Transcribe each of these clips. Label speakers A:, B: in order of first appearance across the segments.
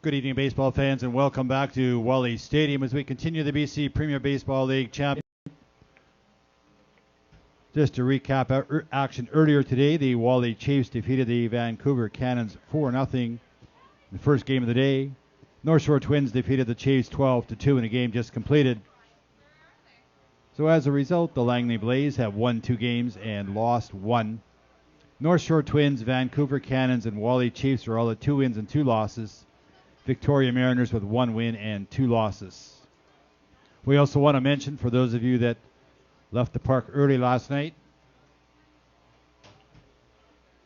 A: Good evening, baseball fans, and welcome back to Wally Stadium as we continue the BC Premier Baseball League Championship. Just to recap action earlier today, the Wally Chiefs defeated the Vancouver Cannons 4-0 in the first game of the day. North Shore Twins defeated the Chiefs 12-2 in a game just completed. So as a result, the Langley Blaze have won 2 games and lost 1. North Shore Twins, Vancouver Cannons, and Wally Chiefs are all at 2 wins and 2 losses. Victoria Mariners with 1 win and 2 losses. We also want to mention, for those of you that left the park early last night,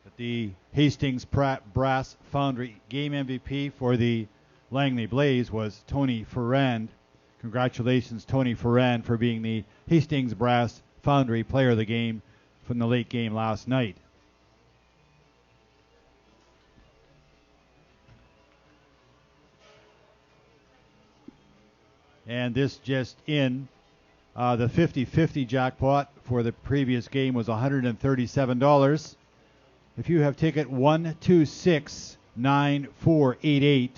A: that the Hastings Brass Foundry game MVP for the Langley Blaze was Tony Ferrand. Congratulations, Tony Ferrand, for being the Hastings Brass Foundry player of the game from the late game last night. And this just in, the 50-50 jackpot for the previous game was $137. If you have ticket 1269488,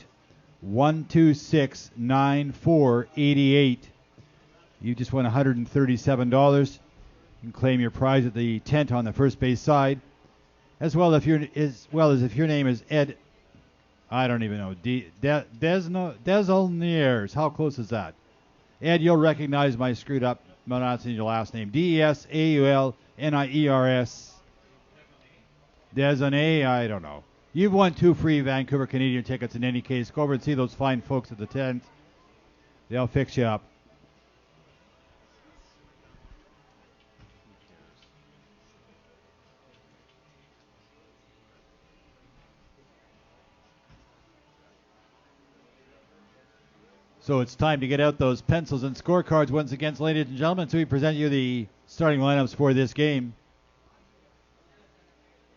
A: 1269488, you just won $137. You can claim your prize at the tent on the first base side, as well as if your name is Ed. I don't even know. Desaulniers. How close is that? Ed, you'll recognize my screwed up pronouncing your last name. Desaulniers. Desaulniers, I don't know. You've won 2 free Vancouver Canadian tickets in any case. Go over and see those fine folks at the tent. They'll fix you up. So it's time to get out those pencils and scorecards once again, ladies and gentlemen. So we present you the starting lineups for this game.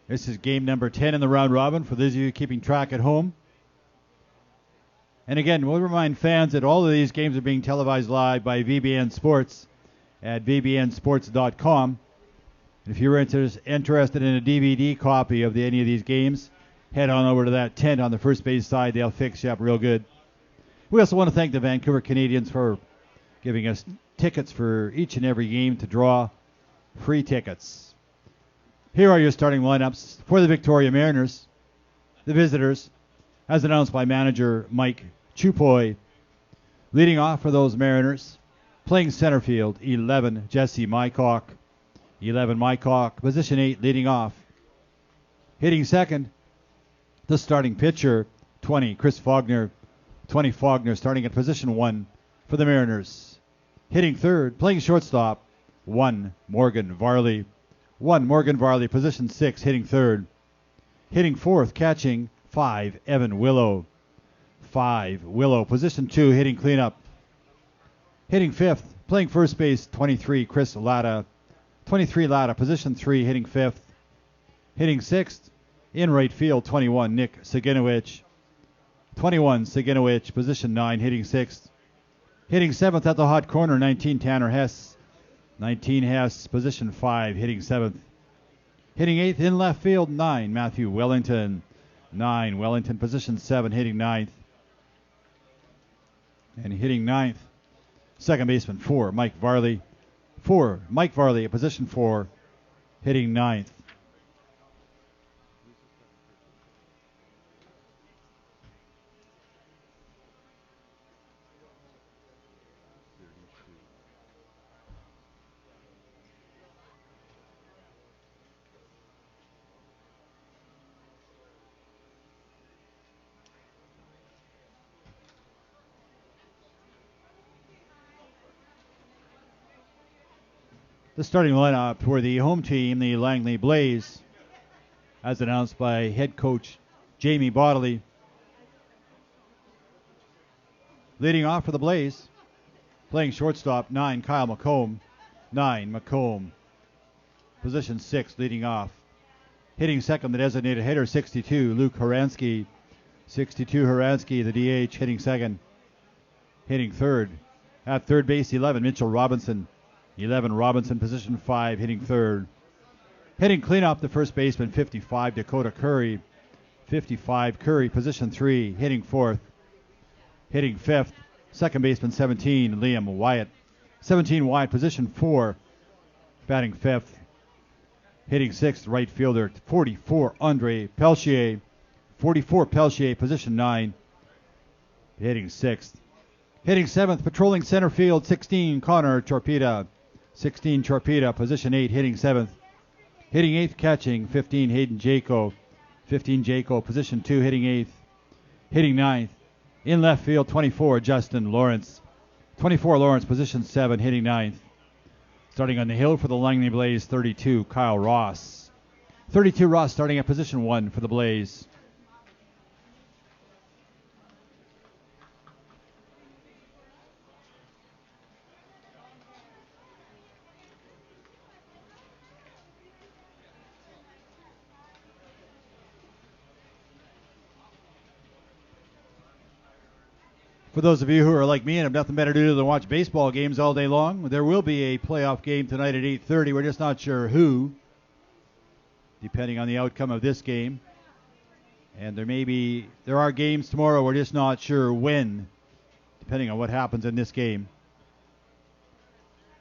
A: This is game number 10 in the round robin for those of you keeping track at home. And again, we'll remind fans that all of these games are being televised live by VBN Sports at vbnsports.com. If you're interested in a DVD copy of any of these games, head on over to that tent on the first base side. They'll fix you up real good. We also want to thank the Vancouver Canadians for giving us tickets for each and every game to draw free tickets. Here are your starting lineups for the Victoria Mariners, the visitors, as announced by manager Mike Chupoy. Leading off for those Mariners, playing center field, 11, Jesse Mycock. 11, Mycock, position 8, leading off. Hitting second, the starting pitcher, 20, Chris Faulkner. 20, Faulkner starting at position 1 for the Mariners. Hitting third, playing shortstop, 1, Morgan Varley. 1, Morgan Varley, position 6, hitting third. Hitting fourth, catching, 5, Evan Willow. 5, Willow, position 2, hitting cleanup. Hitting fifth, playing first base, 23, Chris Latta. 23, Latta, position 3, hitting fifth. Hitting sixth, in right field, 21, Nick Saginowicz. 21, Saginowicz, position 9, hitting 6th. Hitting 7th at the hot corner, 19, Tanner Hess. 19, Hess, position 5, hitting 7th. Hitting 8th in left field, 9, Matthew Wellington. 9, Wellington, position 7, hitting 9th. And hitting 9th, second baseman, 4, Mike Varley. 4, Mike Varley, position 4, hitting 9th. The starting lineup for the home team, the Langley Blaze, as announced by head coach Jamie Bodley. Leading off for the Blaze, playing shortstop, 9, Kyle McComb. 9, McComb, position 6, leading off. Hitting second, the designated hitter, 62, Luke Horansky. 62, Horansky, the DH, hitting second. Hitting third, at third base, 11, Mitchell Robinson. 11, Robinson, position 5, hitting third. Hitting cleanup, the first baseman, 55, Dakota Curry. 55, Curry, position 3, hitting fourth. hitting fifth. Second baseman 17, Liam Wyatt. 17 Wyatt, position 4, batting fifth. Hitting sixth, right fielder 44, Andre Pelchier. 44 Pelchier, position 9, hitting sixth. Hitting seventh, patrolling center field 16, Connor Torpeda. 16 Torpeda, position 8, hitting seventh. Hitting eighth, catching 15, Hayden Jaco. 15 Jaco, position 2, hitting eighth. Hitting ninth. In left field, 24, Justin Lawrence. 24 Lawrence, position 7, hitting ninth. Starting on the hill for the Langley Blaze, 32, Kyle Ross. 32 Ross starting at position 1 for the Blaze. For those of you who are like me and have nothing better to do than watch baseball games all day long, there will be a playoff game tonight at 8:30. We're just not sure who, depending on the outcome of this game. And there are games tomorrow. We're just not sure when, depending on what happens in this game.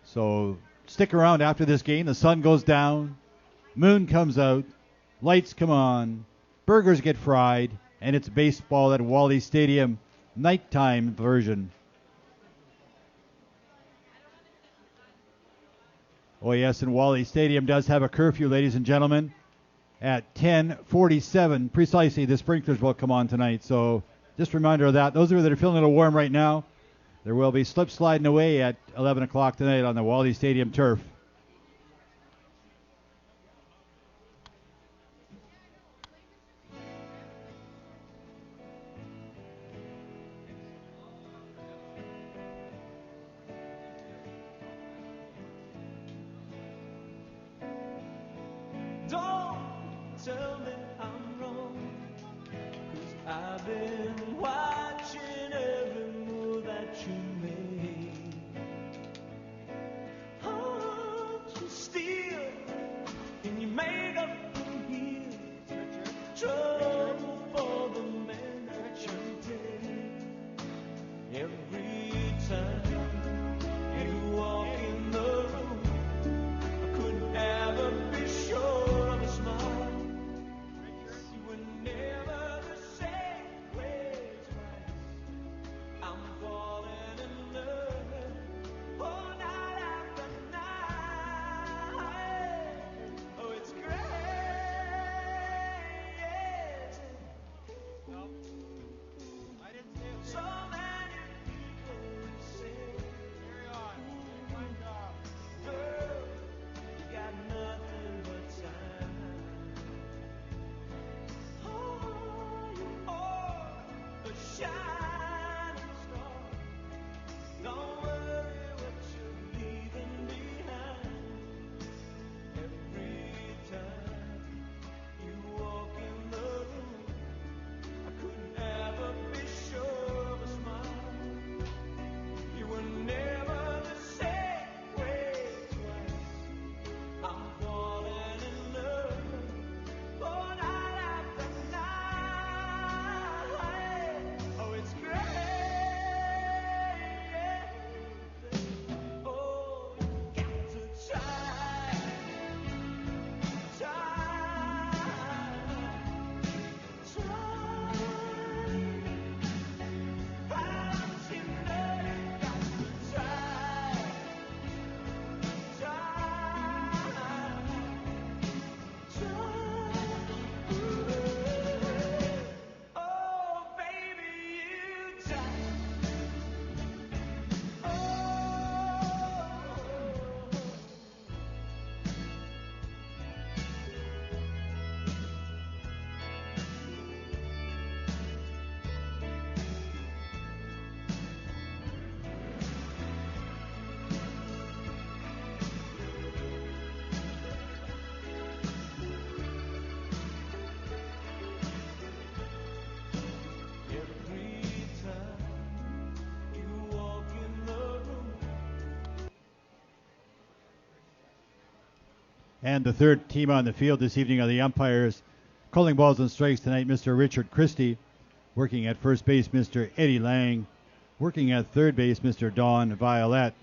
A: So stick around after this game. The sun goes down, moon comes out, lights come on, burgers get fried, and it's baseball at Wally Stadium. Nighttime version. Oh yes, and Wally Stadium does have a curfew, ladies and gentlemen. At 10:47 precisely, the sprinklers will come on tonight. So just a reminder of that. Those of you that are feeling a little warm right now, there will be slip sliding away at 11 o'clock tonight on the Wally Stadium turf.
B: Tell me I'm wrong, 'cause I've been watching every move that you made. Aren't you steal and you made up from here? Trouble for the man that you did. Every time you walk in the room, I couldn't ever be sure of a smile.
A: And the third team on the field this evening are the umpires. Calling balls and strikes tonight, Mr. Richard Christie. Working at first base, Mr. Eddie Lang. Working at third base, Mr. Don Violet.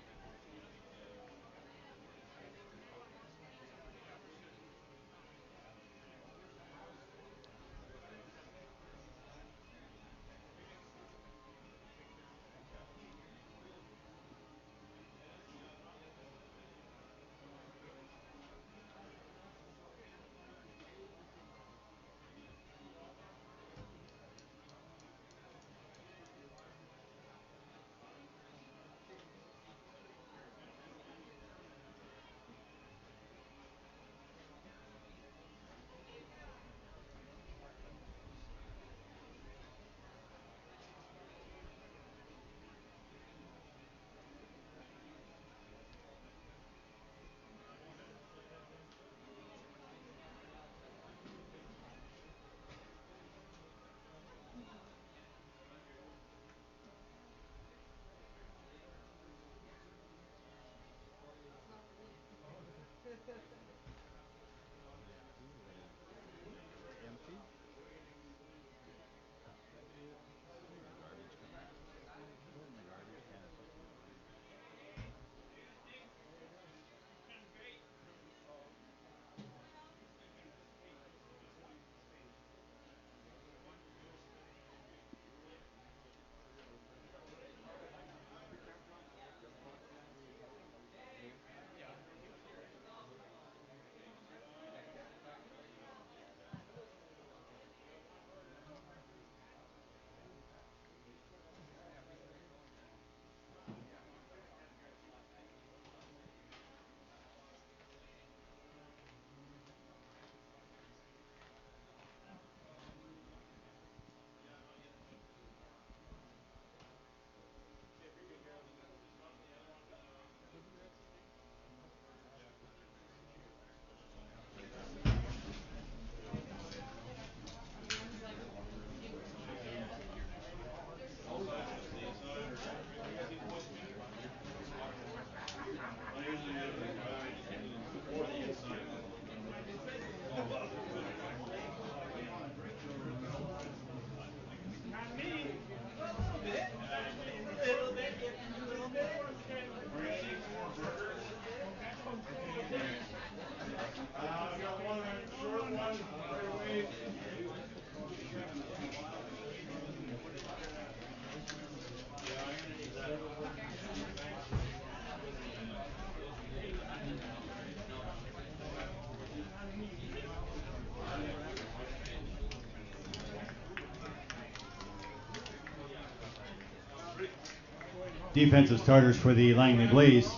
A: Defensive starters for the Langley Blaze.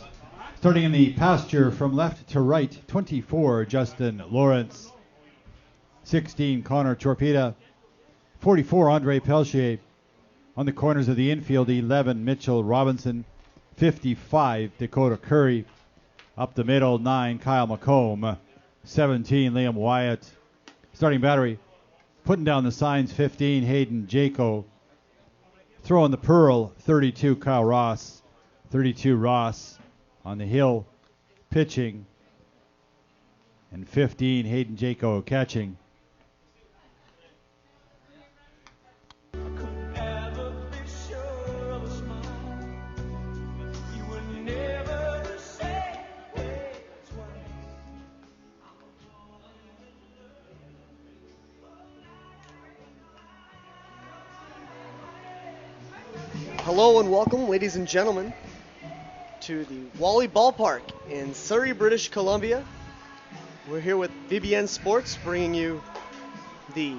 A: Starting in the pasture from left to right, 24, Justin Lawrence. 16, Connor Torpeda. 44, Andre Pelchier. On the corners of the infield, 11, Mitchell Robinson. 55, Dakota Curry. Up the middle, 9, Kyle McComb. 17, Liam Wyatt. Starting battery, putting down the signs, 15, Hayden Jaco. Throwing the pearl, 32, Kyle Ross. 32, Ross on the hill, pitching. And 15, Hayden Jaco catching.
C: Hello and welcome, ladies and gentlemen, to the Wally Ballpark in Surrey, British Columbia. We're here with VBN Sports, bringing you the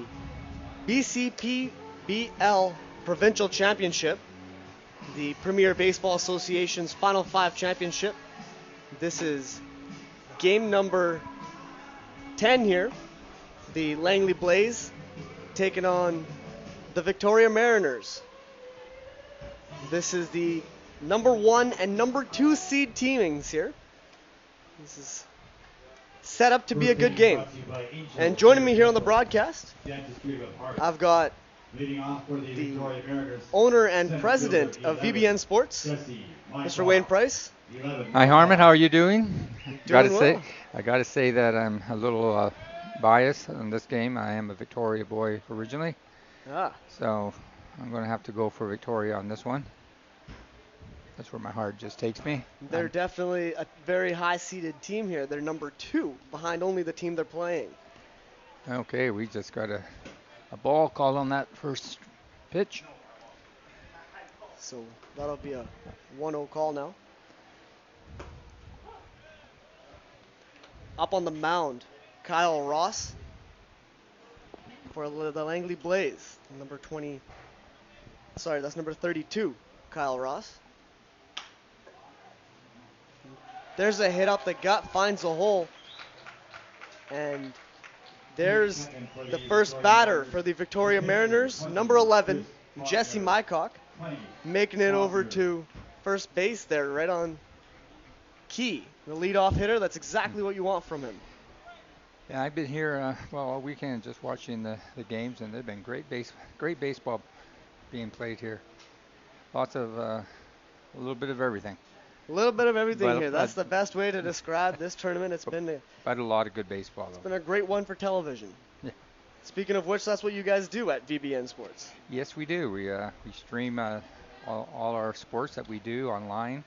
C: BC PBL Provincial Championship, the Premier Baseball Association's Final Five Championship. This is game number 10 here. The Langley Blaze taking on the Victoria Mariners. This is the number 1 and number 2 seed teamings here. This is set up to be a good game. And joining me here on the broadcast, I've got the owner and president of VBN Sports, Mr. Wayne Price.
D: Hi Harmon, how are you doing?
C: Doing
D: I gotta say that I'm a little biased in this game. I am a Victoria boy originally, so I'm gonna have to go for Victoria on this one. That's where my heart just takes me.
C: They're definitely a very high-seeded team here. They're number 2 behind only the team they're playing.
D: Okay, we just got a ball called on that first pitch.
C: So that'll be a 1-0 call now. Up on the mound, Kyle Ross for the Langley Blaze. Number 20. Sorry, that's number 32, Kyle Ross. There's a hit up the gut, finds a hole. And there's the first batter for the Victoria Mariners, number 11, Jesse Mycock, making it over to first base there, right on key. The leadoff hitter, that's exactly what you want from him.
D: Yeah, I've been here all weekend just watching the games, and they've been great baseball being played here. Lots of a little bit of everything.
C: A little bit of everything here. That's the best way to describe this tournament. It's been
D: a lot of good baseball, though.
C: It's been a great one for television.
D: Yeah.
C: Speaking of which, that's what you guys do at VBN Sports.
D: Yes, we do. We stream all our sports that we do online.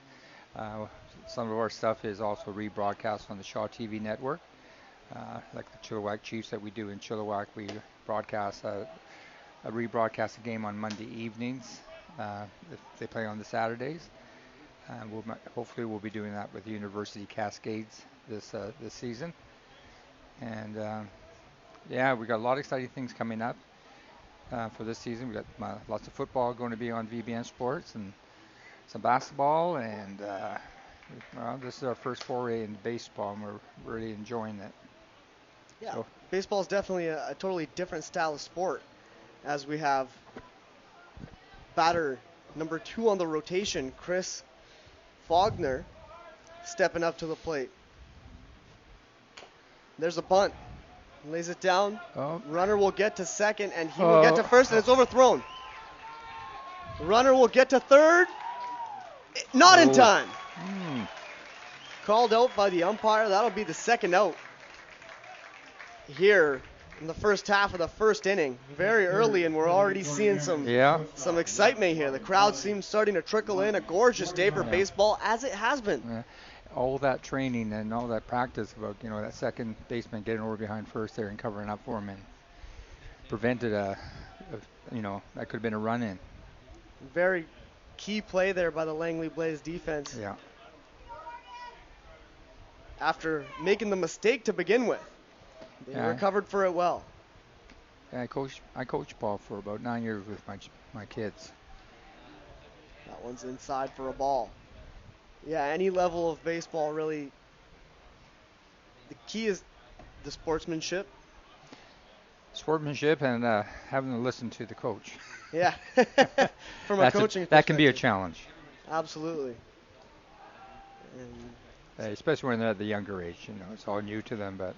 D: Some of our stuff is also rebroadcast on the Shaw TV network. Like the Chilliwack Chiefs that we do in Chilliwack, we broadcast rebroadcast a game on Monday evenings if they play on the Saturdays. Hopefully we'll be doing that with the University Cascades this season. And we got a lot of exciting things coming up for this season. We got lots of football going to be on VBN Sports and some basketball, and this is our first foray in baseball, and we're really enjoying it.
C: Yeah, so, baseball is definitely a totally different style of sport, as we have batter number 2 on the rotation, Chris Faulkner, stepping up to the plate. There's a bunt. Lays it down.
D: Oh.
C: Runner will get to second, and he will get to first, and it's overthrown. Runner will get to third. Not in time. Called out by the umpire. That'll be the second out here in the first half of the first inning. Very early, and we're already seeing some excitement here. The crowd seems starting to trickle in. A gorgeous day for baseball, as it has been.
D: Yeah. All that training and all that practice about, that second baseman getting over behind first there and covering up for him, and prevented that could have been a run in.
C: Very key play there by the Langley Blaze defense.
D: Yeah.
C: After making the mistake to begin with, they recovered for it well.
D: Yeah, I coached ball for about 9 years with my kids.
C: That one's inside for a ball. Yeah, any level of baseball, really, the key is the sportsmanship.
D: Sportsmanship and having to listen to the coach.
C: Yeah, from a coaching perspective.
D: That can be a challenge.
C: Absolutely.
D: Especially when they're at the younger age, it's all new to them. But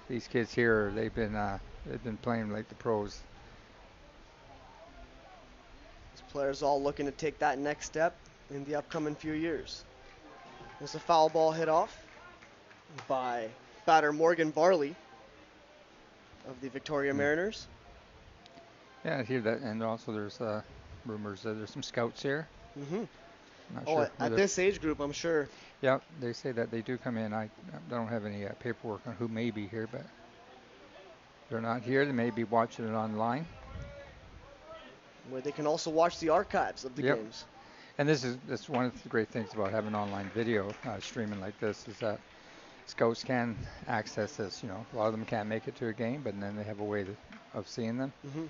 D: these kids here, they've been playing like the pros.
C: These players all looking to take that next step in the upcoming few years. There's a foul ball hit off by batter Morgan Varley of the Victoria Mariners.
D: Yeah, I hear that, and also there's rumors that there's some scouts here.
C: Mm-hmm.
D: Not sure
C: at this age group, I'm sure.
D: Yeah, they say that they do come in. I don't have any paperwork on who may be here, but they're not here. They may be watching it online.
C: Where they can also watch the archives of the games.
D: And that's one of the great things about having online video streaming like this, is that scouts can access this. A lot of them can't make it to a game, but then they have a way of seeing them.
C: Mm-hmm.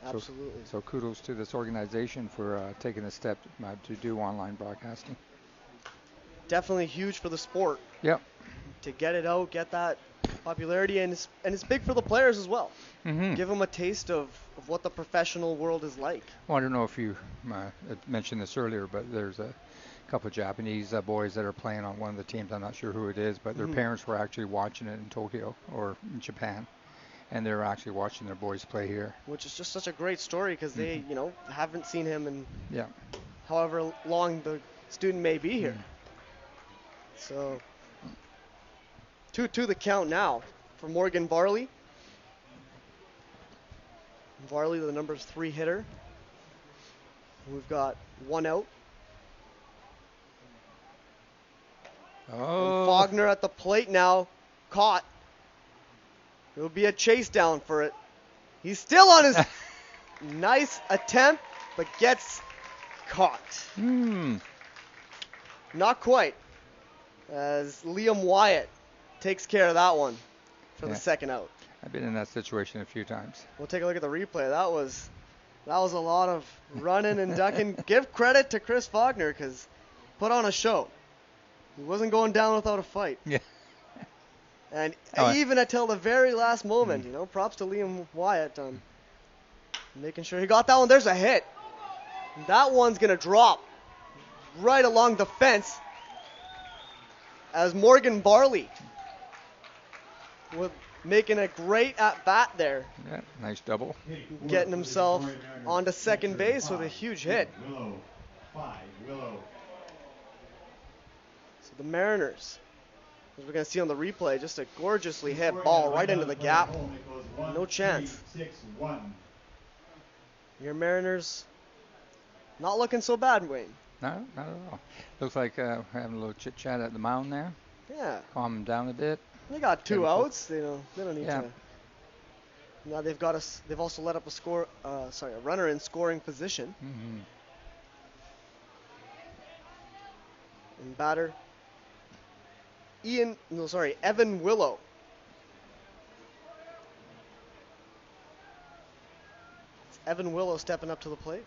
C: Absolutely.
D: So kudos to this organization for taking the step to do online broadcasting.
C: Definitely huge for the sport.
D: Yep.
C: To get it out, get that popularity, and it's big for the players as well.
D: Mm-hmm.
C: Give them a taste of what the professional world is like.
D: Well, I don't know if you mentioned this earlier, but there's a couple of Japanese boys that are playing on one of the teams. I'm not sure who it is, but their parents were actually watching it in Tokyo or in Japan. And they're actually watching their boys play here. Which
C: is just such a great story, because they, haven't seen him in
D: yeah.
C: however long the student may be here. So 2-2 the count now for Morgan Varley. Varley, the number 3 hitter. We've got one out. And
D: Oh,
C: Faulkner at the plate now, caught. It'll be a chase down for it. He's still on his nice attempt, but gets caught. Not quite, as Liam Wyatt takes care of that one for the
D: Yeah.
C: second out.
D: I've been in that situation a few times.
C: We'll take a look at the replay. That was a lot of running and ducking. Give credit to Chris Faulkner, because put on a show. He wasn't going down without a fight.
D: Yeah.
C: And
D: Oh,
C: even until the very last moment, you know, props to Liam Wyatt on making sure he got that one. There's a hit. That one's going to drop right along the fence as Morgan Barley with making a great at-bat there,
D: Yeah, nice double.
C: getting himself onto second base with a huge hit.
A: Willow.
C: So the Mariners, as we're going to see on the replay, just a gorgeously hit ball right into the gap. No chance.
A: 6-1.
C: Your Mariners not looking so bad, Wayne.
D: No, not at all. Looks like we're having a little chit chat at the mound there.
C: Yeah,
D: Calm them down a bit.
C: they got two
D: Beautiful.
C: outs. They don't need
D: Yeah.
C: to. Now they've got us. They've also let up a runner in scoring position.
D: Mm-hmm.
C: And batter, Evan Willow. It's Evan Willow stepping up to the plate.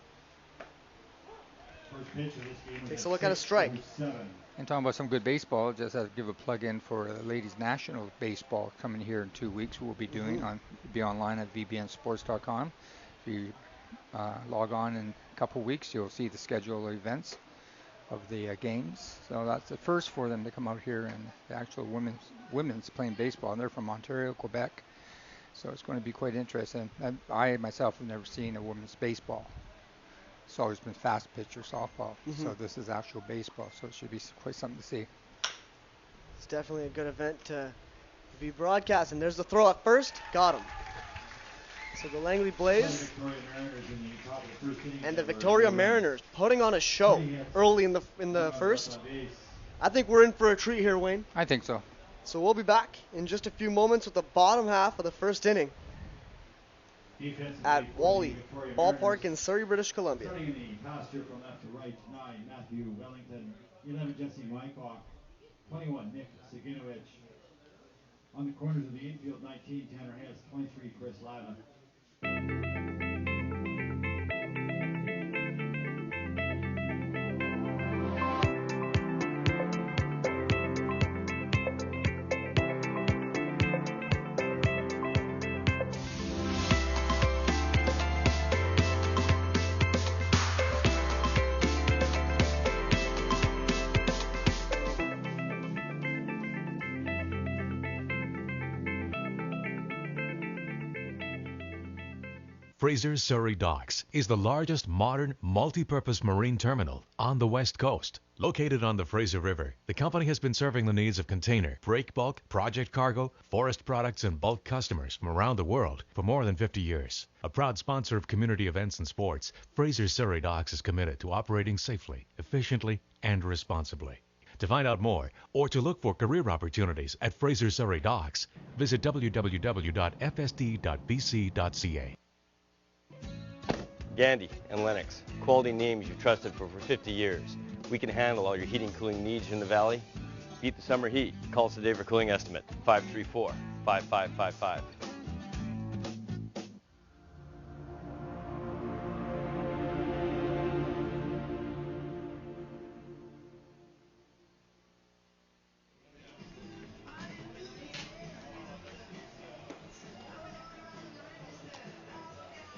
A: First pitch of this game
C: Takes
A: is
C: a look at a strike.
A: 6-7.
D: And talking about some good baseball, just have to give a plug in for Ladies National Baseball coming here in 2 weeks. We'll be doing be online at vbnsports.com. If you log on in a couple weeks, you'll see the schedule of events of the games. So that's the first for them to come out here, and the actual women's playing baseball. And they're from Ontario, Quebec. So it's going to be quite interesting. And I myself have never seen a women's baseball. It's always been fast pitch or softball. So this is actual baseball. So it should be quite something to see.
C: It's definitely a good event to be broadcast. And there's the throw at first. Got him. So the Langley Blaze and the Victoria Mariners putting on a show early in the first. I think we're in for a treat here, Wayne.
D: I think so.
C: So we'll be back in just a few moments with the bottom half of the first inning at Wally Ballpark in Surrey, British Columbia.
A: Starting in the pasture from left to right, 9, Matthew Wellington, 11, Jesse Wycock, 21, Nick Saginovich. On the corners of the infield, 19, Tanner Hess, 23, Chris Lava.
E: Fraser Surrey Docks is the largest modern multi-purpose marine terminal on the West Coast. Located on the Fraser River, the company has been serving the needs of container, break bulk, project cargo, forest products, and bulk customers from around the world for more than 50 years. A proud sponsor of community events and sports, Fraser Surrey Docks is committed to operating safely, efficiently, and responsibly. To find out more or to look for career opportunities at Fraser Surrey Docks, visit www.fsd.bc.ca.
F: Gandhi and Lennox, quality names you've trusted for over 50 years. We can handle all your heating and cooling needs in the valley. Beat the summer heat. Call us today for cooling estimate, 534-5555.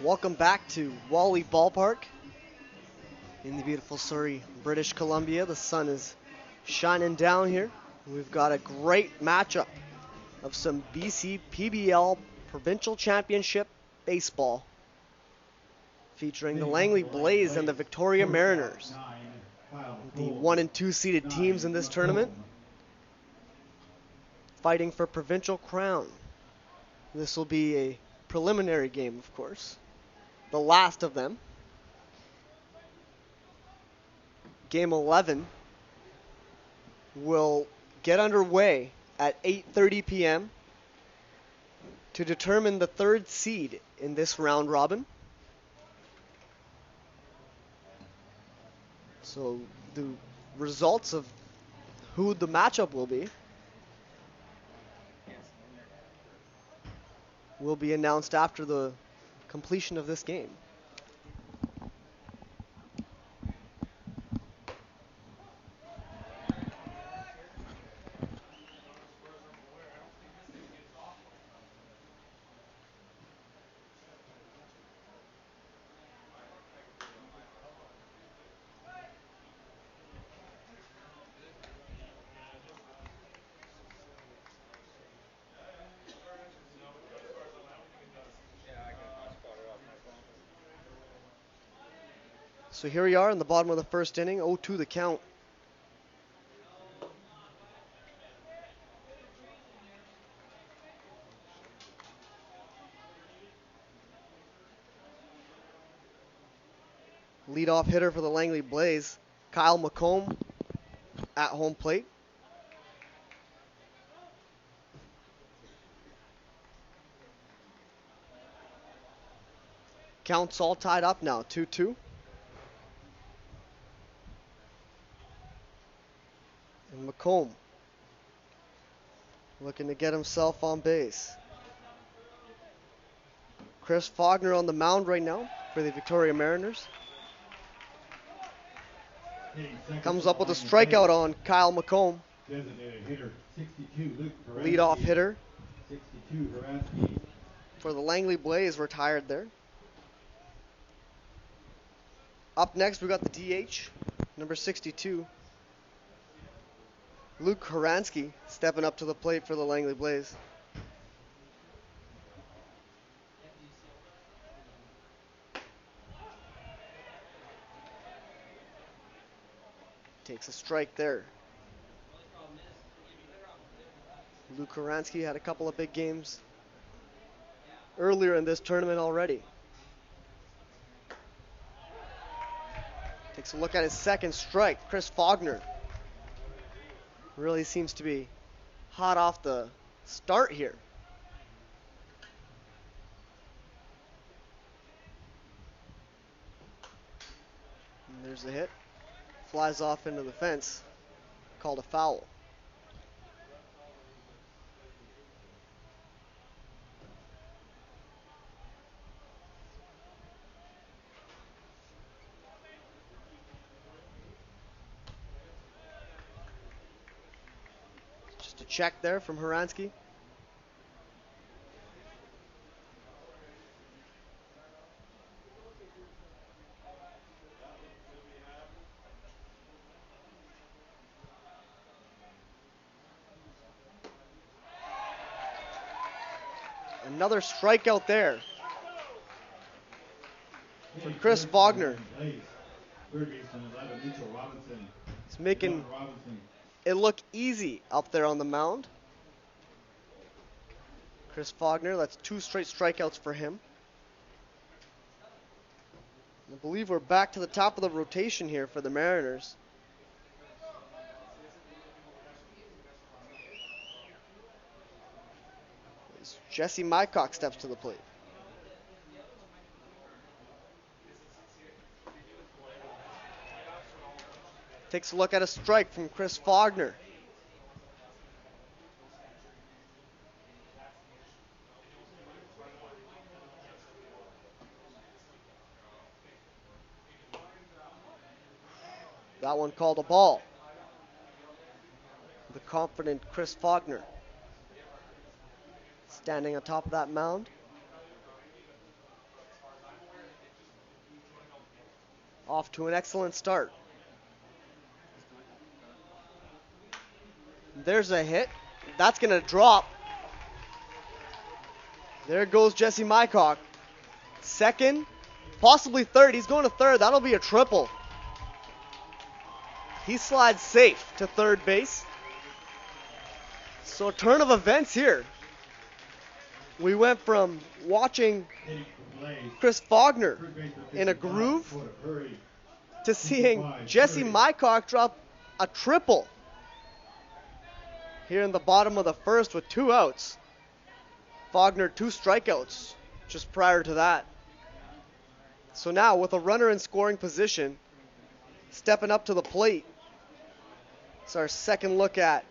C: Welcome back to Wally Ballpark in the beautiful Surrey, British Columbia. The sun is shining down here. We've got a great matchup of some BC PBL Provincial Championship baseball featuring the Langley Blaze and the Victoria Mariners, the 1 and 2 seeded teams in this tournament, fighting for provincial crown. This will be a preliminary game, of course. The last of them. Game 11 will get underway at 8:30 p.m. to determine the third seed in this round robin. So the results of who the matchup will be announced after the completion of this game. So here we are in the bottom of the first inning, 0-2 the count. Leadoff hitter for the Langley Blaze, Kyle McComb at home plate. Count's all tied up now, 2-2. And McComb looking to get himself on base. Chris Faulkner on the mound right now for the Victoria Mariners. Comes up with a strikeout on Kyle McComb.
A: Designated hitter 62, Luke Paransky.
C: Leadoff hitter
A: 62, Paransky.
C: for the Langley Blaze retired there. Up next, we got the DH, number 62, Luke Horansky, stepping up to the plate for the Langley Blaze. Takes a strike there. Luke Horansky had a couple of big games earlier in this tournament already. Takes a look at his second strike. Chris Faulkner really seems to be hot off the start here. And there's the hit. Flies off into the fence. Called a foul. Just a check there from Horansky. Another strikeout there for Chris Faulkner. He's making it look easy up there on the mound. Chris Faulkner, that's 2 straight strikeouts for him. I believe we're back to the top of the rotation here for the Mariners. As Jesse Mycock steps to the plate. Takes a look at a strike from Chris Faulkner. That one called a ball. The confident Chris Faulkner standing on top of that mound. Off to an excellent start. There's a hit. That's going to drop. There goes Jesse Mycock. Second, possibly third. He's going to third. That'll be a triple. He slides safe to third base. So a turn of events here. We went from watching Chris Faulkner in a groove to seeing Jesse Mycock drop a triple here in the bottom of the first with 2 outs. Faulkner 2 strikeouts just prior to that. So now with a runner in scoring position, stepping up to the plate, it's our second look at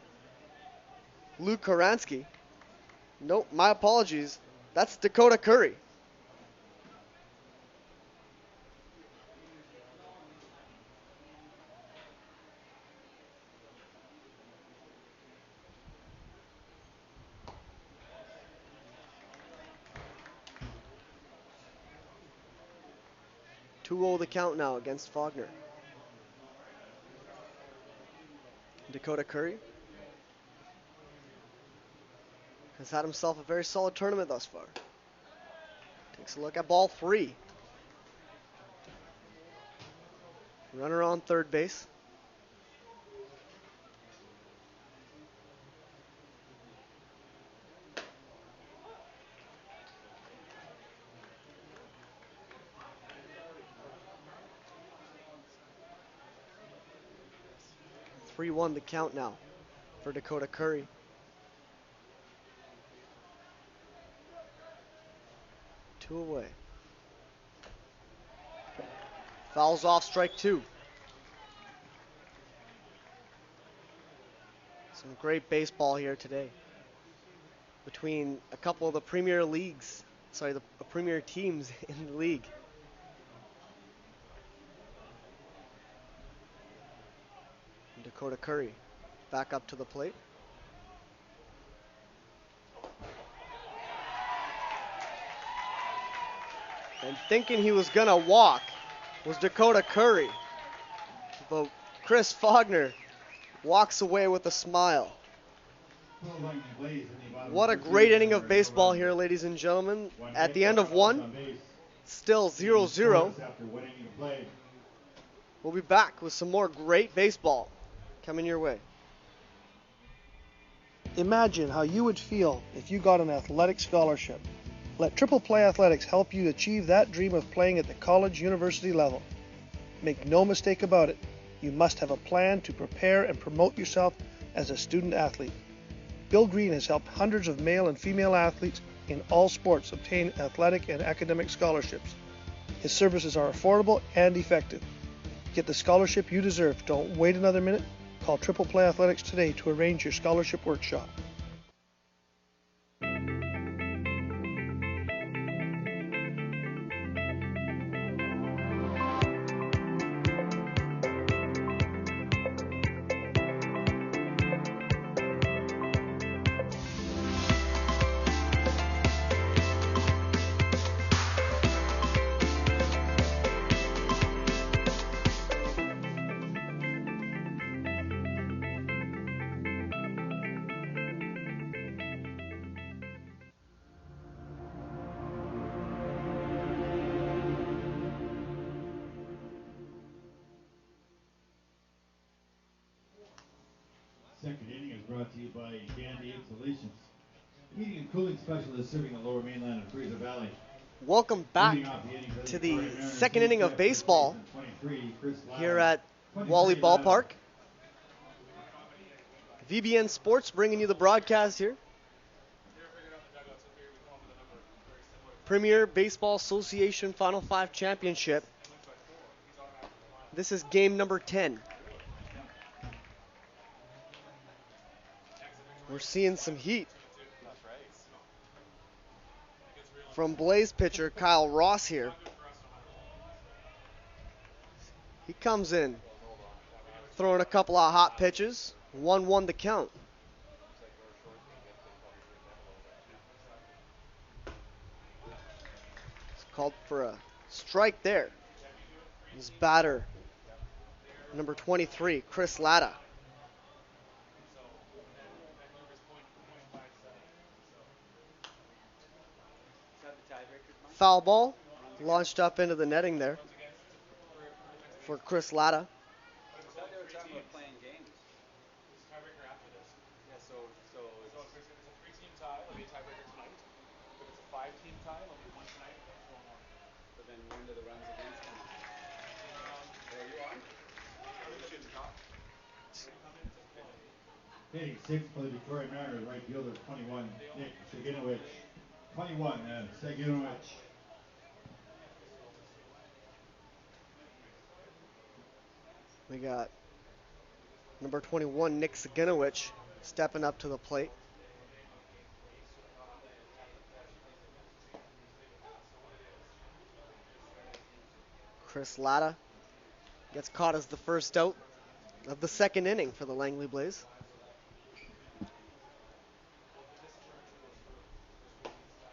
C: Luke Karansky. Nope, my apologies. That's Dakota Curry. Two-0 the count now against Faulkner. Dakota Curry has had himself a very solid tournament thus far. Takes a look at ball 3. Runner on third base. Three-one the count now for Dakota Curry. Two away. Fouls off, strike 2. Some great baseball here today between a couple of the premier leagues, the premier teams in the league. Dakota Curry back up to the plate. And thinking he was gonna walk was Dakota Curry. But Chris Faulkner walks away with a smile. What a great inning of baseball here, ladies and gentlemen. At the end of 1, still 0-0. We'll be back with some more great baseball coming your way.
G: Imagine how you would feel if you got an athletic scholarship. Let Triple Play Athletics help you achieve that dream of playing at the college university level. Make no mistake about it, you must have a plan to prepare and promote yourself as a student athlete. Bill Green has helped hundreds of male and female athletes in all sports obtain athletic and academic scholarships. His services are affordable and effective. Get the scholarship you deserve. Don't wait another minute. Call Triple Play Athletics today to arrange your scholarship workshop.
A: Second inning is brought to you by Band-Aid Solutions, heating and cooling specialist serving the lower mainland and Fraser Valley.
C: Welcome back to the second inning of baseball here at Wally Ballpark. VBN Sports bringing you the broadcast here. Premier Baseball Association Final 5 Championship. This is game number 10. We're seeing some heat from Blaze pitcher Kyle Ross here. He comes in throwing a couple of hot pitches. 1-1 to count. It's called for a strike there. His batter, number 23, Chris Latta. Foul ball launched up into the netting there for Chris Latta.
A: Hitting sixth for the Victoria Mariners, right fielder 21, Nick Saginowicz. 21, Saginowicz.
C: We got number 21, Nick Saginowicz, stepping up to the plate. Chris Latta gets caught as the first out of the second inning for the Langley Blaze.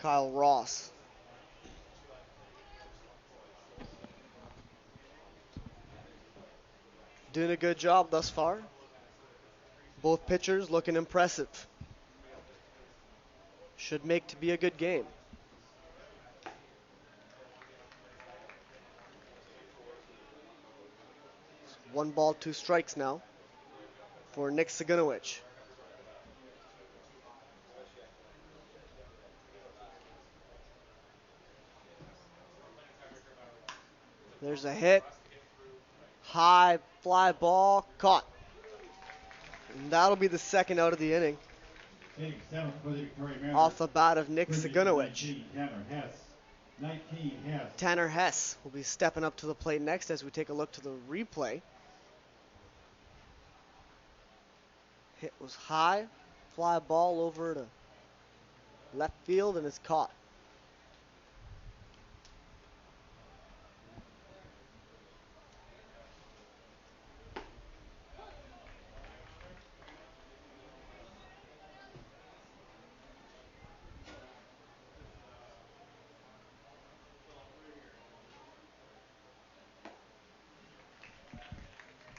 C: Kyle Ross. Doing a good job thus far. Both pitchers looking impressive. Should make to be a good game. It's 1 ball, 2 strikes now for Nick Saginowicz. There's a hit. High fly ball caught. And that'll be the second out of the inning.
A: Hitting seventh for the Victoria Mariners.
C: Off the bat of Nick
A: 19,
C: Saginowicz.
A: Tanner Hess. 19, Hess.
C: Tanner Hess will be stepping up to the plate next as we take a look to the replay. Hit was high. Fly ball over to left field and it's caught.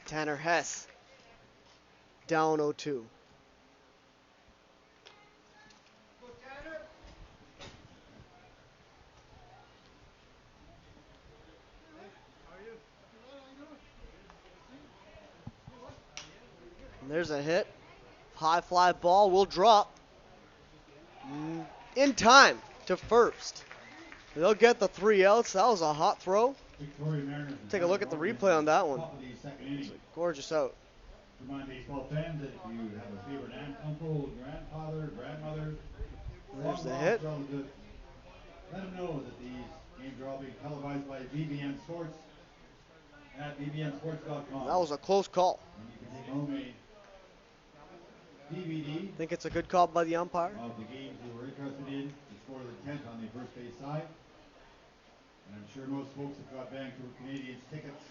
C: Tanner Hess down 0-2. And there's a hit. High fly ball will drop in time to first. They'll get the 3 outs. That was a hot throw.
A: Victoria Mariners.
C: Take a look at the replay on that one.
A: Top of the second inning.
C: Gorgeous out.
A: Remind baseball fans that if you have a favorite aunt, uncle, grandfather, grandmother,
C: There's the
A: long-lost
C: hit.
A: relative, let them know that these games are all being televised by VBN Sports at bbnsports.com.
C: That was a close call.
A: And you can take home a DVD
C: Think it's a good call by the umpire.
A: of the games you were interested in to score the 10th on the first base side. And I'm sure most folks have got Vancouver Canadians tickets.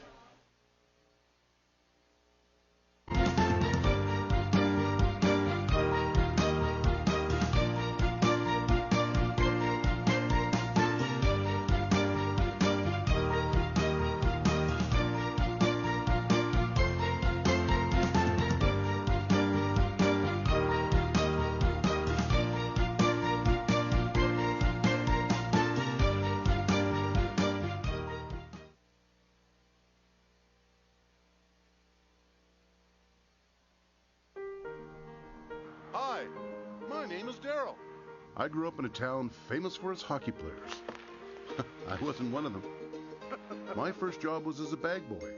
H: Hi, my name is Daryl. I grew up in a town famous for its hockey players. I wasn't one of them. My first job was as a bag boy.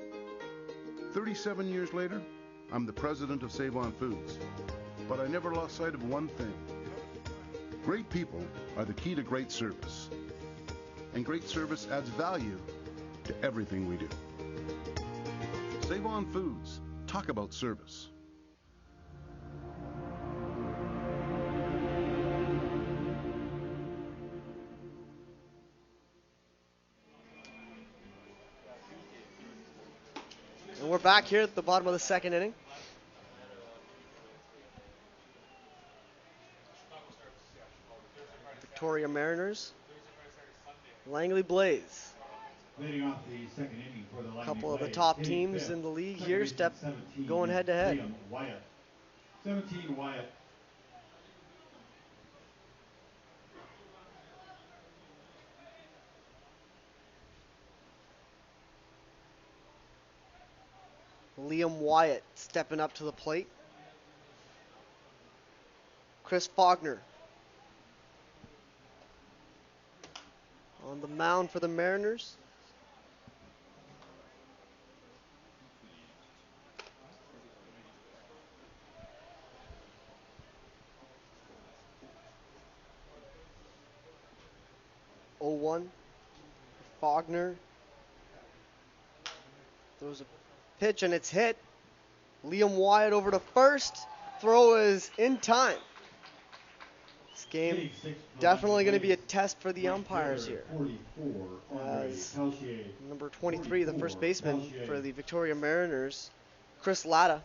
H: 37 years later, I'm the president of Save On Foods. But I never lost sight of one thing. Great people are the key to great service. And great service adds value to everything we do. Save On Foods. Talk about service.
C: And we're back here at the bottom of the second inning. Victoria Mariners, Langley Blaze.
A: Leading off the second inning for the
C: A
A: Langley
C: couple of the
A: Blaze,
C: top
A: hitting
C: teams
A: fifth,
C: in the league
A: second
C: here
A: baseman,
C: step
A: 17,
C: going head to head.
A: Liam Wyatt. 17 Wyatt.
C: Liam Wyatt stepping up to the plate. Chris Faulkner on the mound for the Mariners. 0-1. Faulkner throws a pitch and it's hit. Liam Wyatt over to first. Throw is in time. This game definitely going to be a test for the umpires here. As number 23, the first baseman for the Victoria Mariners, Chris Latta,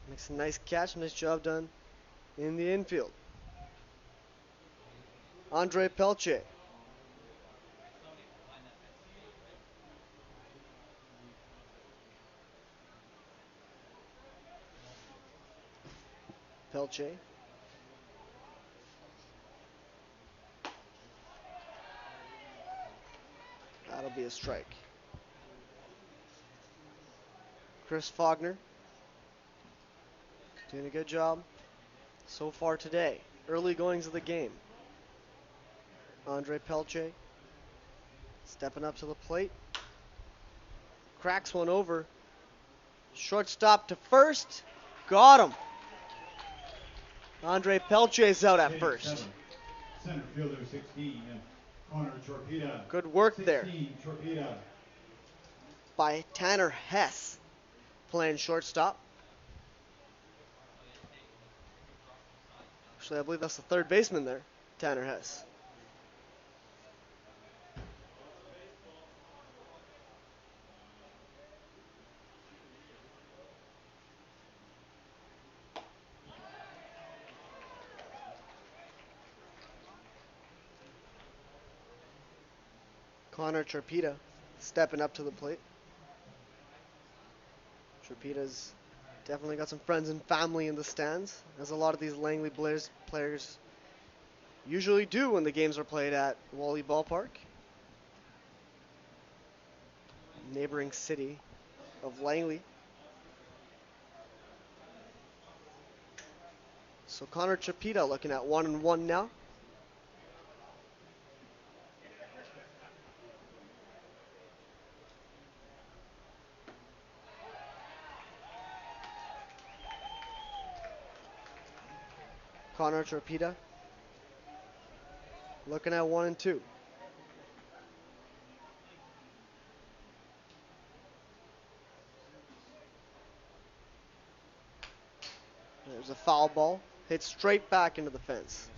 C: makes a nice catch, nice job done in the infield. Andre Pelche. Pelche. That'll be a strike. Chris Faulkner doing a good job so far today. Early goings of the game. Andre Pelche stepping up to the plate. Cracks one over. Shortstop to first. Got him. Andre Pelche's out at first.
A: Center fielder 16, Connor Torpeda.
C: Good work
A: 16,
C: there
A: Torpeda.
C: by Tanner Hess playing shortstop. Actually, I believe that's the third baseman there, Tanner Hess. Connor Torpeda stepping up to the plate. Torpeda's definitely got some friends and family in the stands, as a lot of these Langley players usually do when the games are played at Wally Ballpark, neighboring city of Langley. So Connor Torpeda looking at 1-1 now. Connor Torpeda looking at 1-2. There's a foul ball. Hit straight back into the fence.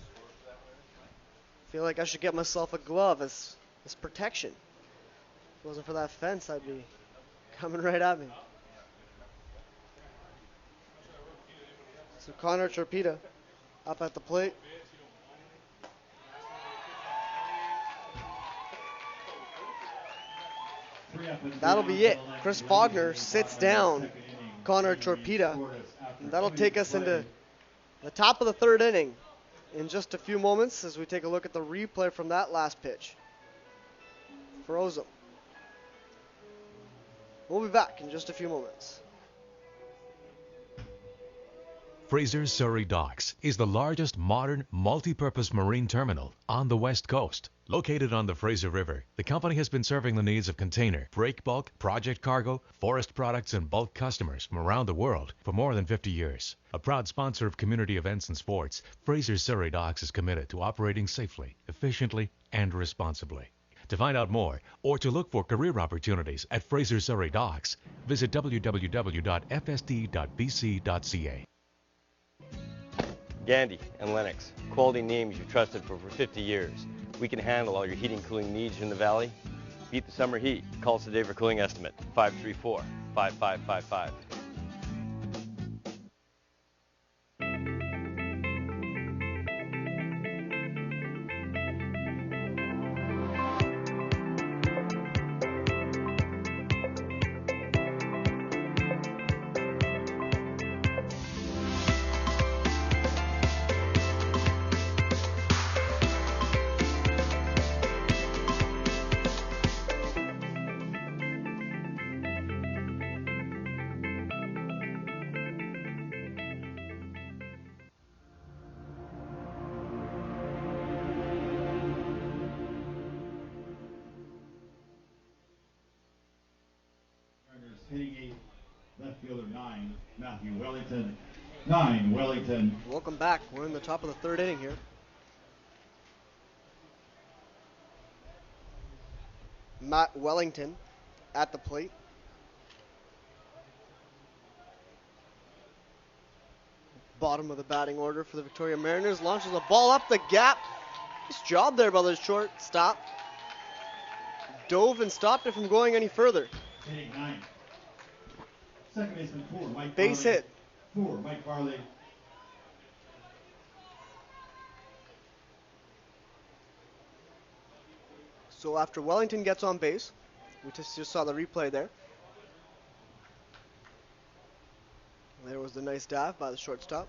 C: Feel like I should get myself a glove as protection. If it wasn't for that fence, I'd be coming right at me. So Connor Torpeda up at the plate. That'll be it. Chris Faulkner sits down Connor Torpeda. And that'll take us into the top of the third inning in just a few moments as we take a look at the replay from that last pitch. Froze him. We'll be back in just a few moments.
E: Fraser Surrey Docks is the largest modern multi-purpose marine terminal on the West Coast. Located on the Fraser River, the company has been serving the needs of container, break bulk, project cargo, forest products, and bulk customers from around the world for more than 50 years. A proud sponsor of community events and sports, Fraser Surrey Docks is committed to operating safely, efficiently, and responsibly. To find out more or to look for career opportunities at Fraser Surrey Docks, visit www.fsd.bc.ca.
F: Gandhi and Lennox, quality names you've trusted for over 50 years. We can handle all your heating and cooling needs in the valley. Beat the summer heat. Call us today for cooling estimate, 534-5555.
A: Hitting eighth, left fielder 9, Matthew Wellington. 9, Wellington.
C: Welcome back. We're in the top of the third inning here. Matt Wellington at the plate. Bottom of the batting order for the Victoria Mariners. Launches a ball up the gap. Nice job there by the shortstop. Dove and stopped it from going any further.
A: Hitting 9. Second baseman 4, Mike
C: Base
A: Barley.
C: hit.
A: 4, Mike Barley.
C: So after Wellington gets on base, we just saw the replay there. There was the nice dive by the shortstop.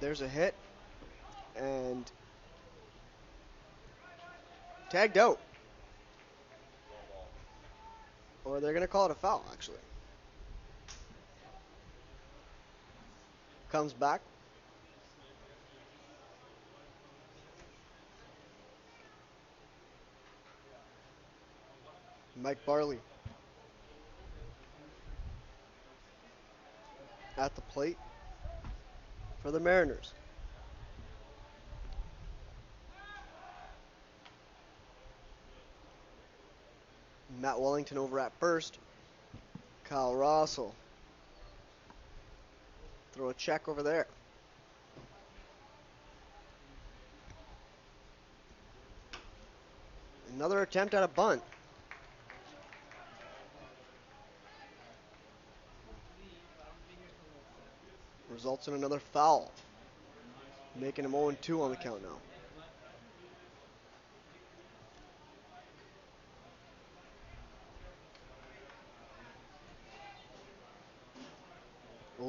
C: There's a hit. And tagged out. Or they're going to call it a foul, actually. Comes back. Mike Barley at the plate for the Mariners. Matt Wellington over at first. Kyle Russell. Throw a check over there. Another attempt at a bunt. Results in another foul. Making him 0-2 on the count now.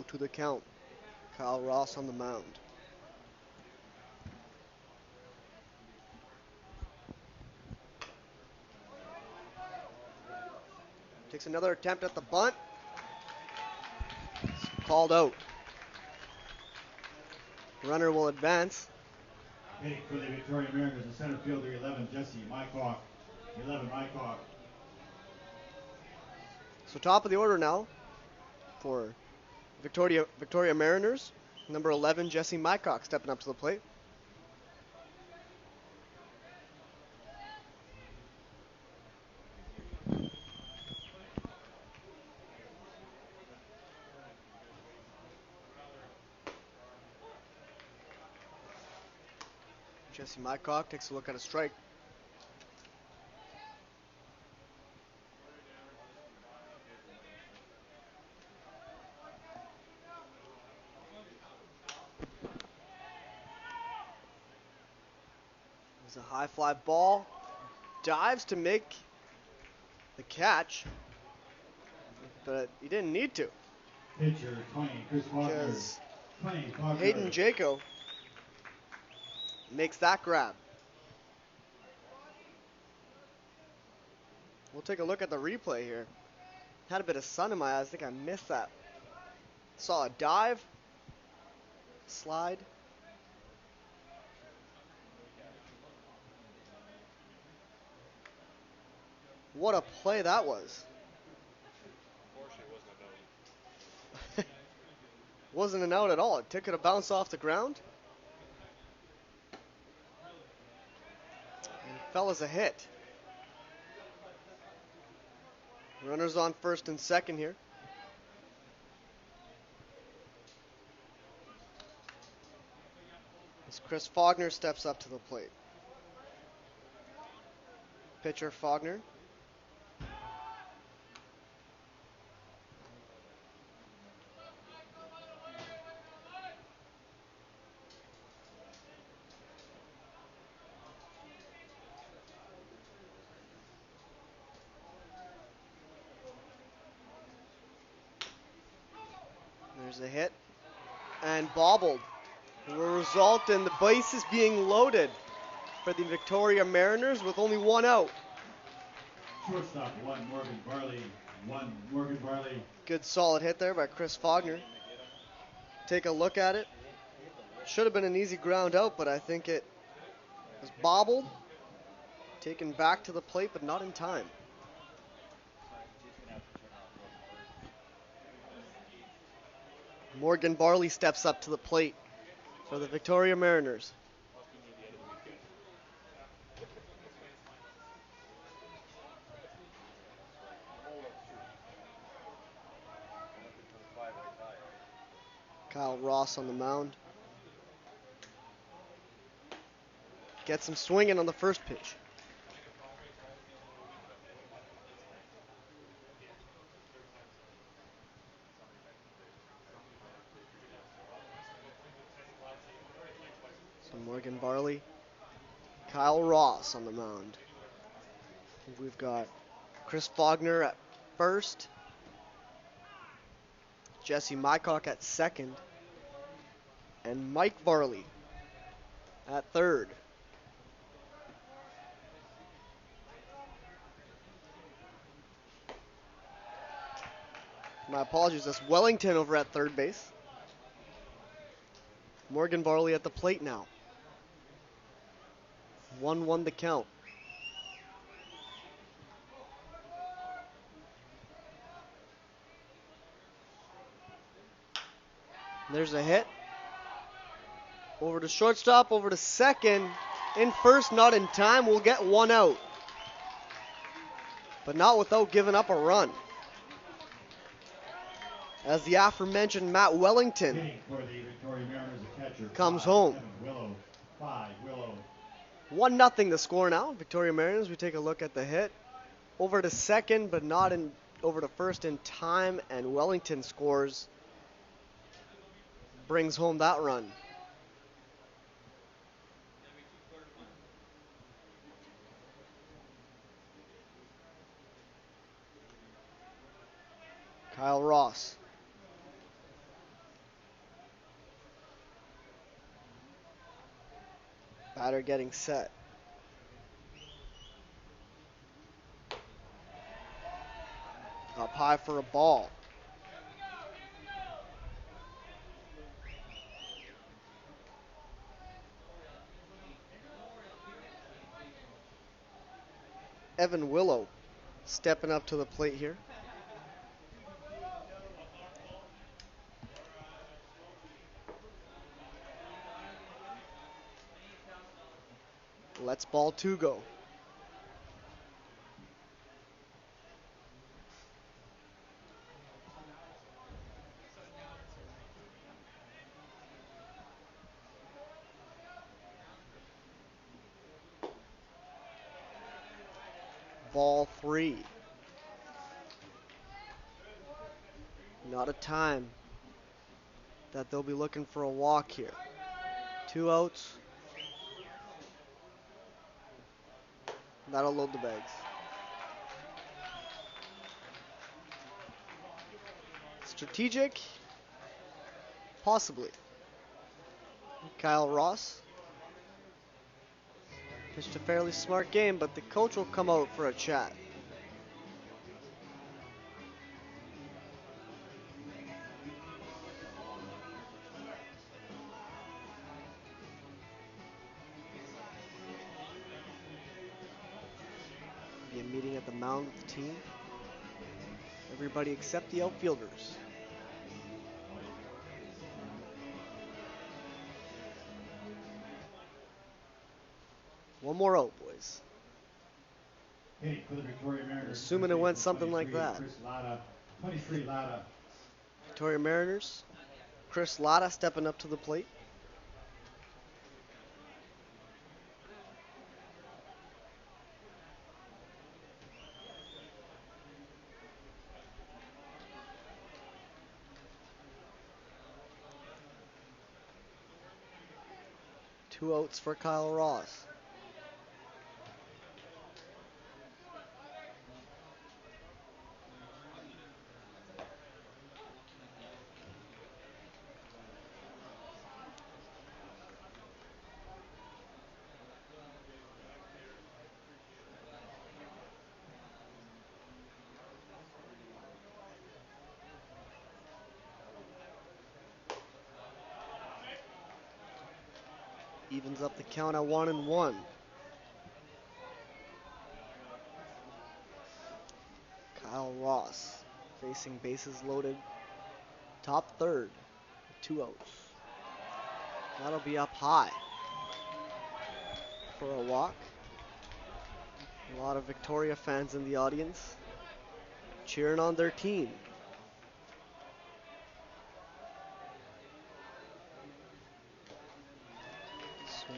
C: To the count. Kyle Ross on the mound. Takes another attempt at the bunt. It's called out. Runner will advance.
A: Hitting for the Victoria Mariners, the center fielder 11, Jesse Mycock. 11, Mycock.
C: So top of the order now for Victoria Mariners. Number 11, Jesse Mycock stepping up to the plate. Jesse Mycock takes a look at a strike. There's a high fly ball. Dives to make the catch, but he didn't need to.
A: Pitcher 20, Chris Faulkner.
C: Because
A: 20, Faulkner.
C: Hayden Jaco makes that grab. We'll take a look at the replay here. Had a bit of sun in my eyes. I think I missed that. Saw a dive, slide. What a play that was. Wasn't an out at all. It took it a bounce off the ground. And fell as a hit. Runners on first and second here. As Chris Faulkner steps up to the plate. Pitcher Faulkner. There's a hit and bobbled. It will result in the bases being loaded for the Victoria Mariners with only one out.
A: Shortstop 1, Morgan Barley. 1, Morgan Barley.
C: Good solid hit there by Chris Faulkner. Take a look at it. Should have been an easy ground out, but I think it was bobbled. Taken back to the plate, but not in time. Morgan Barley steps up to the plate for the Victoria Mariners. Kyle Ross on the mound. Gets him swinging on the first pitch. So Morgan Barley, Kyle Ross on the mound. We've got Chris Faulkner at first, Jesse Mycock at second, and Mike Varley at third. My apologies, that's Wellington over at third base. Morgan Varley at the plate now. 1-1 the count. There's a hit. Over to shortstop, over to second. In first, not in time. We'll get one out. But not without giving up a run. As the aforementioned Matt Wellington comes home. 1-0 the score now. Victoria Mariners, we take a look at the hit. Over to second, but not in over to first in time, and Wellington scores. Brings home that run. Kyle Ross. Batter getting set. Up high for a ball. Evan Willow stepping up to the plate here. Let's ball two go. Ball three. Not a time that they'll be looking for a walk here. 2 outs. That'll load the bags. Strategic? Possibly. Kyle Ross pitched a fairly smart game, but the coach will come out for a chat. Be a meeting at the mound with the team. Everybody except the outfielders. One more out, boys. Assuming it went something like that.
A: 23 Lada.
C: Victoria Mariners. Chris Latta stepping up to the plate. Two outs for Kyle Ross. Evens up the count at 1-1. Kyle Ross facing bases loaded. Top third. 2 outs. That'll be up high for a walk. A lot of Victoria fans in the audience cheering on their team.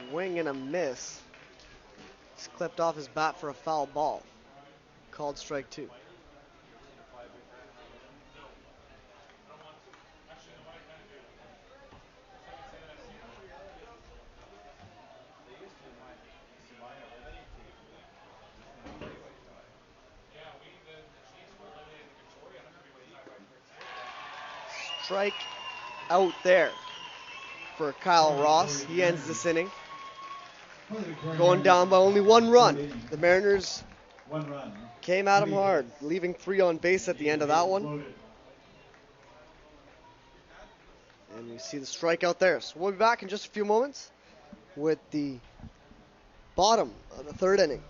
C: Swing and a miss. He's clipped off his bat for a foul ball. Called strike 2. Strike out there for Kyle Ross. He ends this inning. Going down by only 1 run. The Mariners came at him hard, leaving 3 on base at the end of that one. And you see the strikeout there. So we'll be back in just a few moments with the bottom of the 3rd inning.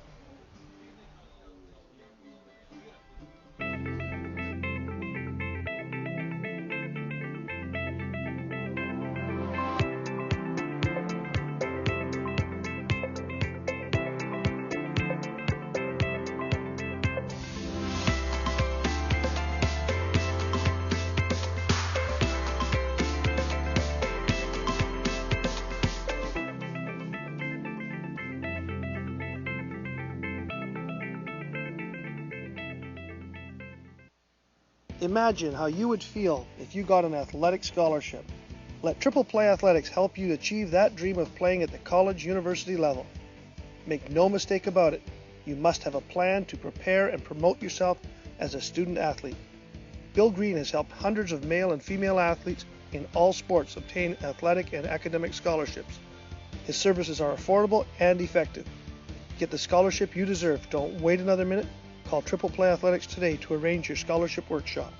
G: Imagine how you would feel if you got an athletic scholarship. Let Triple Play Athletics help you achieve that dream of playing at the college university level. Make no mistake about it, you must have a plan to prepare and promote yourself as a student athlete. Bill Green has helped hundreds of male and female athletes in all sports obtain athletic and academic scholarships. His services are affordable and effective. Get the scholarship you deserve. Don't wait another minute. Call Triple Play Athletics today to arrange your scholarship workshop.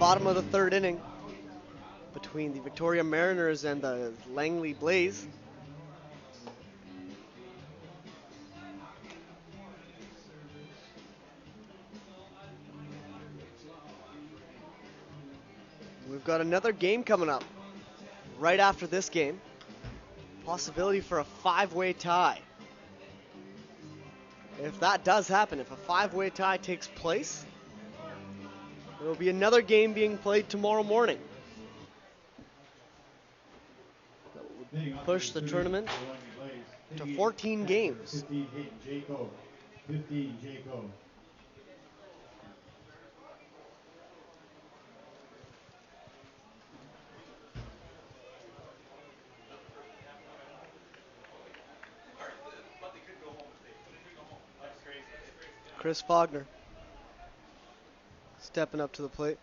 C: Bottom of the 3rd inning between the Victoria Mariners and the Langley Blaze. We've got another game coming up right after this game. Possibility for a 5-way tie. If that does happen, if a 5-way tie takes place, there will be another game being played tomorrow morning. That would push the tournament to 14 games.
A: 15 Jaco.
C: Chris Faulkner stepping up to the plate.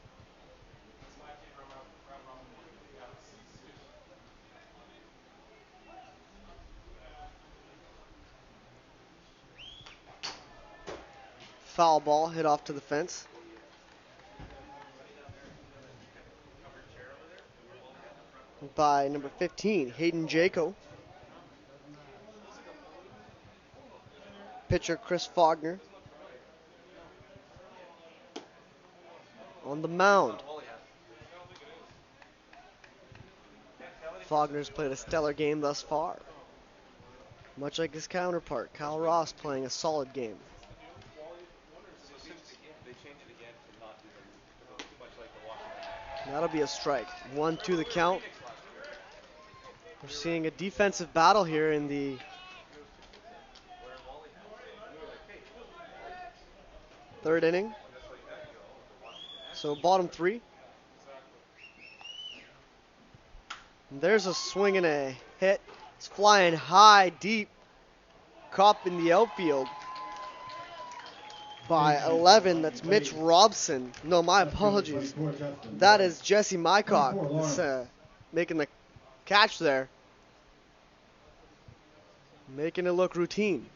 C: Foul ball hit off to the fence. By number 15, Hayden Jaco. Pitcher Chris Faulkner on the mound. Faulkner's played a stellar game thus far. Much like his counterpart, Kyle Ross, playing a solid game. That'll be a strike. 1-2 the count. We're seeing a defensive battle here in the third inning. So bottom 3. And there's a swing and a hit. It's flying high, deep. Caught in the outfield by 11. That's Mitch Robson. No, my apologies. That is Jesse Mycock making the catch there. Making it look routine.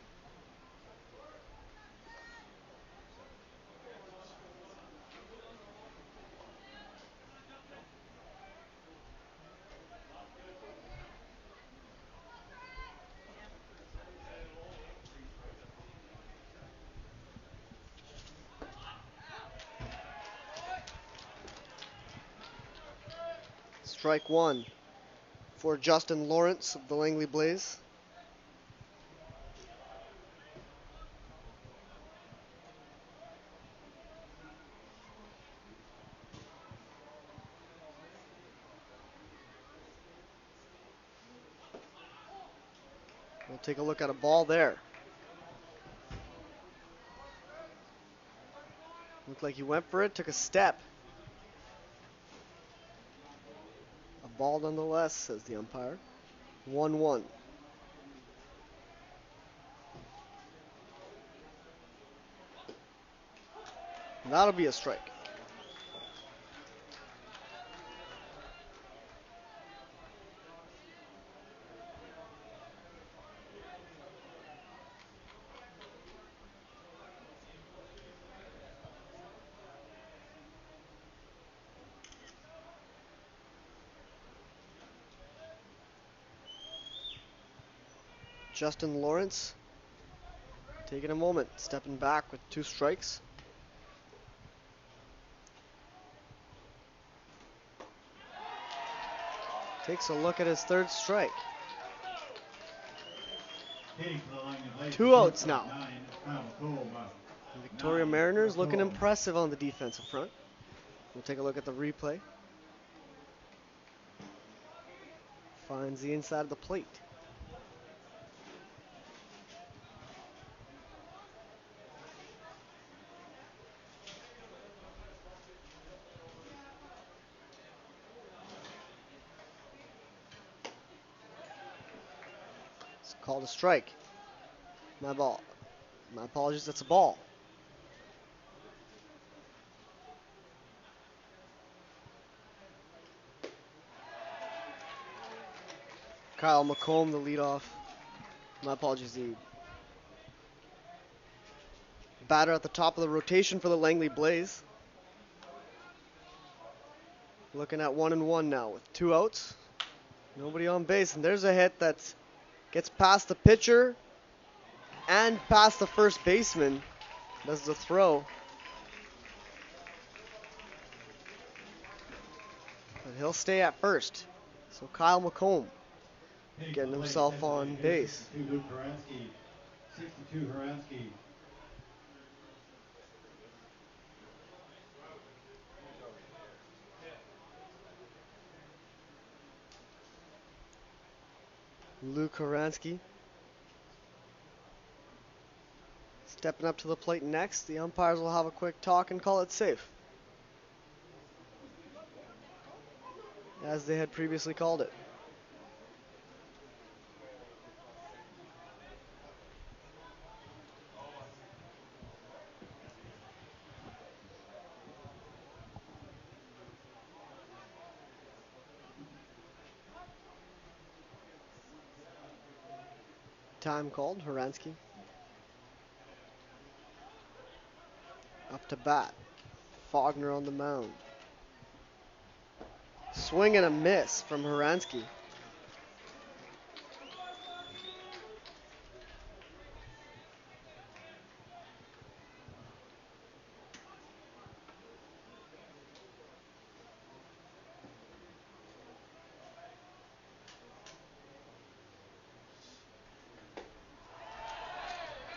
C: Strike one for Justin Lawrence of the Langley Blaze. We'll take a look at a ball there. Looked like he went for it, took a step. A ball nonetheless, says the umpire. 1-1. That'll be a strike. Justin Lawrence taking a moment, stepping back with 2 strikes. Takes a look at his 3rd strike. 2 outs now. The Victoria Mariners looking impressive on the defensive front. We'll take a look at the replay. Finds the inside of the plate. Called a strike. My apologies, that's a ball. Kyle McComb, the leadoff. My apologies, the batter at the top of the rotation for the Langley Blaze. Looking at 1-1 now with 2 outs. Nobody on base, and there's a hit that's gets past the pitcher and past the first baseman. Does the throw. But he'll stay at first. So Kyle McComb getting himself on base.
A: 62 Haransky.
C: Luke Horansky stepping up to the plate next. The umpires will have a quick talk and call it safe, as they had previously called it. Time called. Horansky up to bat. Faulkner on the mound. Swing and a miss from Horansky.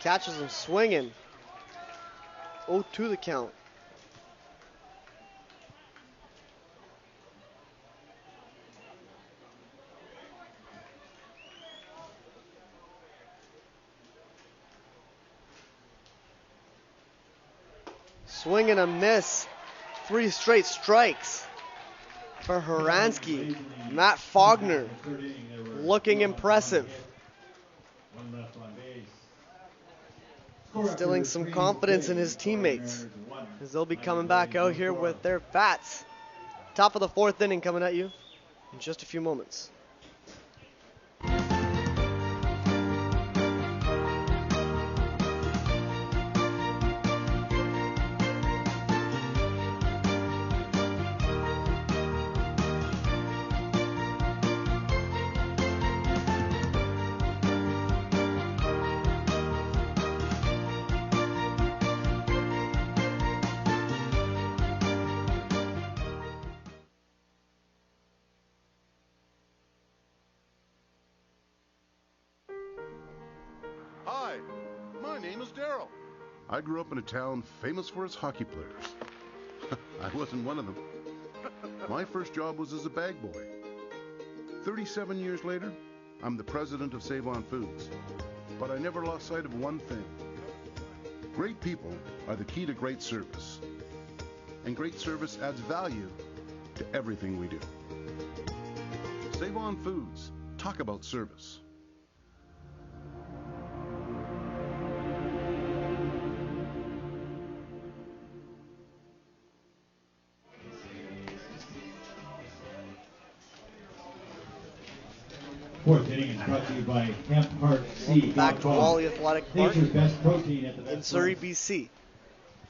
C: Catches him swinging. 0-2 the count. Swing and a miss. 3 straight strikes for Horansky. Matt Faulkner looking impressive. Instilling some confidence in his teammates, as they'll be coming back out here with their bats. Top of the 4th inning coming at you in just a few moments.
H: My name is Daryl. I grew up in a town famous for its hockey players. I wasn't one of them. My first job was as a bag boy. 37 years later, I'm the president of Save On Foods. But I never lost sight of one thing. Great people are the key to great service. And great service adds value to everything we do. Save On Foods. Talk about service.
A: Fourth inning is brought to you by Hemp Heart C.
C: Back to Wally Athletic Park
A: Nature's best protein at the best
C: in Surrey,
A: price.
C: BC.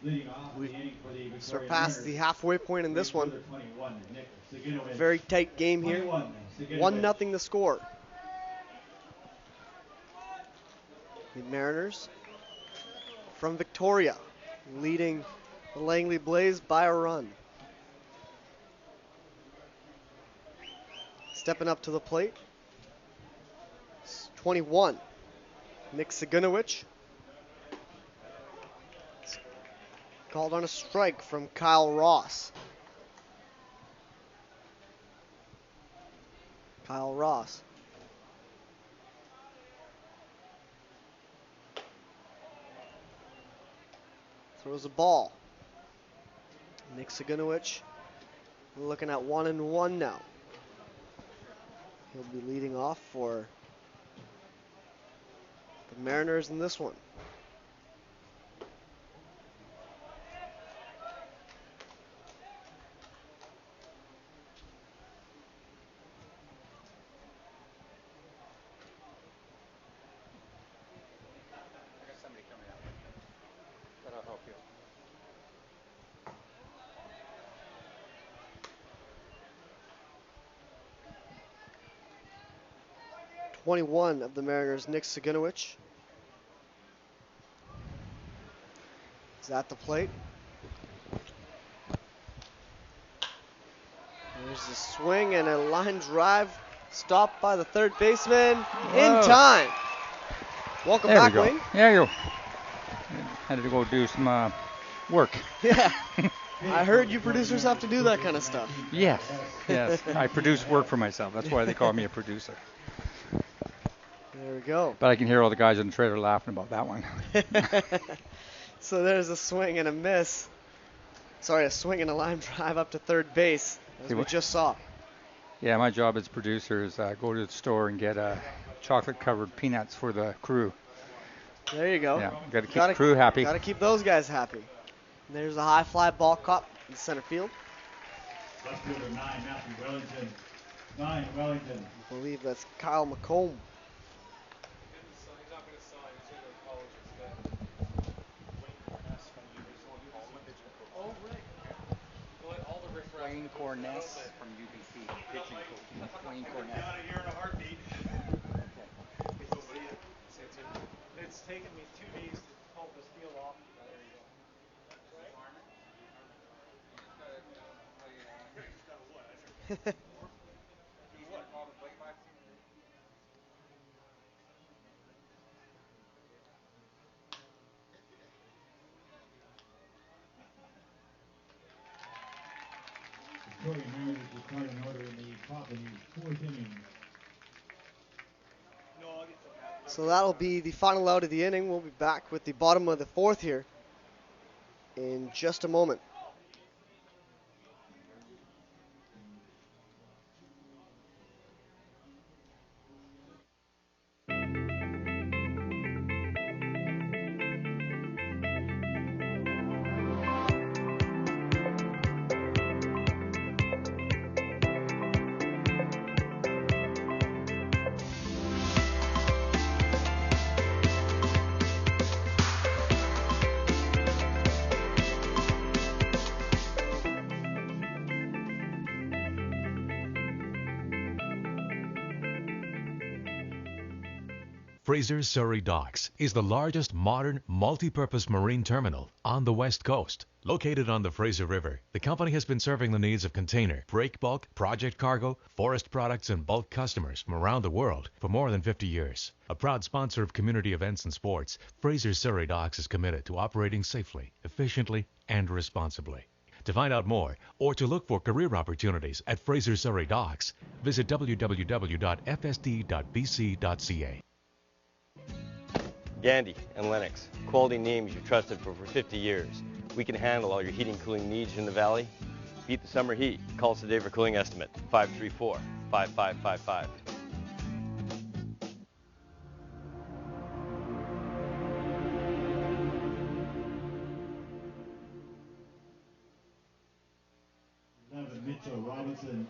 A: Leading off the inning for the Victoria
C: Surpassed the
A: Mariners,
C: halfway point in this one.
A: 21, Nick Saginovich.
C: Very tight game here.
A: 21, Saginovich.
C: 1-0 the score. The Mariners from Victoria leading the Langley Blaze by a run. Stepping up to the plate. 21, Nick Sagunowicz. Called on a strike from Kyle Ross. Kyle Ross. Throws a ball. Nick Sagunowicz looking at 1-1 now. He'll be leading off for the Mariners in this one.
D: Somebody coming out. That'll help you.
C: 21 of the Mariners, Nick Sagunowicz. Is at the plate. There's a swing and a line drive stopped by the third baseman in time. Welcome
D: There
C: back,
D: we go.
C: Wayne.
D: There you go. Had to go do some work.
C: Yeah. I heard you producers have to do that kind of stuff.
D: Yes, yes. I produce work for myself. That's why they call me a producer.
C: There we go.
D: But I can hear all the guys in the trailer laughing about that one.
C: So there's a swing and a miss. Sorry, a swing and a line drive up to third base, as we just saw.
D: Yeah, my job as producer is go to the store and get chocolate-covered peanuts for the crew.
C: There you go.
D: Yeah, got to keep the crew happy.
C: Got to keep those guys happy. And there's a high fly ball caught in center field.
A: Left fielder 9, Matthew Wellington. 9, Wellington.
C: I believe that's Kyle McComb.
D: Wayne Corness from UBC, pitching coach. Wayne Corness.
B: Out of here in a heartbeat. It's taken me 2 days to pull this deal off. There you go.
A: Victoria Mariners will start in order in the top of the fourth inning.
C: So that'll be the final out of the inning. We'll be back with the bottom of the fourth here in just a moment.
E: Fraser Surrey Docks is the largest modern multi-purpose marine terminal on the West Coast. Located on the Fraser River, the company has been serving the needs of container, break bulk, project cargo, forest products, and bulk customers from around the world for more than 50 years. A proud sponsor of community events and sports, Fraser Surrey Docks is committed to operating safely, efficiently, and responsibly. To find out more or to look for career opportunities at Fraser Surrey Docks, visit www.fsd.bc.ca.
F: Gandhi and Lennox, quality names you've trusted for over 50 years. We can handle all your heating and cooling needs in the valley. Beat the summer heat. Call us today for cooling estimate, 534-5555.
A: Mitchell Robinson,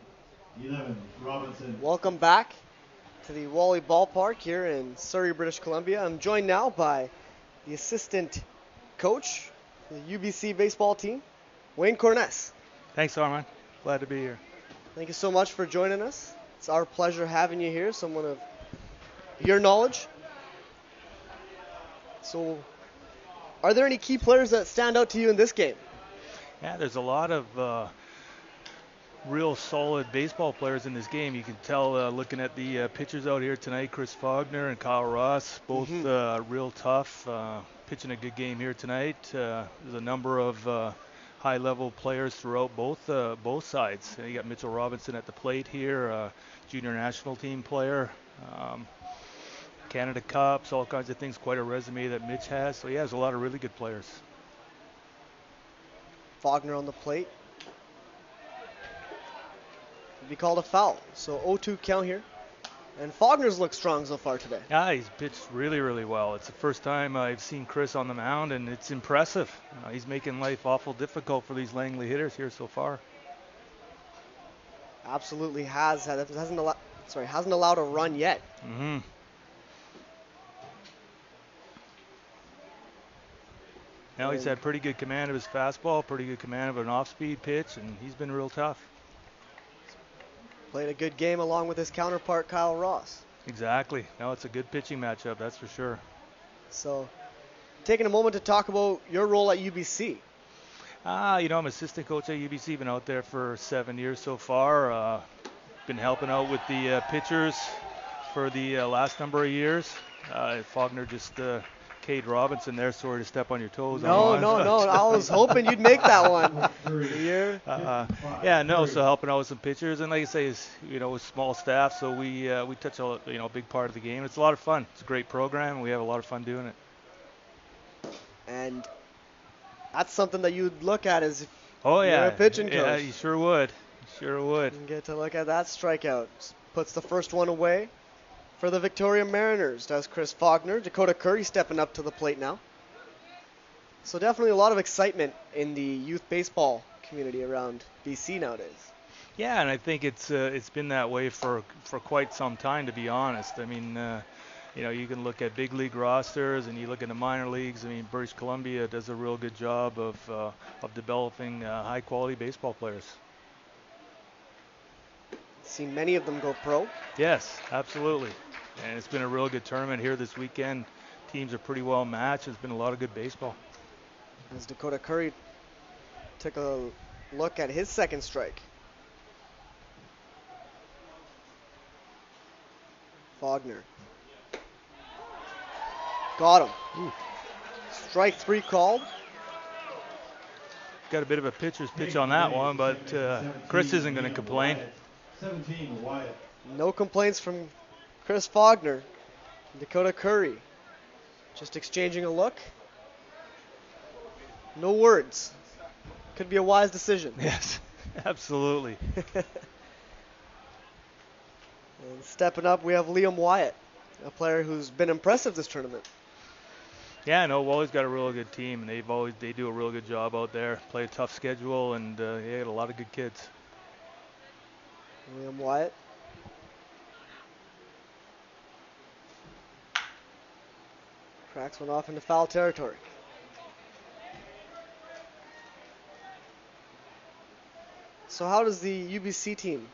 A: 11 Robinson.
C: Welcome back to the Wally Ballpark here in Surrey, British Columbia. I'm joined now by the assistant coach for the UBC baseball team, Wayne Corness.
I: Thanks, Armand. Glad to be here.
C: Thank you so much for joining us. It's our pleasure having you here, someone of your knowledge. So, are there any key players that stand out to you in this game?
I: Yeah, there's a lot of real solid baseball players in this game. You can tell looking at the pitchers out here tonight, Chris Faulkner and Kyle Ross, both real tough, pitching a good game here tonight. There's a number of high-level players throughout both sides. You got Mitchell Robinson at the plate here, junior national team player, Canada Cups, all kinds of things. Quite a resume that Mitch has. So yeah, there's a lot of really good players.
C: Faulkner on the plate. Be called a foul. So 0-2 count here. And Faulkner's looked strong so far today.
I: Yeah, he's pitched really, really well. It's the first time I've seen Chris on the mound, and it's impressive. He's making life awful difficult for these Langley hitters here so far.
C: Absolutely hasn't allowed a run yet.
I: Mm-hmm. Now he's had pretty good command of his fastball, pretty good command of an off-speed pitch, and he's been real tough.
C: Played a good game along with his counterpart, Kyle Ross.
I: Exactly. No, it's a good pitching matchup, that's for sure.
C: So, taking a moment to talk about your role at UBC.
I: I'm assistant coach at UBC. Been out there for 7 years so far. Been helping out with the pitchers for the last number of years. Faulkner just Cade Robinson there, sorry to step on your toes.
C: No. I was hoping you'd make that one.
I: So helping out with some pitchers, and like I say, with small staff, so we touch a big part of the game. It's a lot of fun. It's a great program, and we have a lot of fun doing it.
C: And that's something that you'd look at as if
I: you're
C: a pitching coach.
I: Yeah, you sure would. You
C: get to look at that strikeout. Puts the first one away for the Victoria Mariners. Does Chris Faulkner. Dakota Curry stepping up to the plate now. So definitely a lot of excitement in the youth baseball community around BC nowadays.
I: Yeah, and I think it's been that way for quite some time, to be honest. I mean, you can look at big league rosters, and you look at the minor leagues. I mean, British Columbia does a real good job of developing high quality baseball players.
C: Seen many of them go pro.
I: Yes, absolutely. And it's been a real good tournament here this weekend. Teams are pretty well matched. There's been a lot of good baseball.
C: As Dakota Curry took a look at his second strike. Faulkner. Got him.
I: Ooh.
C: Strike 3 called.
I: Got a bit of a pitcher's pitch on that one, but Chris isn't going to complain.
A: 17 Wyatt.
C: No complaints from Chris Faulkner. Dakota Curry just exchanging a look. No words. Could be a wise decision.
I: Yes, absolutely.
C: And stepping up, we have Liam Wyatt, a player who's been impressive this tournament.
I: Yeah, no, Wally's got a real good team, and they do a real good job out there. Play a tough schedule, and they got a lot of good kids.
C: Liam Wyatt. Cracks one off into foul territory. So how does the UBC team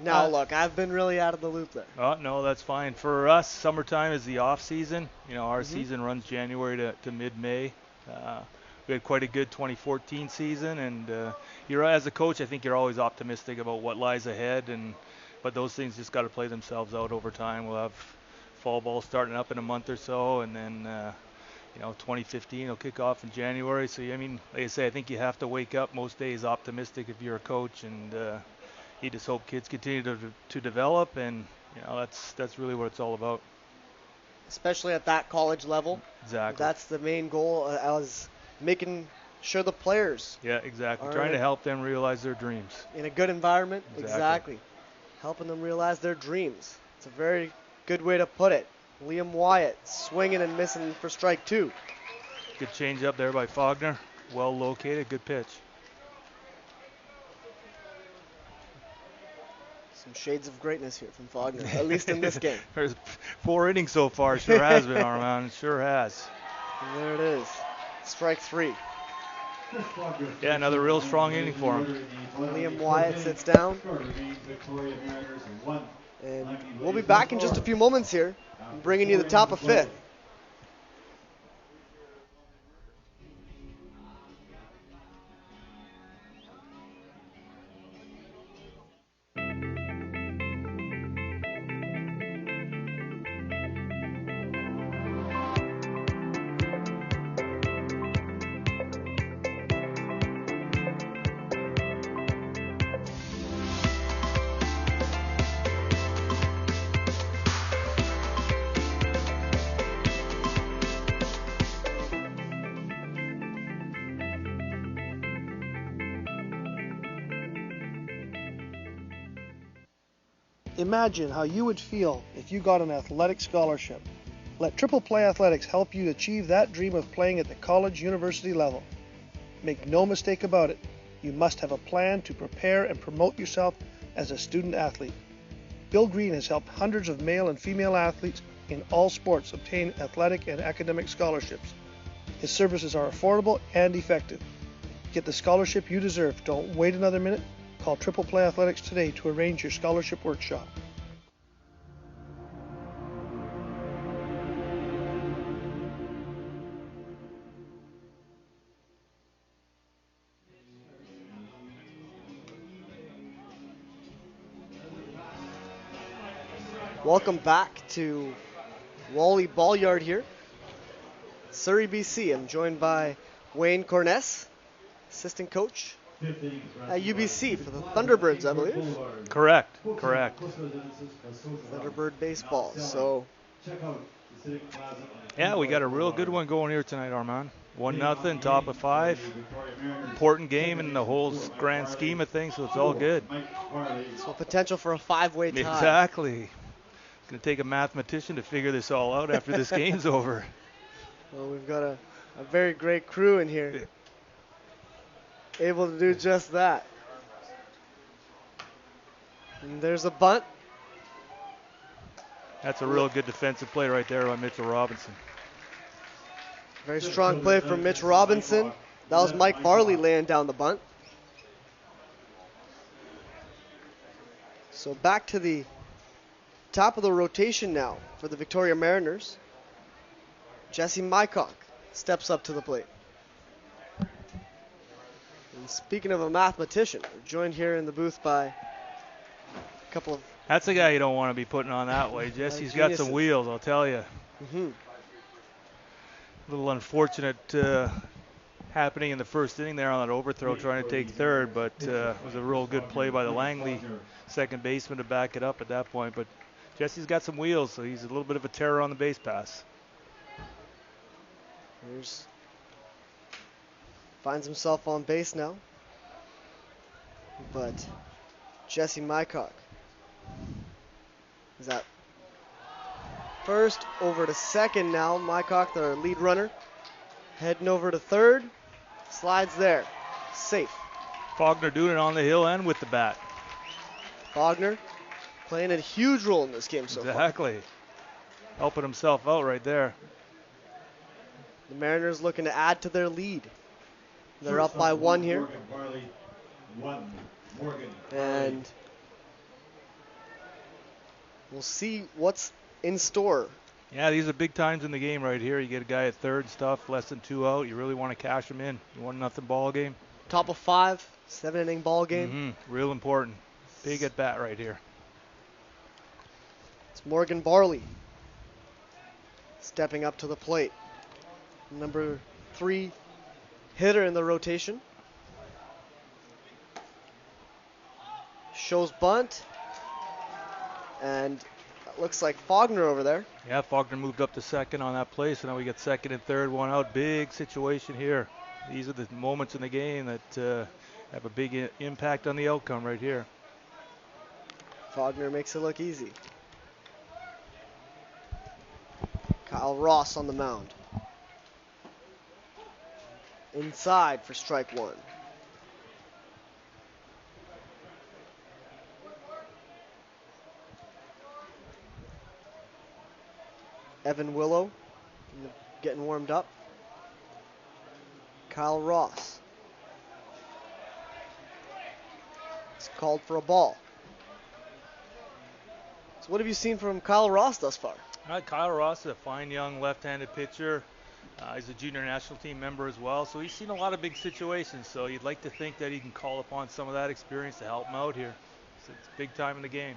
C: Now, look, I've been really out of the loop there.
I: Oh, no, that's fine. For us, summertime is the off season. You know, our season runs January to mid-May. We had quite a good 2014 season, and as a coach, I think you're always optimistic about what lies ahead, but those things just got to play themselves out over time. We'll have fall ball starting up in a month or so, and then 2015 will kick off in January. So I mean, like I say, I think you have to wake up most days optimistic if you're a coach, and you just hope kids continue to develop, and that's really what it's all about.
C: Especially at that college level.
I: Exactly.
C: That's the main goal, as making sure the players.
I: Yeah, exactly. Trying to help them realize their dreams.
C: In a good environment. Exactly. Helping them realize their dreams. It's a very good way to put it. Liam Wyatt swinging and missing for strike 2.
I: Good change up there by Faulkner. Well located. Good pitch.
C: Some shades of greatness here from Faulkner, at least in this game.
I: There's 4 innings so far. Sure has been, Armand. Sure has.
C: And there it is. Strike 3.
I: Yeah, another real strong inning for him.
C: Liam Wyatt sits down. And we'll be back in just a few moments here, bringing you the top of 5th.
G: Imagine how you would feel if you got an athletic scholarship. Let Triple Play Athletics help you achieve that dream of playing at the college university level. Make no mistake about it, you must have a plan to prepare and promote yourself as a student athlete. Bill Green has helped hundreds of male and female athletes in all sports obtain athletic and academic scholarships. His services are affordable and effective. Get the scholarship you deserve. Don't wait another minute. Call Triple Play Athletics today to arrange your scholarship workshop.
C: Welcome back to Wally Ball Yard here, Surrey, BC. I'm joined by Wayne Corness, assistant coach at UBC for the Thunderbirds, I believe.
I: Correct.
C: Thunderbird baseball. So,
I: yeah, we got a real good one going here tonight, Armand. 1-0, top of 5. Important game in the whole grand scheme of things, so it's all good.
C: So potential for a 5-way tie.
I: Exactly. It's going to take a mathematician to figure this all out after this game's over.
C: Well, we've got a very great crew in here, able to do just that. And there's a bunt.
I: That's a real good defensive play right there by Mitchell Robinson.
C: Very strong play from Mitch Robinson. That was Mike Varley laying down the bunt. So back to the top of the rotation now for the Victoria Mariners. Jesse Mycock steps up to the plate. And speaking of a mathematician, we're joined here in the booth by a couple of...
I: That's a guy you don't want to be putting on that way. Jesse's got some wheels, I'll tell you.
C: Mm-hmm.
I: A little unfortunate happening in the first inning there on that overthrow trying to take third, but it was a real good play by the Langley second baseman to back it up at that point. But Jesse's got some wheels, so he's a little bit of a terror on the base pass.
C: Finds himself on base now. But Jesse Mycock is at first, over to second now. Mycock, the lead runner, heading over to third. Slides there. Safe.
I: Faulkner doing it on the hill and with the bat.
C: Faulkner playing a huge role in this game so far.
I: Exactly. Helping himself out right there.
C: The Mariners looking to add to their lead. They're up by 1 here. And We'll see what's in store.
I: Yeah, these are big times in the game right here. You get a guy at third and stuff, less than 2 out. You really want to cash him in. You want nothing ball game.
C: Top of 5, 7-inning ball game.
I: Mm-hmm. Real important. Big at bat right here.
C: It's Morgan Barley stepping up to the plate. Number 3 hitter in the rotation. Shows bunt. And it looks like Faulkner over there.
I: Yeah, Faulkner moved up to second on that play, so now we get second and third, 1 out. Big situation here. These are the moments in the game that have a big impact on the outcome right here.
C: Faulkner makes it look easy. Kyle Ross on the mound. Inside for strike 1. Evan Willow getting warmed up. Kyle Ross. It's called for a ball. So what have you seen from Kyle Ross thus far?
I: Kyle Ross is a fine young left-handed pitcher. He's a junior national team member as well, so he's seen a lot of big situations. So you'd like to think that he can call upon some of that experience to help him out here. So it's big time in the game.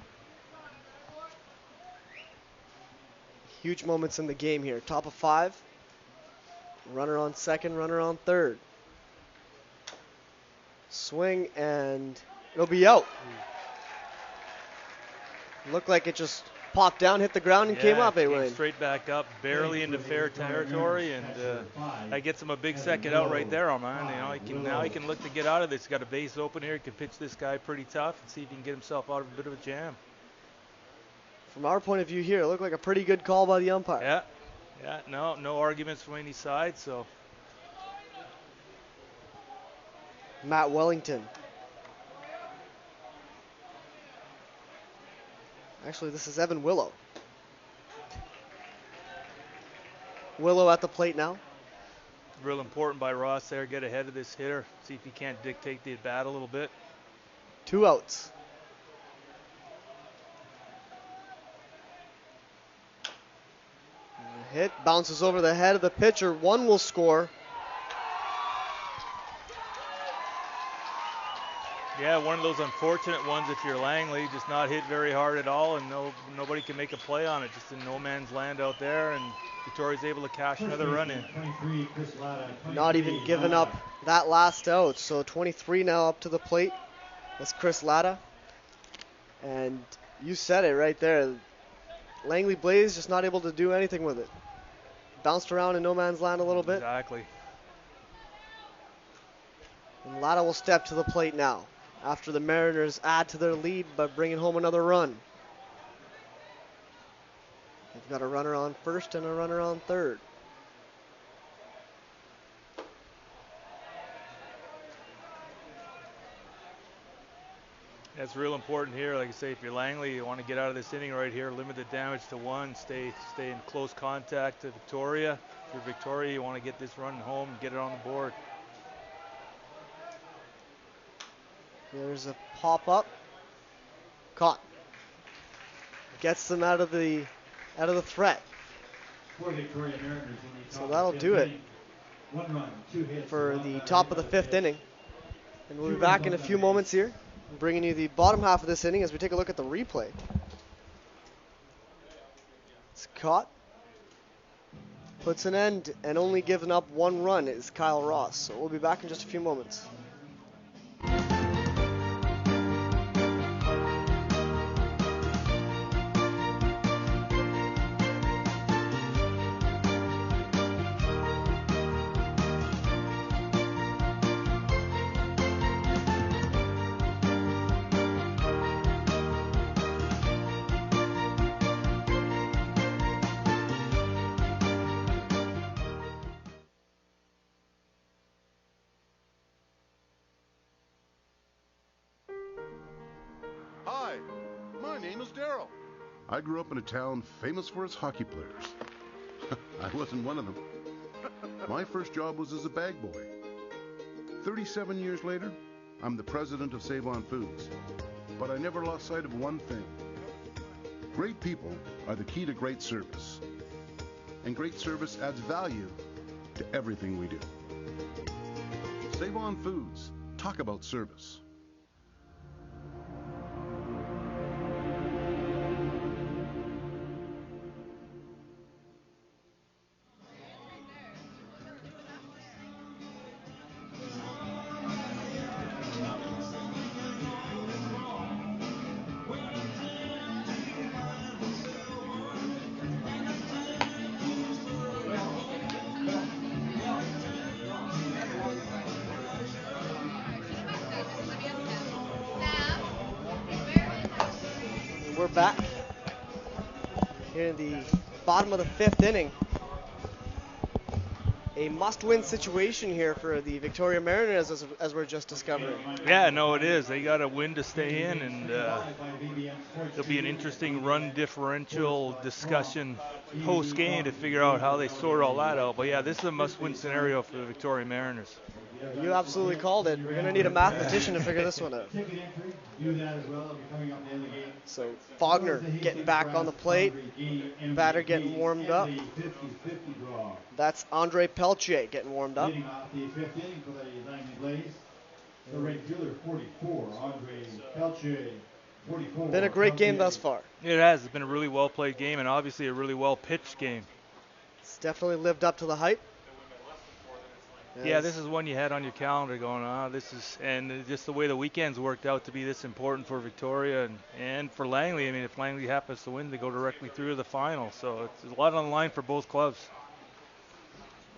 C: Huge moments in the game here. Top of 5. Runner on second, runner on third. Swing and it'll be out. Looked like it just popped down, hit the ground, and came up.
I: Came straight back up, barely into fair territory, and that gets him a big second out right there, man. Now he can look to get out of this. He's got a base open here. He can pitch this guy pretty tough and see if he can get himself out of a bit of a jam.
C: From our point of view here, it looked like a pretty good call by the umpire.
I: Yeah, no arguments from any side, so.
C: Matt Wellington. Actually, this is Evan Willow. Willow at the plate now.
I: Real important by Ross there. Get ahead of this hitter. See if he can't dictate the at-bat a little bit.
C: 2 outs. Hit bounces over the head of the pitcher. 1 will score.
I: Yeah, one of those unfortunate ones if you're Langley, just not hit very hard at all, and nobody can make a play on it. Just in no man's land out there, and Victoria's able to cash another run in.
C: Not even giving up that last out. So 23 now up to the plate. That's Chris Latta. And you said it right there. Langley Blaze just not able to do anything with it. Bounced around in no man's land a little bit.
I: Exactly.
C: And Latta will step to the plate now after the Mariners add to their lead by bringing home another run. They've got a runner on first and a runner on third.
I: That's real important here. Like I say, if you're Langley, you want to get out of this inning right here, limit the damage to 1, stay in close contact to Victoria. If you're Victoria, you want to get this run home and get it on the board.
C: There's a pop-up. Caught. Gets them out of the threat. So that'll do it for the top of the 5th inning. And we'll be back in a few moments here, bringing you the bottom half of this inning as we take a look at the replay. It's caught. Puts an end, and only giving up 1 run is Kyle Ross. So we'll be back in just a few moments.
H: Hi, my name is Daryl. I grew up in a town famous for its hockey players. I wasn't one of them. My first job was as a bag boy. 37 years later, I'm the president of Save On Foods. But I never lost sight of one thing. Great people are the key to great service. And great service adds value to everything we do. Save on Foods. Talk about service.
C: We're back here in the bottom of the 5th inning. A must-win situation here for the Victoria Mariners, as we're just discovering.
I: Yeah, no, it is. They got a win to stay in, and there'll be an interesting run differential discussion post-game to figure out how they sort all that out. But yeah, this is a must-win scenario for the Victoria Mariners.
C: You absolutely called it. We're going to need a mathematician to figure this one out. So Faulkner getting back on the plate. Batter getting warmed up. That's Andre Peltier getting warmed up. Been a great game thus far.
I: It has. It's been a really well-played game and obviously a really well-pitched game.
C: It's definitely lived up to the hype.
I: Yeah, this is one you had on your calendar going, and just the way the weekends worked out to be this important for Victoria and for Langley. I mean, if Langley happens to win, they go directly through to the final. So it's a lot on the line for both clubs.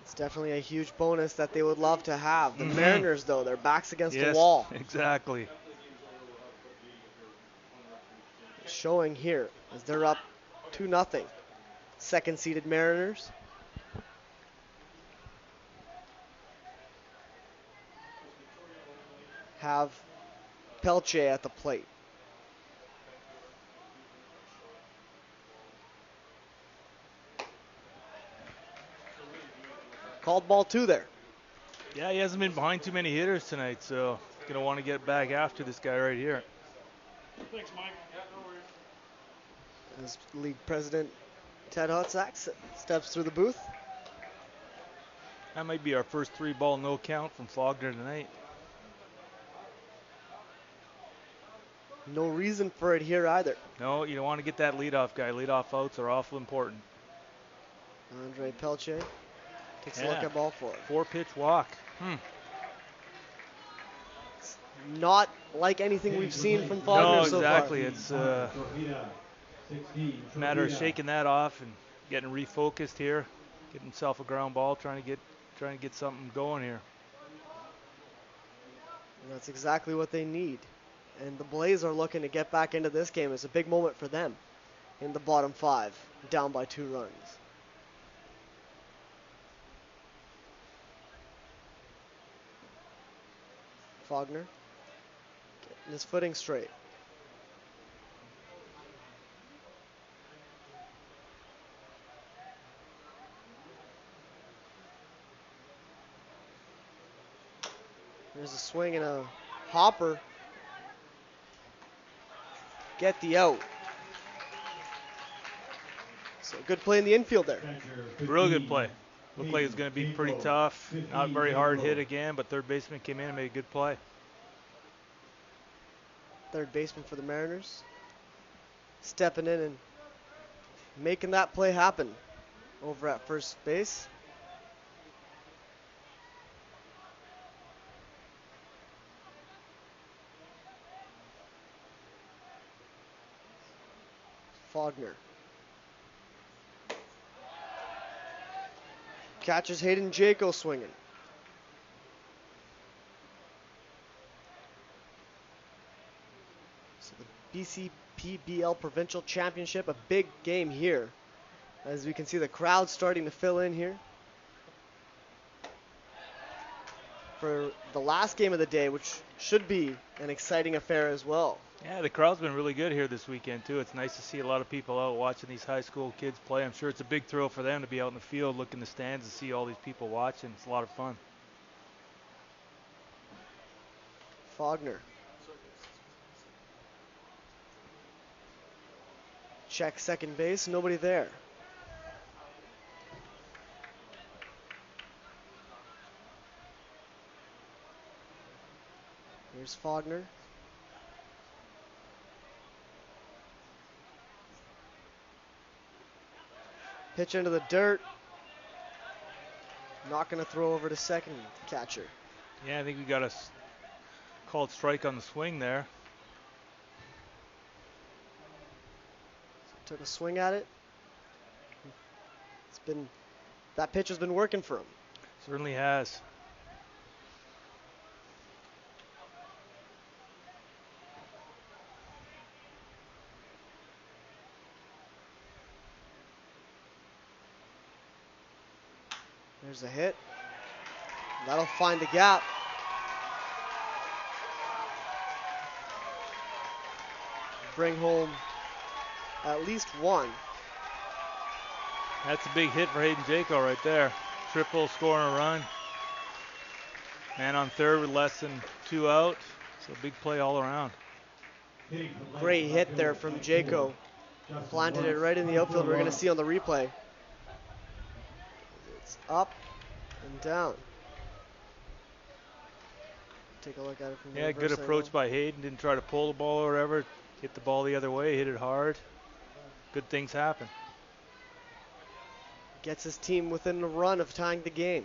C: It's definitely a huge bonus that they would love to have. The Mariners, though, their backs against the
I: Yes,
C: wall.
I: Exactly.
C: Showing here as they're up 2-0. Second-seeded Mariners. Have Peltier at the plate. Called ball 2 there.
I: Yeah, he hasn't been behind too many hitters tonight, so going to want to get back after this guy right here.
B: Thanks, Mike. Yeah, no worries.
C: As league president Ted Hotsack steps through the booth.
I: That might be our first 3-ball no count from Faulkner tonight.
C: No reason for it here either.
I: No, you don't want to get that leadoff guy. Leadoff outs are awful important.
C: Andre Peltier takes a look at ball 4.
I: 4-pitch walk.
C: It's not like anything we've seen from Faulkner so far.
I: No, exactly. It's a matter of shaking that off and getting refocused here, getting himself a ground ball, trying to get something going here.
C: And that's exactly what they need. And the Blaze are looking to get back into this game. It's a big moment for them in the bottom 5, down by 2 runs. Faulkner getting his footing straight. There's a swing and a hopper. Get the out. So good play in the infield there.
I: Real good play. Looked like it's going to be pretty tough. Not very hard hit again, but third baseman came in and made a good play.
C: Third baseman for the Mariners. Stepping in and making that play happen over at first base. Faulkner. Catches Hayden Jaco swinging. So the BC PBL Provincial Championship, a big game here. As we can see, the crowd starting to fill in here for the last game of the day, which should be an exciting affair as well.
I: Yeah, the crowd's been really good here this weekend, too. It's nice to see a lot of people out watching these high school kids play. I'm sure it's a big thrill for them to be out in the field, look in the stands and see all these people watching. It's a lot of fun.
C: Faulkner. Check second base, nobody there. Here's Faulkner. Pitch into the dirt. Not going to throw over to second catcher.
I: Yeah, I think we got a called strike on the swing there.
C: Took a swing at it. That pitch has been working for him.
I: Certainly has.
C: There's a hit. That'll find the gap. Bring home at least one.
I: That's a big hit for Hayden Jaco right there. Triple, scoring a run. Man on third with less than 2 out. So big play all around.
C: Great hit there from Jaco. Planted it right in the outfield. We're going to see on the replay. It's up and down. Take a look at it from the
I: good approach
C: angle.
I: by Hayden. Didn't try to pull the ball or whatever. Hit the ball the other way. Hit it hard. Good things happen.
C: Gets his team within a run of tying the game.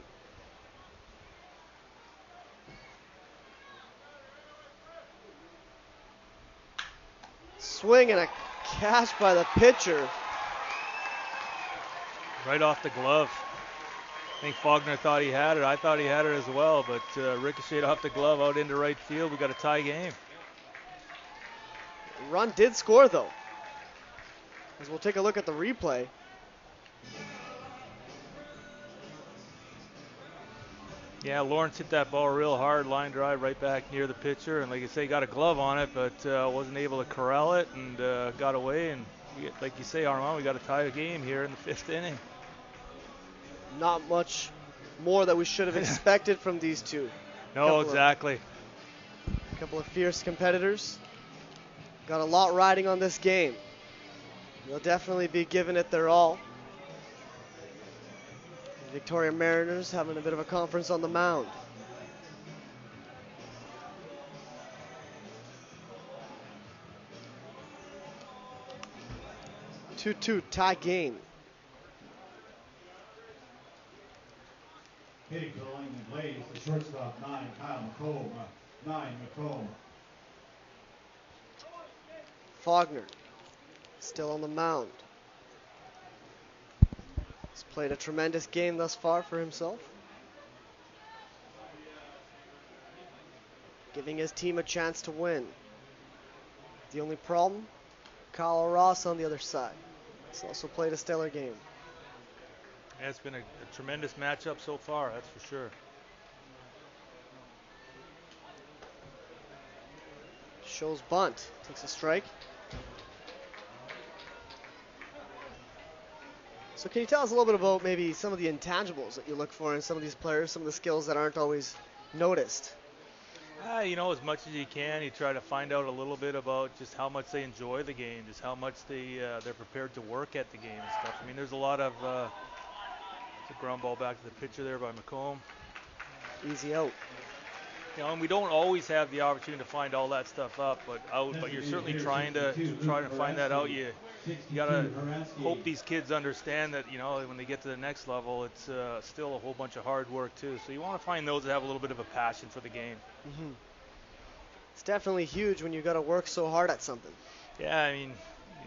C: Swing and a catch by the pitcher.
I: Right off the glove. I think Faulkner thought he had it. I thought he had it as well, but ricocheted off the glove out into right field. We got a tie game.
C: Run did score though. As we'll take a look at the replay.
I: Yeah, Lawrence hit that ball real hard, line drive right back near the pitcher, and like I say, got a glove on it, but wasn't able to corral it and got away. And like you say, Armand, we got a tie game here in the 5th inning.
C: Not much more that we should have expected from these two.
I: No, exactly.
C: A couple of fierce competitors. Got a lot riding on this game. They'll definitely be giving it their all. The Victoria Mariners having a bit of a conference on the mound. Two tie game.
A: Hitting for the Langley Blaze, the shortstop, 9, Kyle McComb. 9, McComb.
C: Faulkner still on the mound. He's played a tremendous game thus far for himself. Giving his team a chance to win. The only problem, Kyle Ross on the other side. He's also played a stellar game.
I: Yeah, it's been a tremendous matchup so far, that's for sure.
C: Shows bunt, takes a strike. So can you tell us a little bit about maybe some of the intangibles that you look for in some of these players, some of the skills that aren't always noticed?
I: As much as you can, you try to find out a little bit about just how much they enjoy the game, just how much they're prepared to work at the game and stuff. I mean, there's a lot of it's a ground ball back to the pitcher there by McComb.
C: Easy out.
I: And we don't always have the opportunity to find all that stuff up, but you're certainly trying to find that out. You gotta hope these kids understand that when they get to the next level, it's still a whole bunch of hard work too. So you want to find those that have a little bit of a passion for the game.
C: Mm-hmm. It's definitely huge when you got to work so hard at something.
I: Yeah, I mean,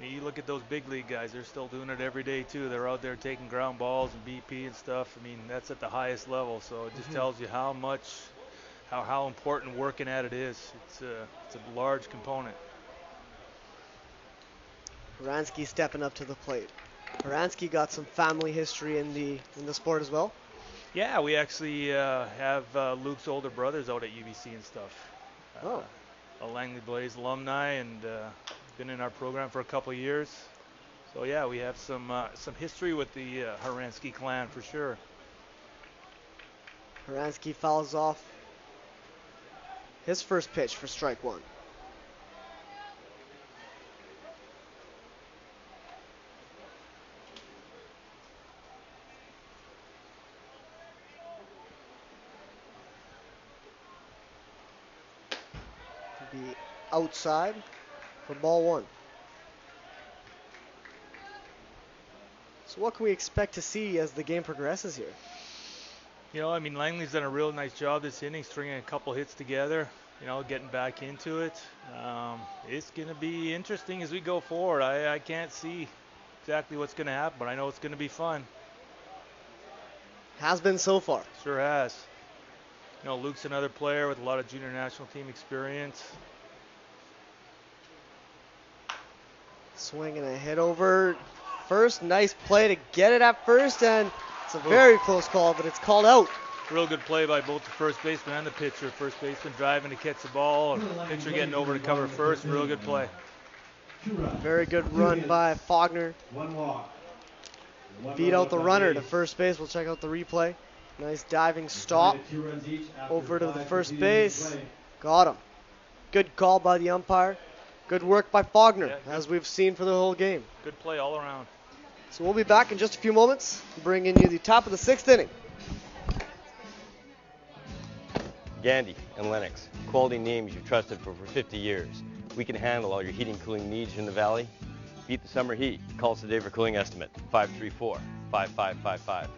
I: you look at those big league guys; they're still doing it every day too. They're out there taking ground balls and BP and stuff. I mean, that's at the highest level. So it just tells you how important working at it is. It's a large component.
C: Horansky stepping up to the plate. Horansky got some family history in the sport as well.
I: Yeah, we actually have Luke's older brothers out at UBC and stuff. A Langley Blaze alumni, and been in our program for a couple of years. So yeah, we have some history with the Horansky clan for sure.
C: Horansky fouls off his first pitch for strike one. be outside for ball one. So what can we expect to see as the game progresses here?
I: You know, I mean, Langley's done a real nice job this inning, stringing a couple hits together, you know, getting back into it. It's going to be interesting as we go forward. I can't see exactly what's going to happen, but I know it's going to be fun.
C: Has been so far.
I: Sure has. You know, Luke's another player with a lot of junior national team experience.
C: Swing and a hit over first. Nice play to get it at first, and it's a very close call, but it's called out.
I: Real good play by both the first baseman and the pitcher. First baseman driving to catch the ball, and pitcher getting over to cover first. Real good play.
C: Very good run by Faulkner. Beat out the runner to first base. We'll check out the replay. Nice diving stop over to the first base. Got him. Good call by the umpire. Good work by Faulkner, as we've seen for the whole game.
I: Good play all around.
C: So we'll be back in just a few moments, bringing you the top of the sixth inning.
F: Gandhi and Lennox, quality names you've trusted for 50 years. We can handle all your heating and cooling needs in the valley. Beat the summer heat. Call us today for cooling estimate, 534-5555.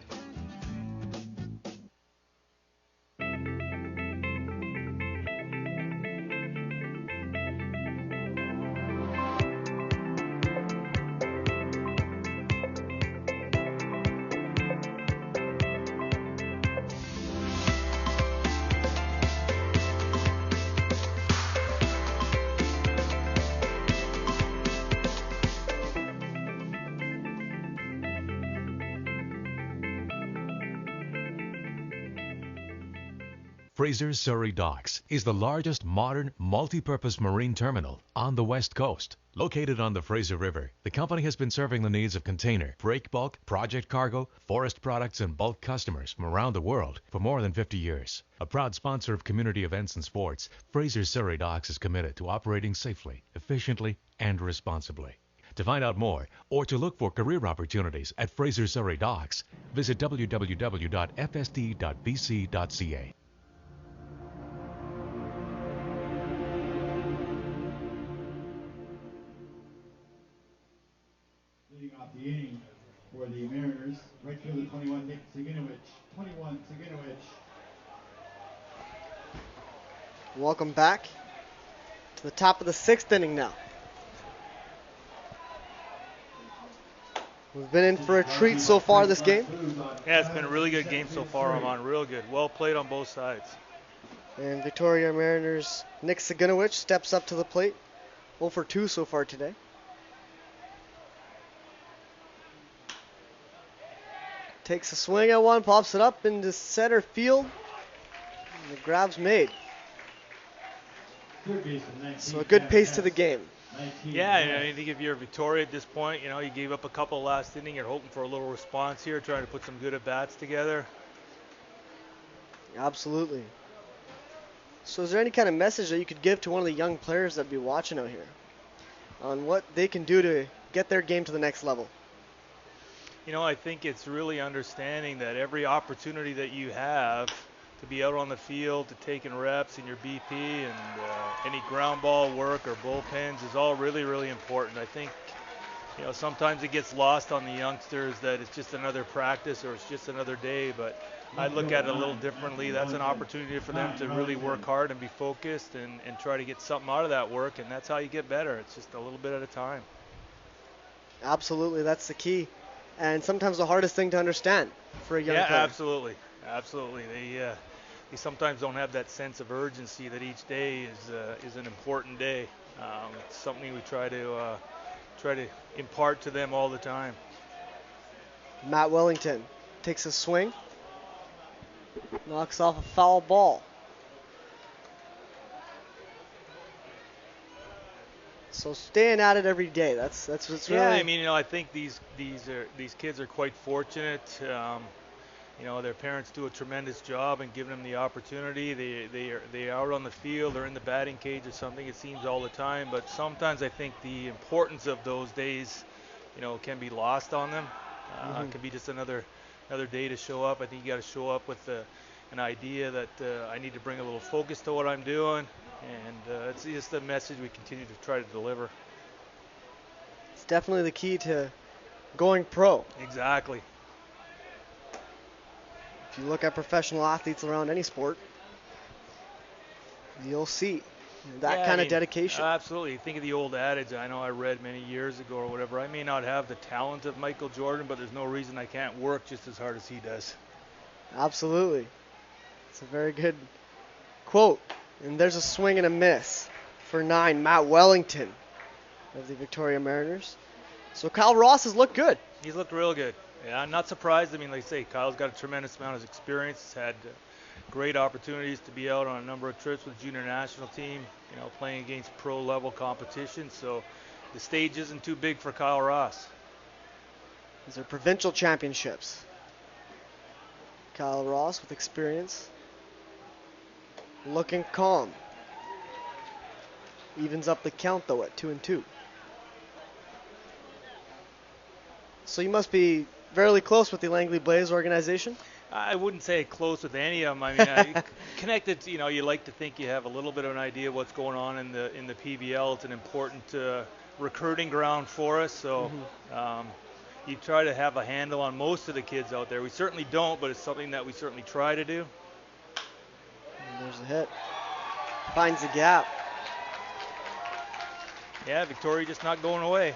E: Fraser Surrey Docks is the largest modern multi-purpose marine terminal on the West Coast. Located on the Fraser River, the company has been serving the needs of container, break bulk, project cargo, forest products, and bulk customers from around the world for more than 50 years. A proud sponsor of community events and sports, Fraser Surrey Docks is committed to operating safely, efficiently, and responsibly. To find out more or to look for career opportunities at Fraser Surrey Docks, visit www.fsd.bc.ca.
A: Leading off the inning for the Mariners, right fielder 21, Nick Saginowicz. 21, Saginowicz.
C: Welcome back to the top of the sixth inning now. We've been in for a treat so far this game.
I: Yeah, it's been a really good game so far, Armand. Real good. Well played on both sides.
C: And Victoria Mariners' Nick Saginowicz steps up to the plate. 0 for 2 so far today. Takes a swing at one, pops it up into center field. And the grab's made. So a good pace to the game.
I: Yeah, I think if you're Victoria at this point, you know, you gave up a couple last inning. You're hoping for a little response here, trying to put some good at-bats together.
C: Absolutely. So is there any kind of message that you could give to one of the young players that be watching out here on what they can do to get their game to the next level?
I: You know, I think it's really understanding that every opportunity that you have to be out on the field, to take in reps in your BP and any ground ball work or bullpens is all really, really important. I think, you know, sometimes it gets lost on the youngsters that it's just another practice or it's just another day, but I look at it a little differently. That's an opportunity for them to really work hard and be focused and try to get something out of that work, and that's how you get better. It's just a little bit at a time.
C: Absolutely, that's the key. And sometimes the hardest thing to understand for a young player.
I: Yeah, absolutely. Absolutely. They sometimes don't have that sense of urgency that each day is an important day. It's something we try to impart to them all the time.
C: Matt Wellington takes a swing, knocks off a foul ball. So staying at it every day. That's what's really.
I: Yeah, I mean, you know, I think these kids are quite fortunate. You know, their parents do a tremendous job in giving them the opportunity. They are out on the field or in the batting cage or something. It seems all the time, but sometimes I think the importance of those days, you know, can be lost on them. It can be just another day to show up. I think you got to show up with an idea that I need to bring a little focus to what I'm doing. And it's just a message we continue to try to deliver.
C: It's definitely the key to going pro.
I: Exactly.
C: If you look at professional athletes around any sport, you'll see that kind of dedication.
I: Absolutely. Think of the old adage, I know I read many years ago or whatever, I may not have the talent of Michael Jordan, but there's no reason I can't work just as hard as he does.
C: Absolutely. It's a very good quote. And there's a swing and a miss for 9, Matt Wellington of the Victoria Mariners. So Kyle Ross has looked good.
I: He's looked real good. Yeah, I'm not surprised. I mean, like I say, Kyle's got a tremendous amount of experience. He's had great opportunities to be out on a number of trips with the junior national team, playing against pro-level competition. So the stage isn't too big for Kyle Ross.
C: These are provincial championships. Kyle Ross with experience. Looking calm. Evens up the count, though, at 2-2. So you must be fairly close with the Langley Blaze organization?
I: I wouldn't say close with any of them. I mean, connected, you like to think you have a little bit of an idea of what's going on in the PBL. It's an important recruiting ground for us, so you try to have a handle on most of the kids out there. We certainly don't, but it's something that we certainly try to do.
C: And there's a hit. Finds the gap.
I: Yeah, Victoria just not going away.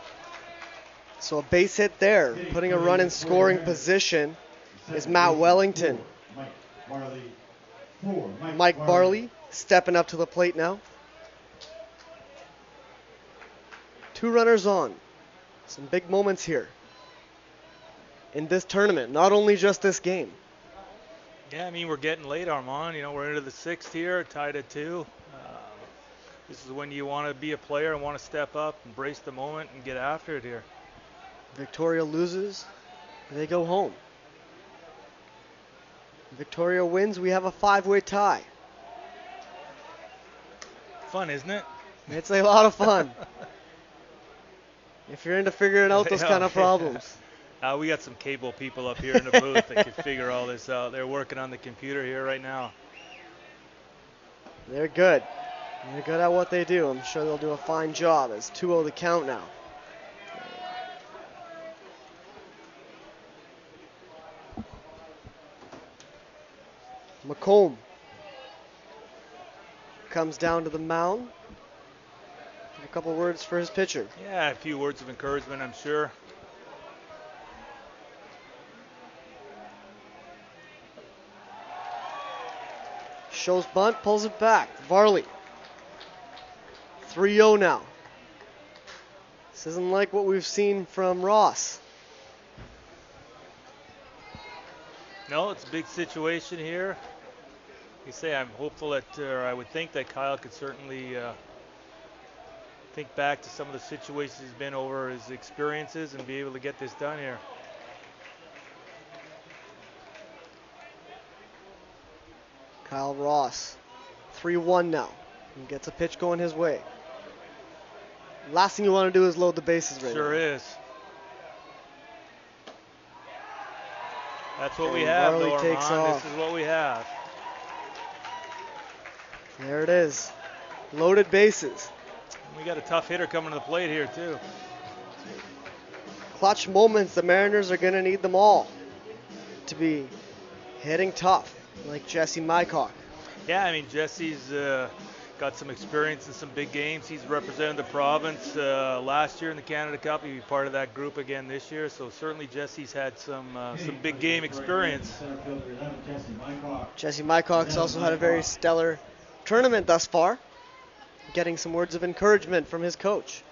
C: So a base hit there, putting a run in scoring position is Matt Wellington. Mike Barley stepping up to the plate now. 2 runners on. Some big moments here in this tournament, not only just this game.
I: Yeah, I mean, we're getting late, Armand. We're into the 6th here, tied at 2. This is when you want to be a player and want to step up, embrace the moment, and get after it here.
C: Victoria loses, they go home. Victoria wins, we have a 5-way tie.
I: Fun, isn't it?
C: It's a lot of fun. If you're into figuring out those kind of problems.
I: We got some cable people up here in the booth that can figure all this out. They're working on the computer here right now.
C: They're good. They're good at what they do. I'm sure they'll do a fine job. It's 2-0 the count now. McComb comes down to the mound. A couple words for his pitcher.
I: Yeah, a few words of encouragement, I'm sure.
C: Shows bunt, pulls it back. Varley. 3-0 now. This isn't like what we've seen from Ross.
I: No, it's a big situation here. You say I'm hopeful that, or I would think that Kyle could certainly think back to some of the situations he's been over his experiences and be able to get this done here.
C: Kyle Ross, 3-1 now. He gets a pitch going his way. Last thing you want to do is load the bases right now.
I: Sure is. That's what we have,
C: Varley
I: though,
C: takes
I: Armand.
C: off.
I: This is what we have.
C: There it is. Loaded bases.
I: We got a tough hitter coming to the plate here, too.
C: Clutch moments, the Mariners are going to need them all to be hitting tough, like Jesse Mycock.
I: Yeah, I mean, Jesse's got some experience in some big games. He's represented the province last year in the Canada Cup. He'll be part of that group again this year. So certainly Jesse's had some big game experience.
C: Jesse Mycock's also had a very stellar tournament thus far, getting some words of encouragement from his coach.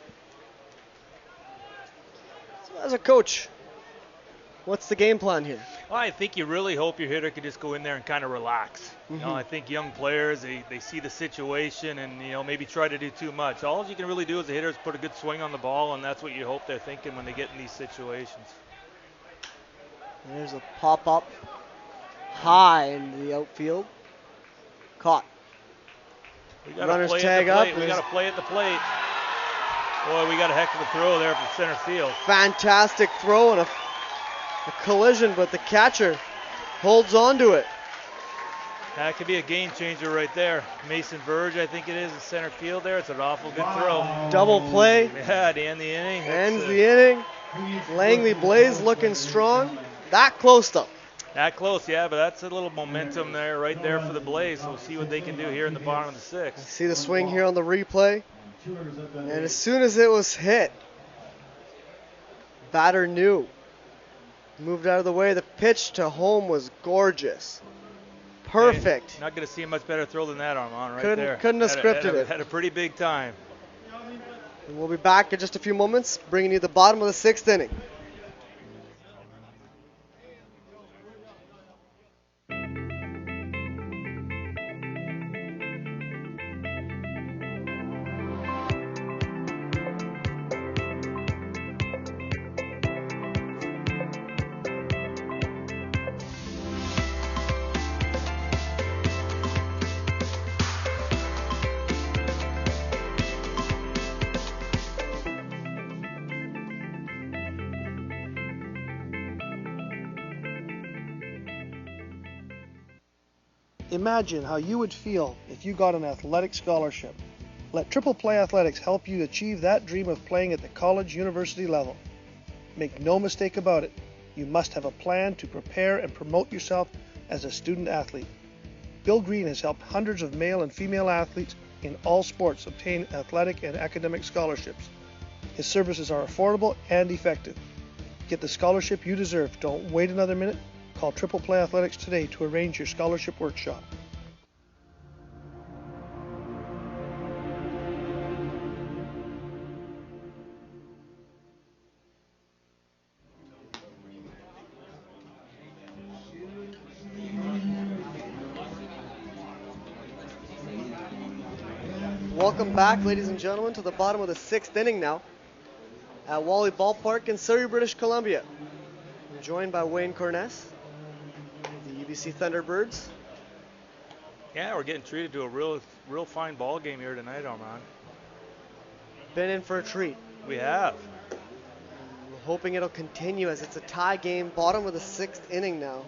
C: So as a coach, what's the game plan here?
I: Well, I think you really hope your hitter could just go in there and kind of relax. You know, I think young players, they see the situation and, maybe try to do too much. All you can really do as a hitter is put a good swing on the ball, and that's what you hope they're thinking when they get in these situations.
C: There's a pop-up high into the outfield. Caught.
I: We got
C: Runners
I: to play
C: tag
I: at the
C: up.
I: plate. We got to play at the plate. Boy, we got a heck of a throw there from center field.
C: Fantastic throw and a collision, but the catcher holds on to it.
I: That could be a game changer right there. Mason Verge, I think it is, in center field there. It's an awful good throw.
C: Double play.
I: Yeah, to end the inning.
C: Ends the inning. Langley Blaze looking strong. That close though.
I: That close, yeah, but that's a little momentum there, right there for the Blaze. We'll see what they can do here in the bottom of the sixth.
C: See the swing here on the replay. And as soon as it was hit, batter knew. Moved out of the way. The pitch to home was gorgeous. Perfect.
I: Hey, not going to see a much better throw than that, Armand, right there.
C: Couldn't have scripted it.
I: Had a pretty big time.
C: And we'll be back in just a few moments, bringing you the bottom of the sixth inning.
G: Imagine how you would feel if you got an athletic scholarship. Let Triple Play Athletics help you achieve that dream of playing at the college university level. Make no mistake about it, you must have a plan to prepare and promote yourself as a student athlete. Bill Green has helped hundreds of male and female athletes in all sports obtain athletic and academic scholarships. His services are affordable and effective. Get the scholarship you deserve. Don't wait another minute. Call Triple Play Athletics today to arrange your scholarship workshop.
C: Welcome back, ladies and gentlemen, to the bottom of the sixth inning now at Wally Ballpark in Surrey, British Columbia. I'm joined by Wayne Corness, the UBC Thunderbirds.
I: Yeah, we're getting treated to a real fine ball game here tonight, Armand.
C: Been in for a treat.
I: We have.
C: We're hoping it'll continue as it's a tie game, bottom of the sixth inning now.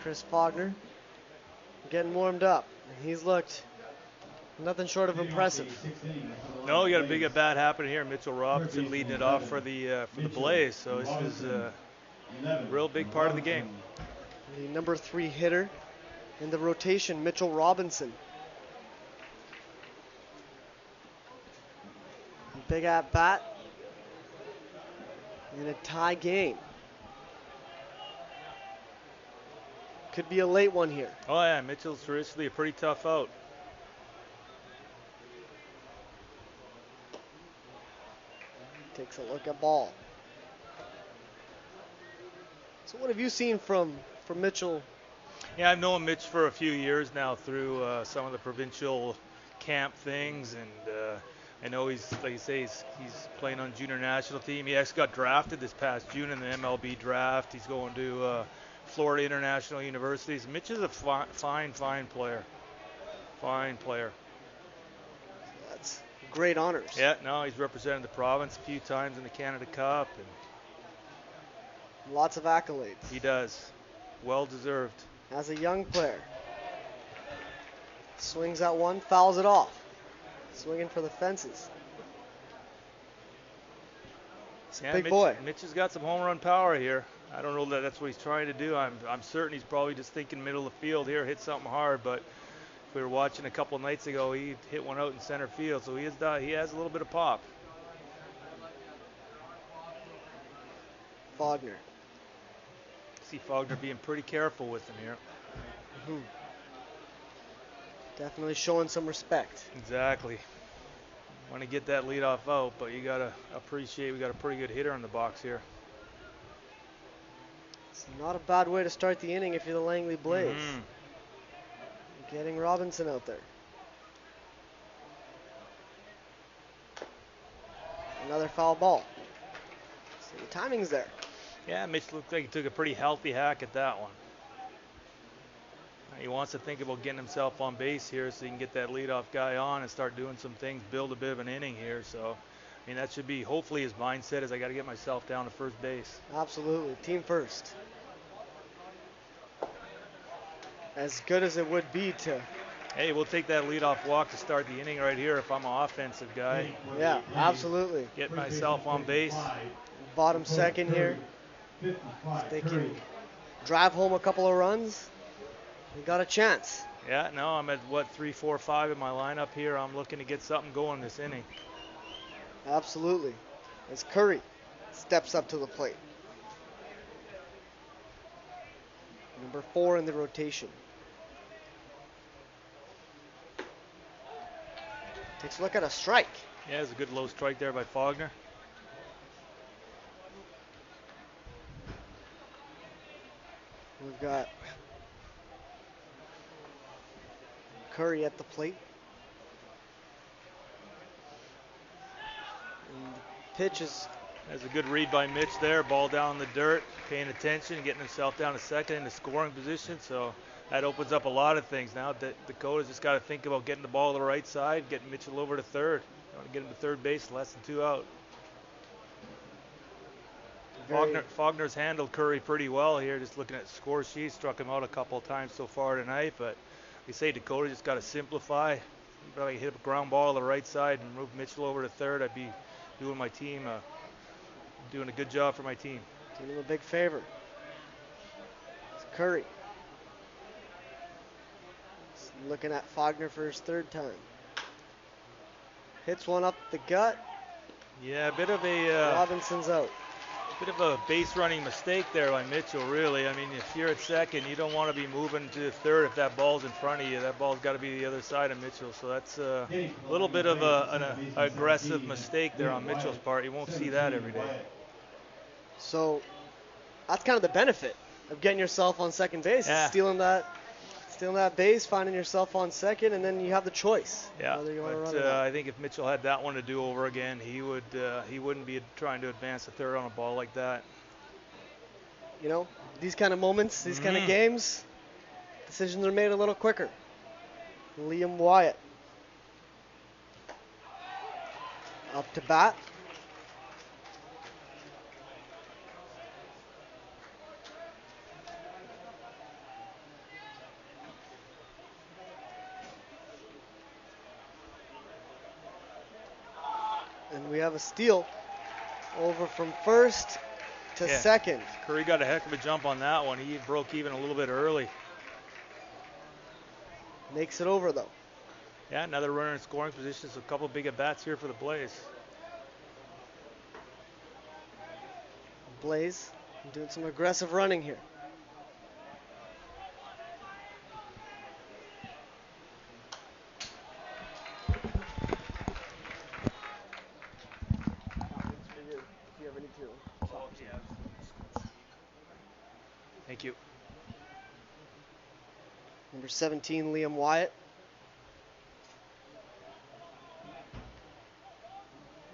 C: Chris Faulkner getting warmed up. He's looked nothing short of impressive.
I: No, you got a big at-bat happening here. Mitchell Robinson leading it off for the Blaze. So this is a real big part of the game.
C: The number 3 hitter in the rotation, Mitchell Robinson. Big at-bat in a tie game. Could be a late one here.
I: Oh yeah, Mitchell's traditionally a pretty tough out.
C: Takes a look at ball. So what have you seen from Mitchell?
I: Yeah, I've known Mitch for a few years now through some of the provincial camp things, and I know he's, like you say, he's playing on junior national team. He actually got drafted this past June in the MLB draft. He's going to Florida International Universities. Mitch is a fine player. Fine player.
C: That's great honors.
I: Yeah, no, he's represented the province a few times in the Canada Cup. And
C: lots of accolades.
I: He does. Well deserved.
C: As a young player. Swings at one, fouls it off. Swinging for the fences. It's a big boy.
I: Mitch has got some home run power here. I don't know that that's what he's trying to do. I'm certain he's probably just thinking middle of the field here, hit something hard. But if we were watching a couple nights ago, he hit one out in center field, so he has a little bit of pop.
C: Faulkner.
I: See Faulkner being pretty careful with him here.
C: Mm-hmm. Definitely showing some respect.
I: Exactly. Want to get that leadoff out, but you gotta appreciate we got a pretty good hitter in the box here.
C: It's not a bad way to start the inning if you're the Langley Blaze.
I: Mm-hmm.
C: Getting Robinson out there. Another foul ball. So the timing's there.
I: Yeah, Mitch looked like he took a pretty healthy hack at that one. He wants to think about getting himself on base here so he can get that leadoff guy on and start doing some things, build a bit of an inning here. So I mean, that should be hopefully his mindset is I got to get myself down to first base.
C: Absolutely. Team first. As good as it would be to...
I: Hey, we'll take that leadoff walk to start the inning right here if I'm an offensive guy.
C: Yeah, absolutely.
I: Get myself on base.
C: Bottom second here. If they can drive home a couple of runs, they got a chance.
I: Yeah, no, I'm at, 3, 4, 5 in my lineup here. I'm looking to get something going this inning.
C: Absolutely. As Curry steps up to the plate. Number 4 in the rotation. Takes a look at a strike.
I: Yeah, it's a good low strike there by Fogner.
C: We've got Curry at the plate. And the pitch is...
I: That's a good read by Mitch there. Ball down in the dirt, paying attention, getting himself down to second in the scoring position. So that opens up a lot of things. Now Dakota's just got to think about getting the ball to the right side, getting Mitchell over to third. Want to get him to third base, less than 2 out. Fogner's handled Curry pretty well here. Just looking at score sheet, struck him out a couple of times so far tonight. But we say Dakota just got to simplify. Probably hit a ground ball to the right side and move Mitchell over to third. I'd be doing my team, doing a good job for my team.
C: Doing him a big favor. It's Curry. Just looking at Fogner for his third time. Hits one up the gut.
I: Yeah, a bit of a
C: Robinson's out.
I: Bit of a base running mistake there by Mitchell, really. I mean, if you're at second, you don't want to be moving to the third if that ball's in front of you. That ball's got to be the other side of Mitchell. So that's a little bit of an aggressive mistake there on Mitchell's part. You won't see that every day.
C: So that's kind of the benefit of getting yourself on second base,
I: Yeah.
C: stealing that base, finding yourself on second, and then you have the choice.
I: Yeah,
C: whether you want to
I: but
C: run it out.
I: I think if Mitchell had that one to do over again, he wouldn't be trying to advance the third on a ball like that.
C: You know, these kind of moments, these kind of games, decisions are made a little quicker. Liam Wyatt up to bat. And we have a steal over from first to second.
I: Curry got a heck of a jump on that one. He broke even a little bit early.
C: Makes it over, though.
I: Yeah, another runner in scoring position, so a couple big at-bats here for the Blaze.
C: Blaze doing some aggressive running here.
I: Thank you.
C: Number 17, Liam Wyatt.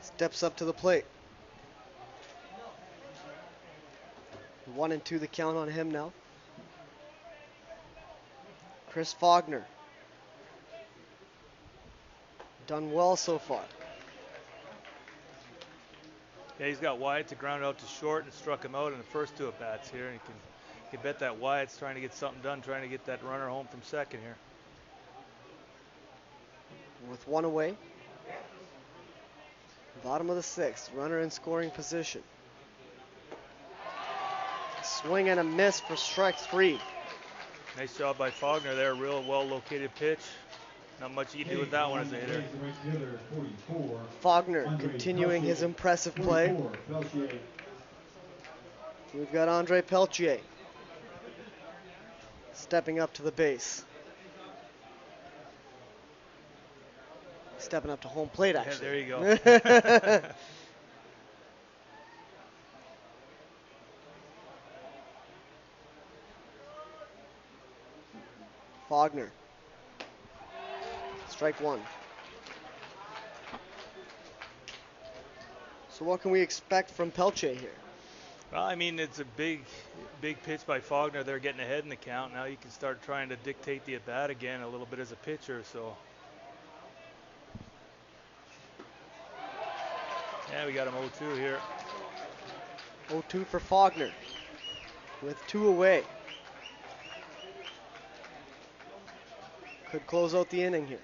C: Steps up to the plate. 1-2 the count on him now. Chris Fogner. Done well so far.
I: Yeah, he's got Wyatt to ground out to short and struck him out in the first 2 at-bats here. And you can bet that Wyatt's trying to get something done, trying to get that runner home from second here.
C: With 1 away. Bottom of the 6th, runner in scoring position. Swing and a miss for strike 3.
I: Nice job by Fogner there, real well located pitch. Not much you can do with that one as a hitter.
C: Fogner continuing his impressive play. We've got Andre Peltier stepping up to the base. Stepping up to home plate, actually.
I: Yeah, there you go.
C: Fogner. Strike 1. So what can we expect from Peltier here?
I: Well, I mean, it's a big pitch by Fogner. They're getting ahead in the count. Now you can start trying to dictate the at-bat again a little bit as a pitcher. So Yeah, we got him 0-2 here.
C: 0-2 for Faulkner with 2 away. Could close out the inning here.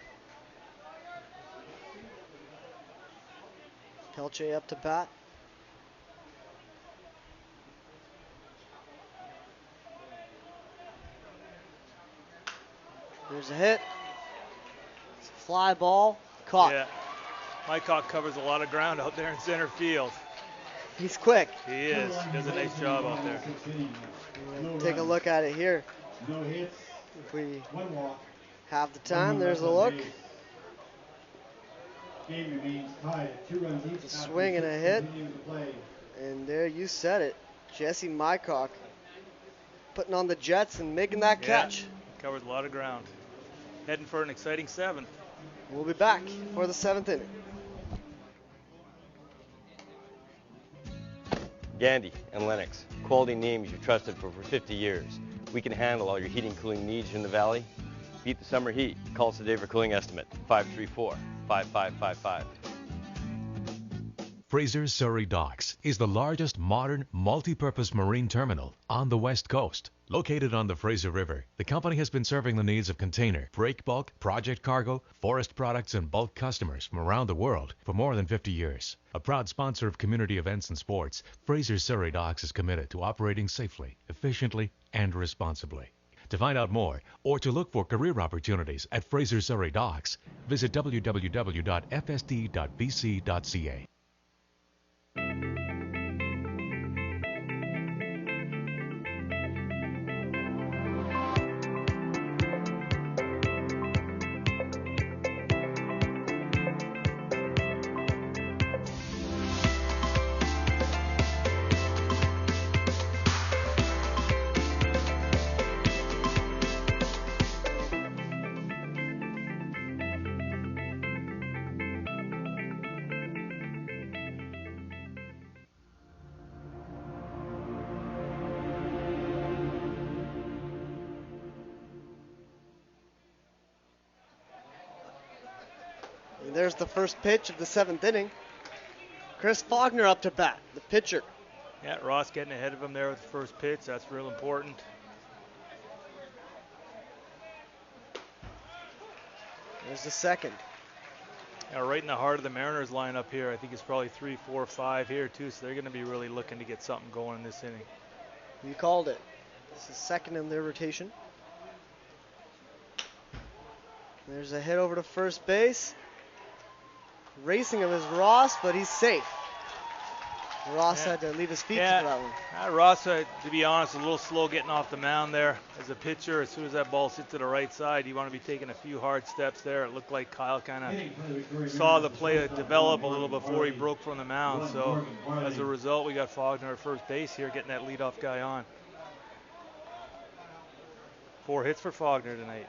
C: Pelche up to bat. There's a hit. It's a fly ball. Caught.
I: Yeah. Mycock covers a lot of ground out there in center field.
C: He's quick.
I: He is. Does a nice job out there.
C: Take a look at it here.
A: No hits.
C: If we
A: One walk.
C: have the time, there's a look.
A: Game remains tied at 2 runs each.
C: A swing and a hit. And there you said it. Jesse Mycock putting on the Jets and making that catch.
I: Covers a lot of ground. Heading for an exciting 7th.
C: We'll be back for the 7th inning.
F: Gandy and Lennox, quality names you've trusted for 50 years. We can handle all your heating and cooling needs in the valley. Beat the summer heat. Call us today for cooling estimate, 534-5555.
E: Fraser Surrey Docks is the largest modern multi-purpose marine terminal on the West Coast. Located on the Fraser River, the company has been serving the needs of container, break bulk, project cargo, forest products, and bulk customers from around the world for more than 50 years. A proud sponsor of community events and sports, Fraser Surrey Docks is committed to operating safely, efficiently, and responsibly. To find out more or to look for career opportunities at Fraser Surrey Docks, visit www.fsd.bc.ca.
C: And there's the first pitch of the 7th inning. Chris Faulkner up to bat, the pitcher.
I: Yeah, Ross getting ahead of him there with the first pitch. That's real important.
C: There's the second.
I: Yeah, right in the heart of the Mariners lineup here. I think it's probably 3, 4, 5 here too, so they're going to be really looking to get something going in this inning.
C: You called it. This is second in their rotation. There's a hit over to first base. Racing him is Ross, but he's safe. Ross had to leave his feet for that one.
I: Ross, to be honest, a little slow getting off the mound there. As a pitcher, as soon as that ball hits to the right side, you want to be taking a few hard steps there. It looked like Kyle kind of saw the play develop a little before he broke from the mound. So as a result, we got Faulkner at first base here, getting that leadoff guy on. 4 hits for Faulkner tonight.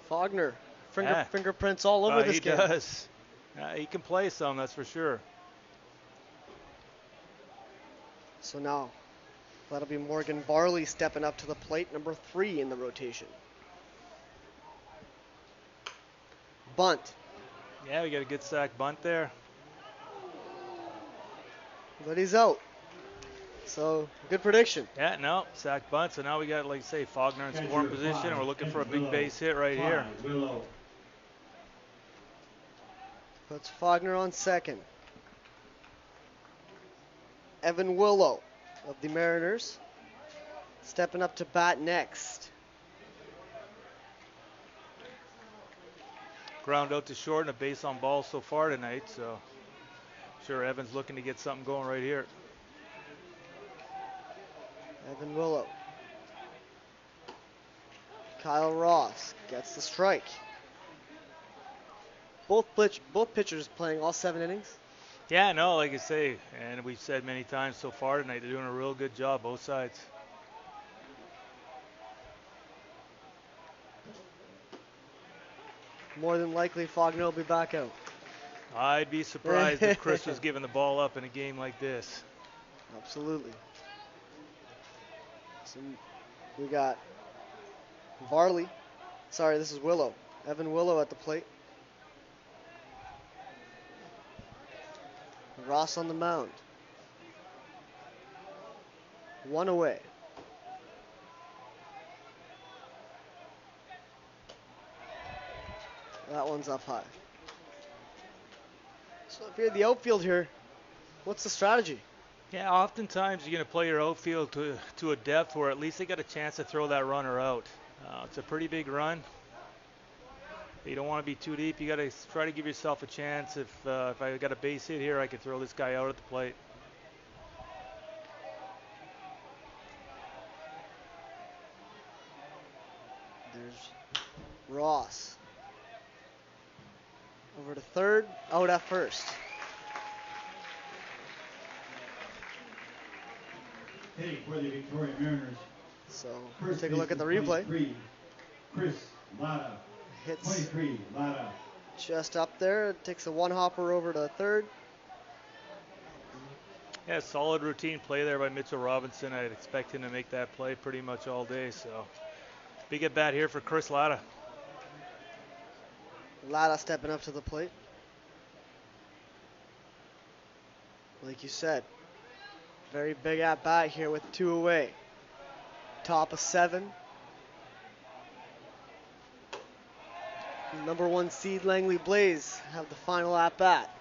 C: Faulkner, fingerprints all over this game.
I: He does. He can play some, that's for sure.
C: So now, that'll be Morgan Barley stepping up to the plate, number 3 in the rotation. Bunt.
I: Yeah, we got a good sack bunt there.
C: But he's out. So, good prediction.
I: Yeah, no, sack bunt. So now we got, like I say, Faulkner in scoring position, and we're looking for a big base hit right here.
C: Puts Faulkner on second. Evan Willow of the Mariners stepping up to bat next.
I: Ground out to short and a base on ball so far tonight, so I'm sure Evan's looking to get something going right here.
C: Evan Willow. Kyle Ross gets the strike. Both pitchers playing all 7 innings.
I: Yeah, no, like I say, and we've said many times so far tonight, they're doing a real good job, both sides.
C: More than likely, Faulkner will be back out.
I: I'd be surprised if Chris was giving the ball up in a game like this.
C: Absolutely. So we got Varley. Sorry, this is Willow. Evan Willow at the plate. Ross on the mound. 1 away. That one's up high. So if you're the outfield here, what's the strategy?
I: Yeah, oftentimes you're going to play your outfield to a depth where at least they got a chance to throw that runner out. It's a pretty big run. You don't want to be too deep. You got to try to give yourself a chance. If I got a base hit here, I could throw this guy out at the plate.
C: There's Ross. Over to third, out at first.
A: Hitting for the Victoria Mariners.
C: So we'll take a look at the replay.
A: Chris Latta.
C: Hits
A: 23, Latta.
C: just up there. Takes a one hopper over to third.
I: Yeah, solid routine play there by Mitchell Robinson. I'd expect him to make that play pretty much all day. So big at bat here for Chris Latta.
C: Latta stepping up to the plate. Like you said, very big at bat here with 2 away. Top of 7. Number 1 seed Langley Blaze have the final at bat.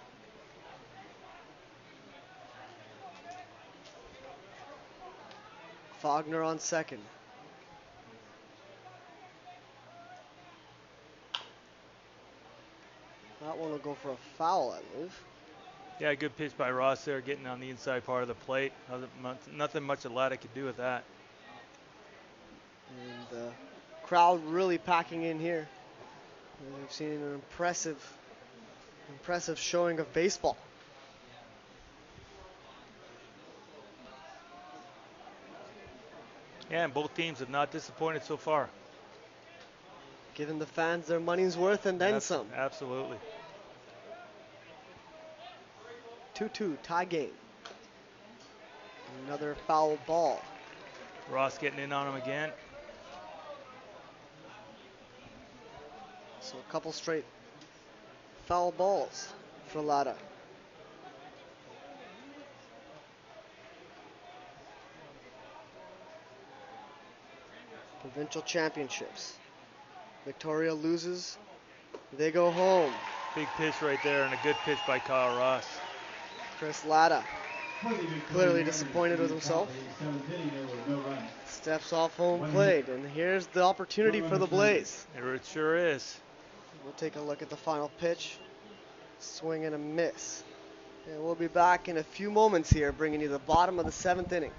C: Faulkner on second. That one will go for a foul, I believe.
I: Yeah, good pitch by Ross there, getting on the inside part of the plate. Nothing much that Latta could do with that.
C: And the crowd really packing in here. We've seen an impressive showing of baseball.
I: Yeah, and both teams have not disappointed so far.
C: Giving the fans their money's worth and then some.
I: Absolutely.
C: 2-2 tie game. Another foul ball.
I: Ross getting in on him again.
C: So a couple straight foul balls for Latta. Provincial championships. Victoria loses. They go home.
I: Big pitch right there and a good pitch by Kyle Ross.
C: Chris Latta, clearly disappointed with himself. Steps off home plate, and here's the opportunity for the Blaze.
I: It sure is.
C: We'll take a look at the final pitch. Swing and a miss. And we'll be back in a few moments here, bringing you the bottom of the 7th inning.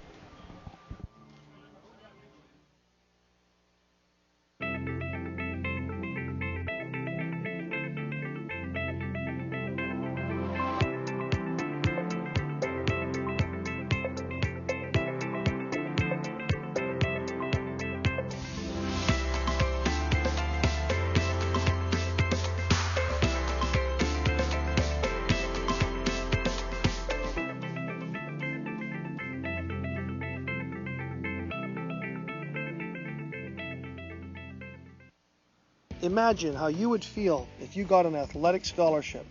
G: Imagine how you would feel if you got an athletic scholarship.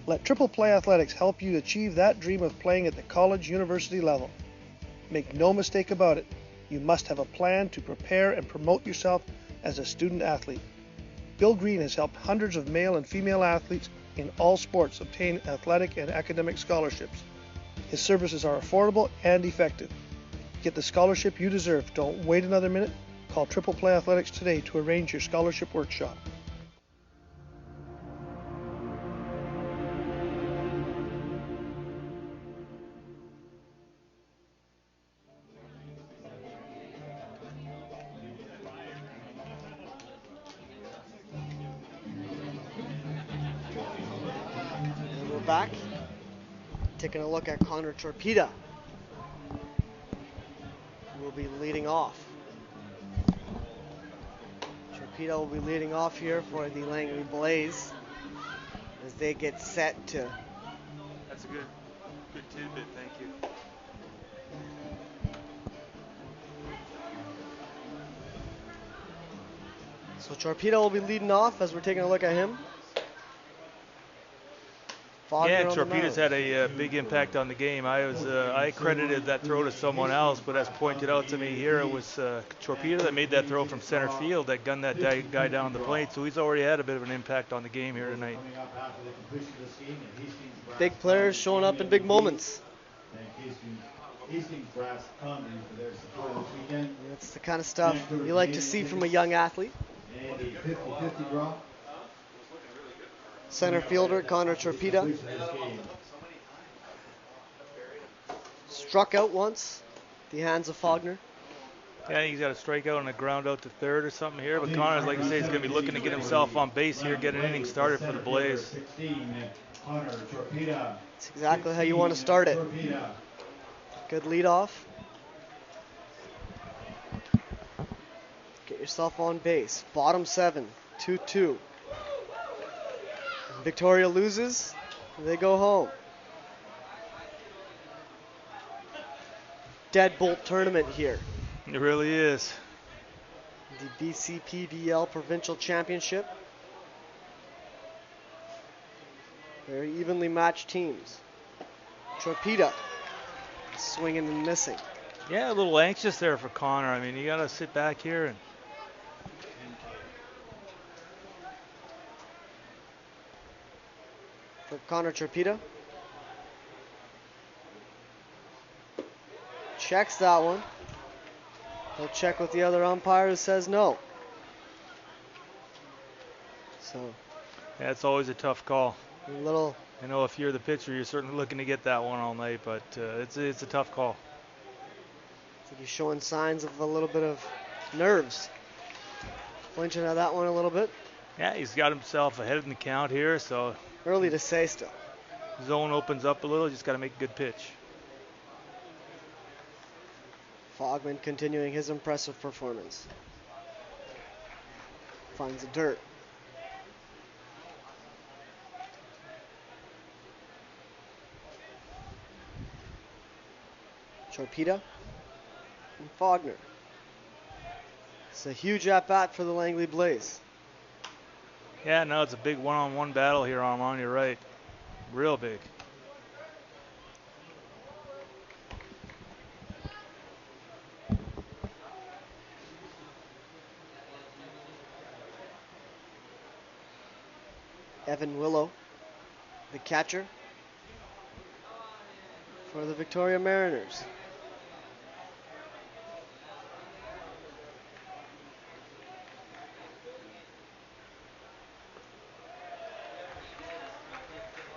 G: Let Triple Play Athletics help you achieve that dream of playing at the college university level. Make no mistake about it, you must have a plan to prepare and promote yourself as a student athlete. Bill Green has helped hundreds of male and female athletes in all sports obtain athletic and academic scholarships. His services are affordable and effective. Get the scholarship you deserve. Don't wait another minute. Call Triple Play Athletics today to arrange your scholarship workshop.
C: And we're back. Taking a look at Connor Torpeda. Will be leading off. Torpedo will be leading off here for the Langley Blaze as they get set to.
I: That's a good tidbit, thank you.
C: So Torpedo will be leading off as we're taking a look at him. Faulkner
I: Yeah,
C: on the
I: Torpedoes
C: mound.
I: had a big impact on the game. I credited that throw to someone else, but as pointed out to me here, it was Torpedo that made that throw from center field that gunned that guy down the plate. So he's already had a bit of an impact on the game here tonight.
C: Big players showing up in big moments. That's the kind of stuff you like to see from a young athlete. Center fielder Connor Torpedo struck out once at the hands of Faulkner.
I: Yeah, he's got a strikeout and a ground out to third or something here. But Connor's, like I say, he's going to be looking to get himself on base here, get an inning started for the Blaze.
C: That's exactly how you want to start it. Good leadoff. Get yourself on base. Bottom 7, 2-2. Victoria loses. They go home. Deadbolt tournament here.
I: It really is.
C: The BC PBL Provincial Championship. Very evenly matched teams. Torpedo swinging and missing.
I: Yeah, a little anxious there for Connor. I mean, you got to sit back here and
C: for Connor Torpedo. Checks that one. He'll check with the other umpire who says no. So,
I: yeah, it's always a tough call.
C: a little.
I: I know if you're the pitcher, you're certainly looking to get that one all night, but it's a tough call.
C: I think he's showing signs of a little bit of nerves. Flinching at that one a little bit.
I: Yeah, he's got himself ahead in the count here, so
C: Early to say still.
I: zone opens up a little. Just got to make a good pitch.
C: Fogman continuing his impressive performance. Finds the dirt. Torpedo and Faulkner. It's a huge at-bat for the Langley Blaze.
I: Yeah, no, it's a big one-on-one battle here, Armand. You're right. Real big.
C: Evan Willow, the catcher for the Victoria Mariners.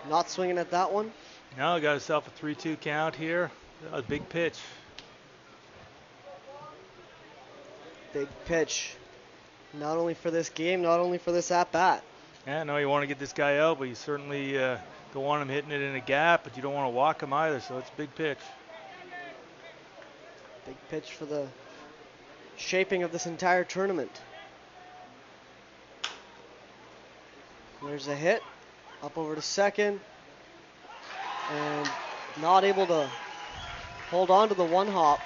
C: Not swinging at that one.
I: Now got himself a 3-2 count here. A big pitch.
C: Big pitch. Not only for this game, not only for this at-bat.
I: Yeah, no, you want to get this guy out, but you certainly don't want him hitting it in a gap, but you don't want to walk him either, so it's a big pitch.
C: Big pitch for the shaping of this entire tournament. There's a hit. Up over to second. And not able to hold on to the one hop.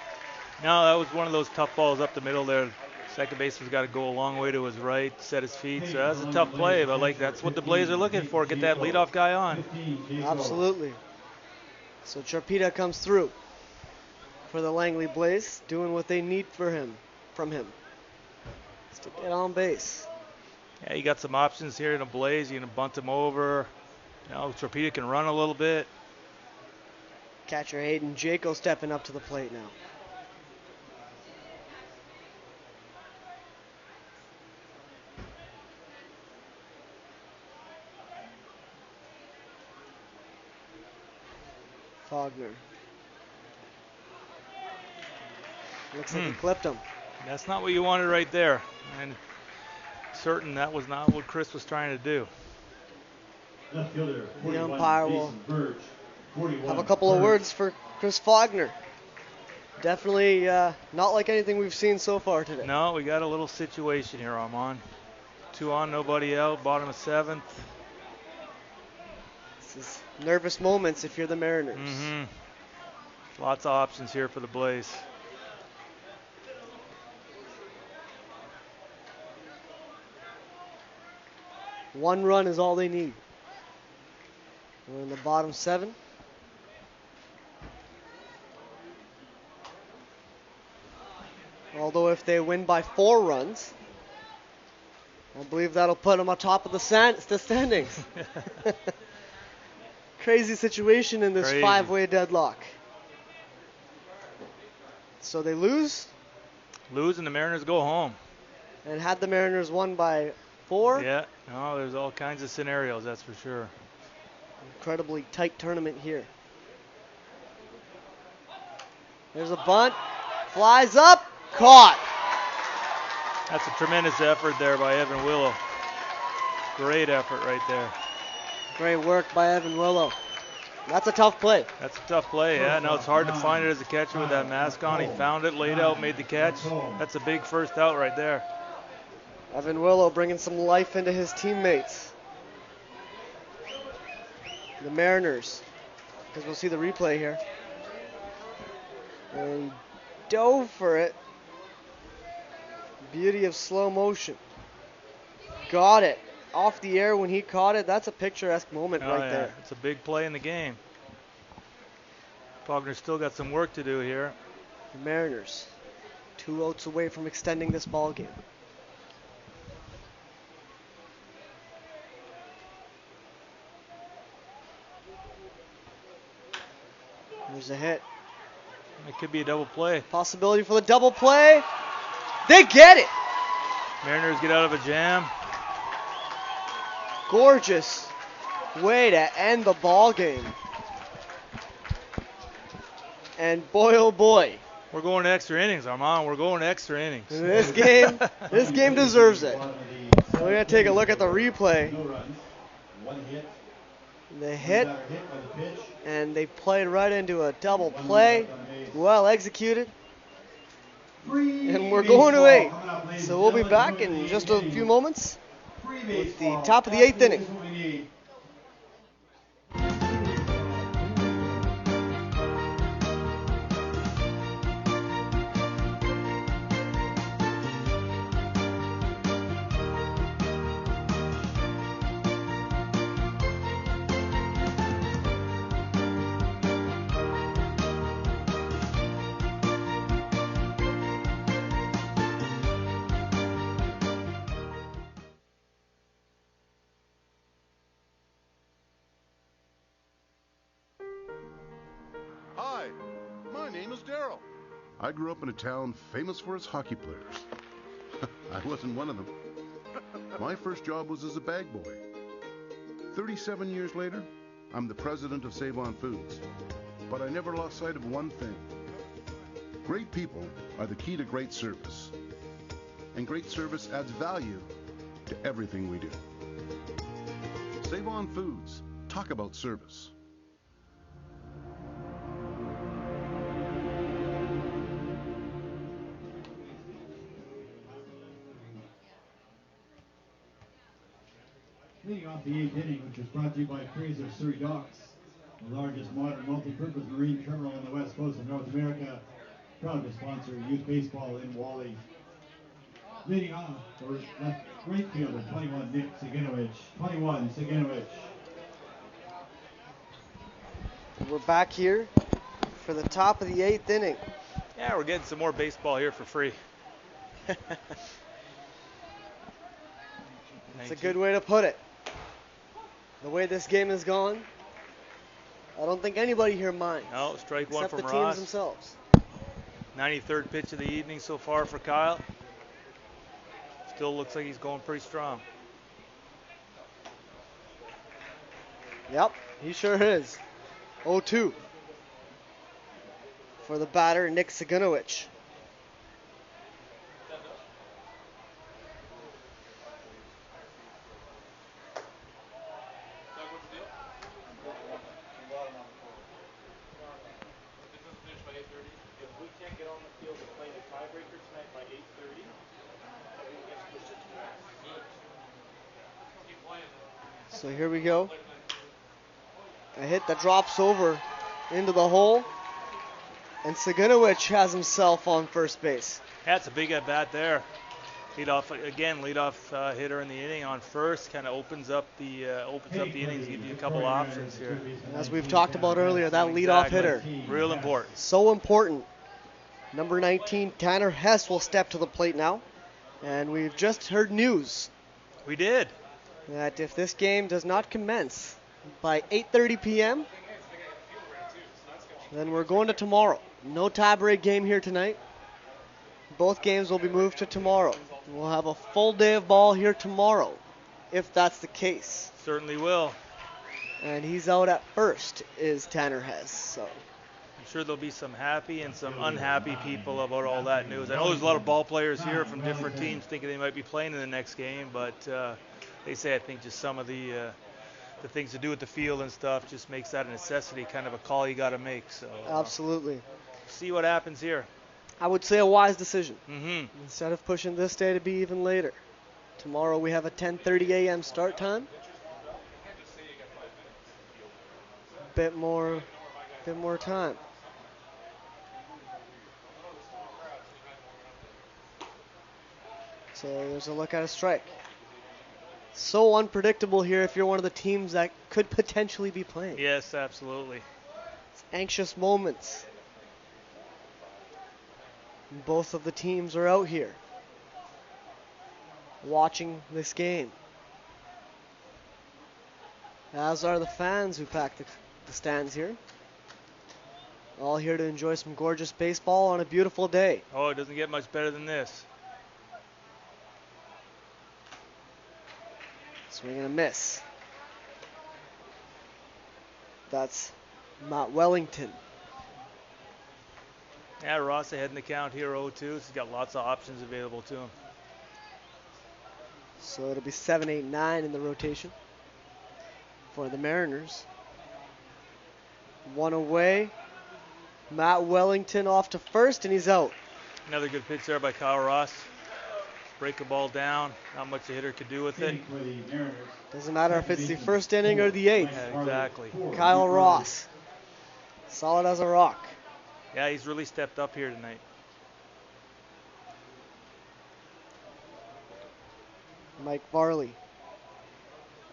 I: No, that was one of those tough balls up the middle there. Second baseman's got to go a long way to his right, set his feet. So that's a tough play, but like that's what the Blaze are looking for. Get that leadoff guy on.
C: Absolutely. So Torpedo comes through for the Langley Blaze, doing what they need from him. Just to get on base.
I: Yeah, you got some options here in a Blaze. You're gonna bunt him over. You know, Torpedo can run a little bit.
C: Catcher Hayden Jaco stepping up to the plate now. Faulkner. Looks like he clipped him.
I: That's not what you wanted right there. And certain that was not what Chris was trying to do.
C: The umpire will have a couple of words for Chris Faulkner. Definitely not like anything we've seen so far today.
I: No, we got a little situation here, Armand. 2 on, nobody out, bottom of 7th.
C: This is nervous moments if you're the Mariners.
I: Lots of options here for the Blaze.
C: One run is all they need. We're in the bottom 7. Although if they win by 4 runs, I believe that'll put them on top of the standings. Crazy situation in this
I: Crazy.
C: 5-way deadlock. So they lose,
I: Lose and the Mariners go home.
C: and had the Mariners won by 4,
I: Yeah, no, there's all kinds of scenarios, that's for sure.
C: incredibly tight tournament here. There's a bunt, flies up, caught.
I: That's a tremendous effort there by Evan Willow. Great effort right there.
C: Great work by Evan Willow. That's a tough play.
I: That's a tough play. Yeah, no, it's hard to find it as a catcher with that mask on. He found it, laid out, made the catch. That's a big first out right there.
C: Evan Willow bringing some life into his teammates. The Mariners, because we'll see the replay here. And he dove for it. Beauty of slow motion. Got it. Off the air when he caught it. That's a picturesque moment
I: Oh,
C: right
I: yeah.
C: there.
I: It's a big play in the game. Faulkner's still got some work to do here.
C: The Mariners, 2 outs away from extending this ball game. There's a hit.
I: It could be a double play.
C: Possibility for the double play. They get it.
I: Mariners get out of a jam.
C: Gorgeous way to end the ball game. And boy, oh boy,
I: We're going to extra innings, Armand. We're going to extra innings.
C: this game deserves it. So we're gonna take a look at the replay. The hit, and they played right into a double play. Well executed. And we're going to 8. So we'll be back in just a few moments with the top of the 8th inning.
H: Hi, my name is Daryl. I grew up in a town famous for its hockey players. I wasn't one of them. My first job was as a bag boy. 37 years later, I'm the president of Save On Foods. But I never lost sight of one thing. Great people are the key to great service. And great service adds value to everything we do. Save On Foods. Talk about service.
A: Leading off the 8th inning, which is brought to you by Fraser Surrey Docks, the largest modern multi-purpose marine terminal on the west coast of North America, proud to sponsor youth baseball in Wally. Leading off, the left right fielder, 21, Nick Saginovich. 21, Saginovich.
C: We're back here for the top of the 8th inning.
I: Yeah, we're getting some more baseball here for free.
C: That's a good way to put it. The way this game has gone, I don't think anybody here minds.
I: No, strike one
C: except
I: from
C: the teams
I: Ross.
C: themselves.
I: 93rd pitch of the evening so far for Kyle. Still looks like he's going pretty strong.
C: Yep, he sure is. 0-2 for the batter, Nick Saginovich. So here we go. A hit that drops over into the hole. And Saginovich has himself on first base.
I: That's a big at bat there. Leadoff hitter in the inning on first, kind of opens up the innings, give you a couple options here.
C: And as we've talked about earlier, that leadoff hitter,
I: real important.
C: so important. Number 19, Tanner Hess will step to the plate now. And we've just heard news
I: We did.
C: that if this game does not commence by 8:30 p.m., then we're going to tomorrow. No tie-break game here tonight. Both games will be moved to tomorrow. We'll have a full day of ball here tomorrow, if that's the case.
I: Certainly will.
C: And he's out at first, is Tanner Hess. So
I: I'm sure there'll be some happy and some unhappy people about all that news. I know there's a lot of ball players here from different teams thinking they might be playing in the next game, but they say I think just some of the things to do with the field and stuff just makes that a necessity, kind of a call you got to make. So
C: absolutely.
I: See what happens here.
C: I would say a wise decision.
I: Mm-hmm.
C: Instead of pushing this day to be even later. Tomorrow we have a 10:30 a.m. start time. Bit more time. So there's a look at a strike. So unpredictable here if you're one of the teams that could potentially be playing.
I: Yes, absolutely.
C: It's anxious moments. Both of the teams are out here watching this game, as are the fans who pack the stands here. All here to enjoy some gorgeous baseball on a beautiful day.
I: Oh, it doesn't get much better than this.
C: Swing and a miss. That's Matt Wellington.
I: Yeah, Ross ahead in the count here, 0-2. So he's got lots of options available to him.
C: So it'll be 7, 8, 9 in the rotation for the Mariners. One away. Matt Wellington off to first, and he's out.
I: Another good pitch there by Kyle Ross. Break the ball down. Not much the hitter could do with it.
C: Doesn't matter if it's the first inning or the eighth.
I: Yeah, exactly.
C: Kyle Ross. Solid as a rock.
I: Yeah, he's really stepped up here tonight.
C: Mike Varley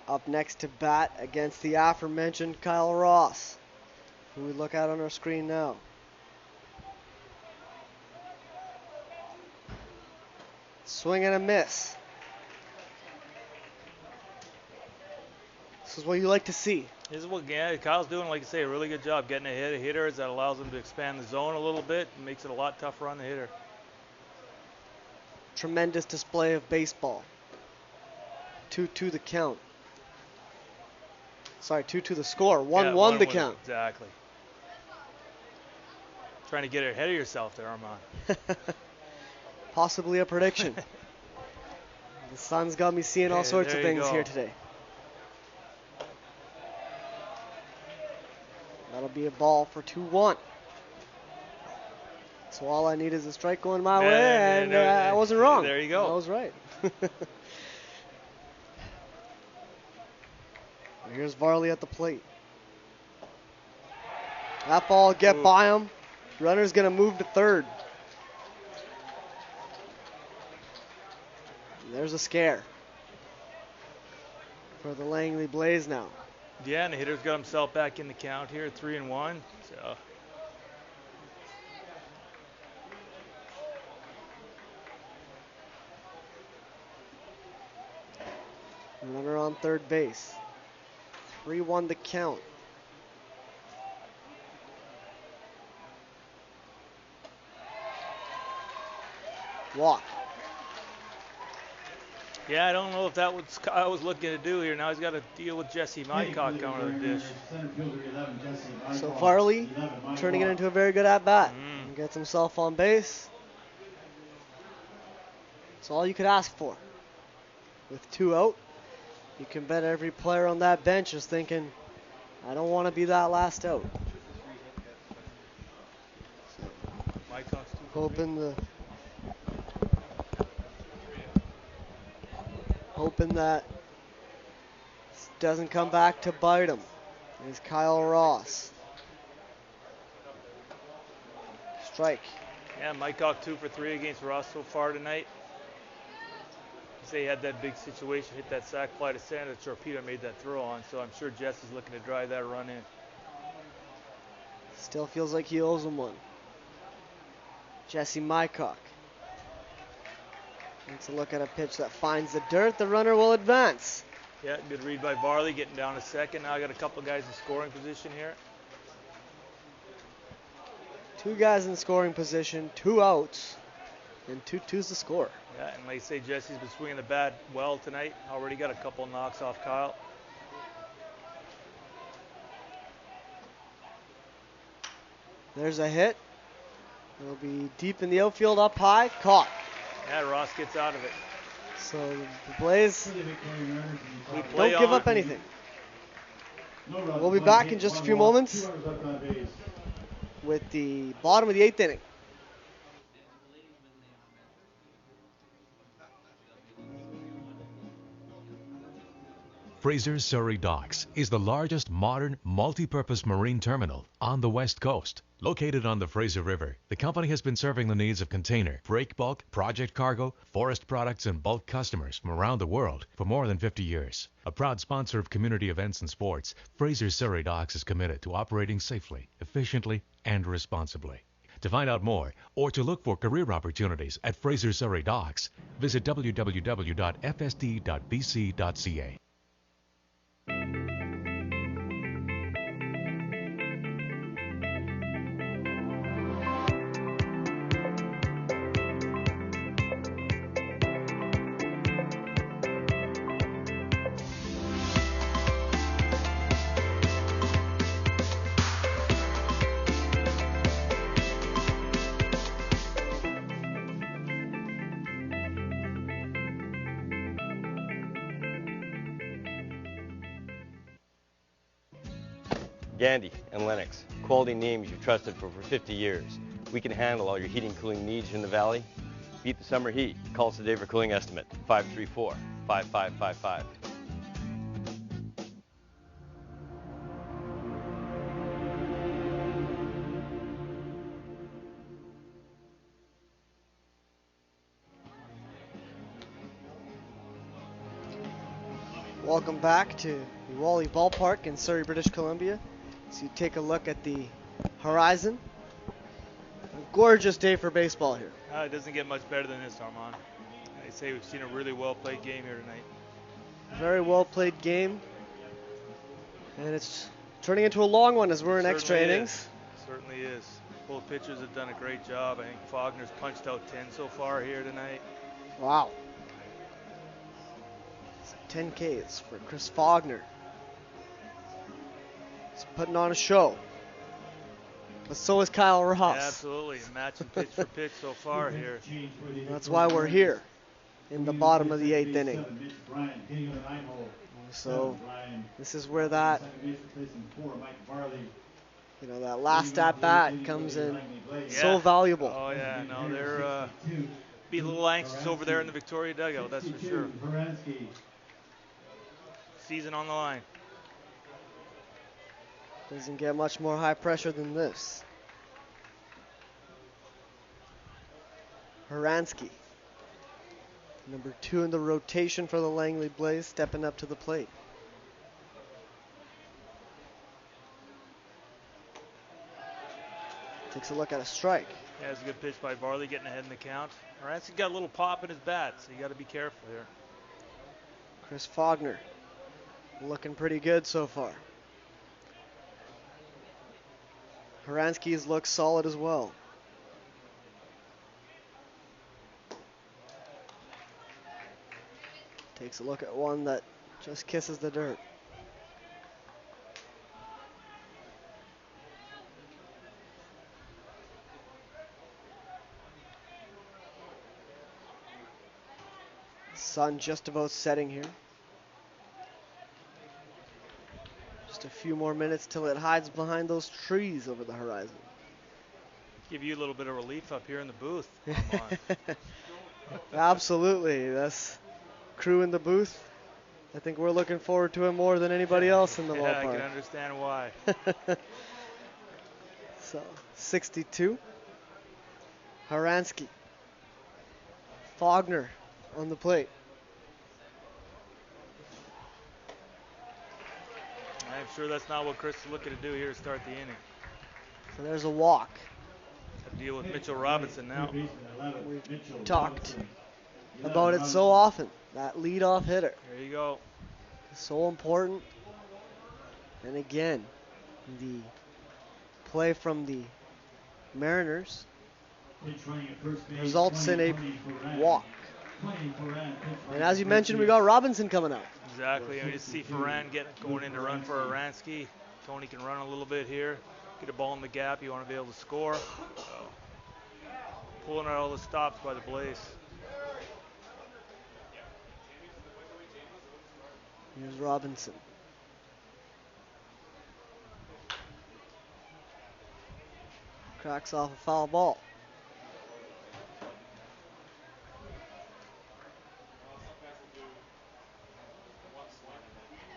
C: up next to bat against the aforementioned Kyle Ross, who we look at on our screen now. Swing and a miss. This is what you like to see.
I: This is what Kyle's doing, like you say, a really good job getting ahead of hitters. That allows him to expand the zone a little bit and makes it a lot tougher on the hitter.
C: Tremendous display of baseball. 2-2 the count. Sorry, 2-2 the score. 1-1 the count.
I: Exactly. Trying to get ahead of yourself there, Armand.
C: Possibly a prediction. The sun's got me seeing all sorts of things here today. That'll be a ball for 2-1. So all I need is a strike going my way, and I wasn't wrong.
I: There you go.
C: I was right. Here's Varley at the plate. That ball will get by him. Runner's going to move to third. And there's a scare for the Langley Blaze now.
I: Yeah, and the hitter's got himself back in the count here, 3-1. So.
C: Runner on third base. 3-1 the count. Walk.
I: Yeah, I don't know if that was Kyle was looking to do here. Now he's got to deal with Jesse Mycock coming to the dish.
C: So Varley turning it into a very good at-bat. Gets himself on base. That's all you could ask for. With 2 out, you can bet every player on that bench is thinking, I don't want to be that last out. Hoping that this doesn't come back to bite him is Kyle Ross. Strike.
I: Yeah, Mycock 2 for 3 against Ross so far tonight. Say he had that big situation, hit that sac fly to center that Torpedo made that throw on, so I'm sure Jesse's looking to drive that run in.
C: Still feels like he owes him one. Jesse Mycock takes a look at a pitch that finds the dirt. The runner will advance.
I: Yeah, good read by Varley, getting down to second. Now I got a couple guys in scoring position here.
C: 2 guys in scoring position, 2 outs, and 2-2's the score.
I: Yeah, and like I say, Jesse's been swinging the bat well tonight. Already got a couple knocks off Kyle.
C: There's a hit. It'll be deep in the outfield, up high, caught.
I: Yeah, Ross gets out of it.
C: So the Blaze don't give up anything. We'll be back in just a few moments with the bottom of the 8th inning.
E: Fraser Surrey Docks is the largest modern multi-purpose marine terminal on the West Coast. Located on the Fraser River, the company has been serving the needs of container, break bulk, project cargo, forest products, and bulk customers from around the world for more than 50 years. A proud sponsor of community events and sports, Fraser Surrey Docks is committed to operating safely, efficiently, and responsibly. To find out more or to look for career opportunities at Fraser Surrey Docks, visit www.fsd.bc.ca.
F: Gandhi and Lennox, quality names you've trusted for 50 years. We can handle all your heating and cooling needs in the valley. Beat the summer heat. Call us today for cooling estimate, 534-5555.
C: Welcome back to the Wally Ballpark in Surrey, British Columbia. So you take a look at the horizon. A gorgeous day for baseball here.
I: It doesn't get much better than this, Armand. I'd say we've seen a really well-played game here tonight.
C: Very well-played game. And it's turning into a long one as we're in extra innings.
I: Certainly is. Both pitchers have done a great job. I think Faulkner's punched out 10 so far here tonight.
C: Wow. 10 Ks for Chris Faulkner. He's putting on a show. But so is Kyle Ross.
I: Yeah, absolutely. Matching pitch for pitch so far here.
C: That's why we're here in the bottom of the 8th inning. So this is where that, that last at bat comes in so valuable.
I: Oh yeah, no, they're be a little anxious over there in the Victoria dugout, that's for sure. Season on the line.
C: Doesn't get much more high pressure than this. Horansky, number 2 in the rotation for the Langley Blaze, stepping up to the plate. Takes a look at a strike.
I: Yeah, it's a good pitch by Varley, getting ahead in the count. Horansky got a little pop in his bat, so you got to be careful here.
C: Chris Faulkner looking pretty good so far. Horansky's looks solid as well. Takes a look at one that just kisses the dirt. Sun just about setting here. Just a few more minutes till it hides behind those trees over the horizon.
I: Give you a little bit of relief up here in the booth.
C: Absolutely. That's crew in the booth. I think we're looking forward to it more than anybody else in the ballpark.
I: Yeah, I can understand why.
C: So, 62. Horansky. Faulkner on the plate.
I: sure that's not what Chris is looking to do here to start the inning.
C: So there's a walk.
I: Got to deal with Mitchell Robinson now.
C: We've talked about it so often. That leadoff hitter.
I: There you go.
C: So important. And again, the play from the Mariners results in a walk. And as you mentioned, we got Robinson coming out.
I: Exactly. I just see Ferran going in to run for Aransky. Tony can run a little bit here. Get a ball in the gap. You want to be able to score. So, pulling out all the stops by the Blaze.
C: Here's Robinson. Cracks off a foul ball.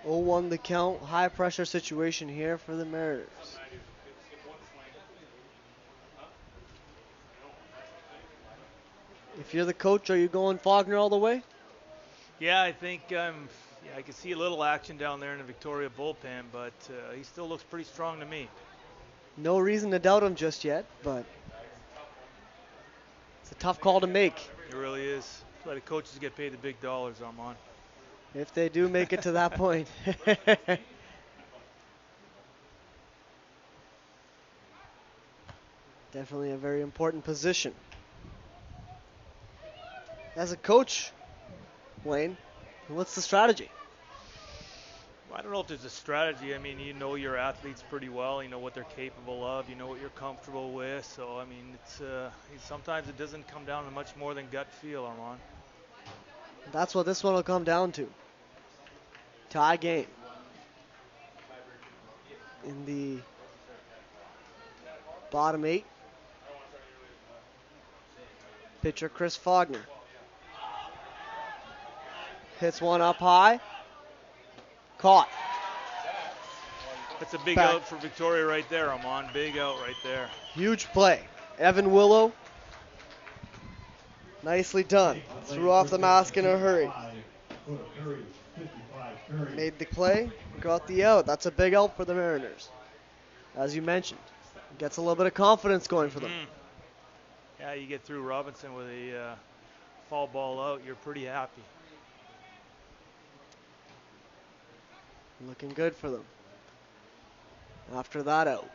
C: 0-1 the count. High pressure situation here for the Mariners. If you're the coach, are you going Faulkner all the way?
I: Yeah, I think I can see a little action down there in the Victoria bullpen, but he still looks pretty strong to me.
C: No reason to doubt him just yet, but it's a tough call to make.
I: It really is. That's why the coaches get paid the big dollars, Armand.
C: If they do make it to that point. Definitely a very important position. As a coach, Wayne, what's the strategy?
I: I don't know if there's a strategy. I mean, you know your athletes pretty well. You know what they're capable of. You know what you're comfortable with. So, I mean, it's sometimes it doesn't come down to much more than gut feel, Armand.
C: That's what this one will come down to. Tie game. In the bottom 8. Pitcher Chris Faulkner. Hits one up high. Caught.
I: That's a big out for Victoria right there, Armand. Big out right there.
C: Huge play. Evan Willow. Nicely done. Threw off the mask in a hurry. Made the play. Got the out. That's a big out for the Mariners. As you mentioned. Gets a little bit of confidence going for them.
I: Yeah, you get through Robinson with a foul ball out. You're pretty happy.
C: Looking good for them. After that out.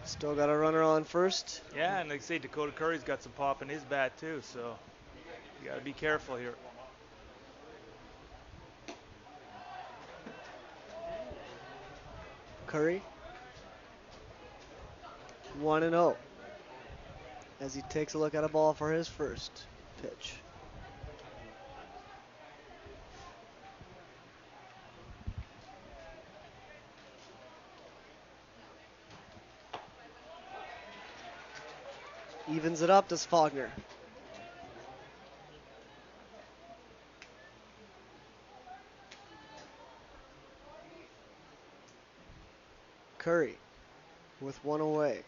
C: Still got a runner on first.
I: Yeah, and like I say, Dakota Curry's got some pop in his bat too, so you got to be careful here.
C: Curry. 1-0. As he takes a look at a ball for his first pitch. Evens it up, does Faulkner. Curry with one away.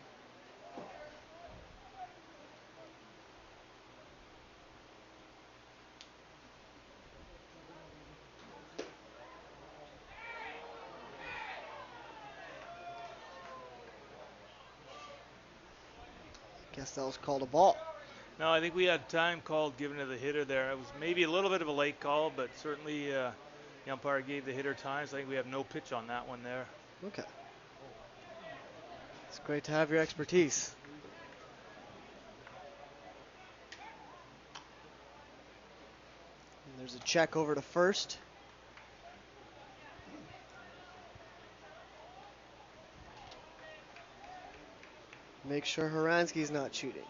C: Guess that was called a ball.
I: No, I think we had time called given to the hitter there. It was maybe a little bit of a late call, but certainly the umpire gave the hitter time, so I think we have no pitch on that one there.
C: Okay. It's great to have your expertise. And there's a check over to first. Make sure Haransky's not shooting.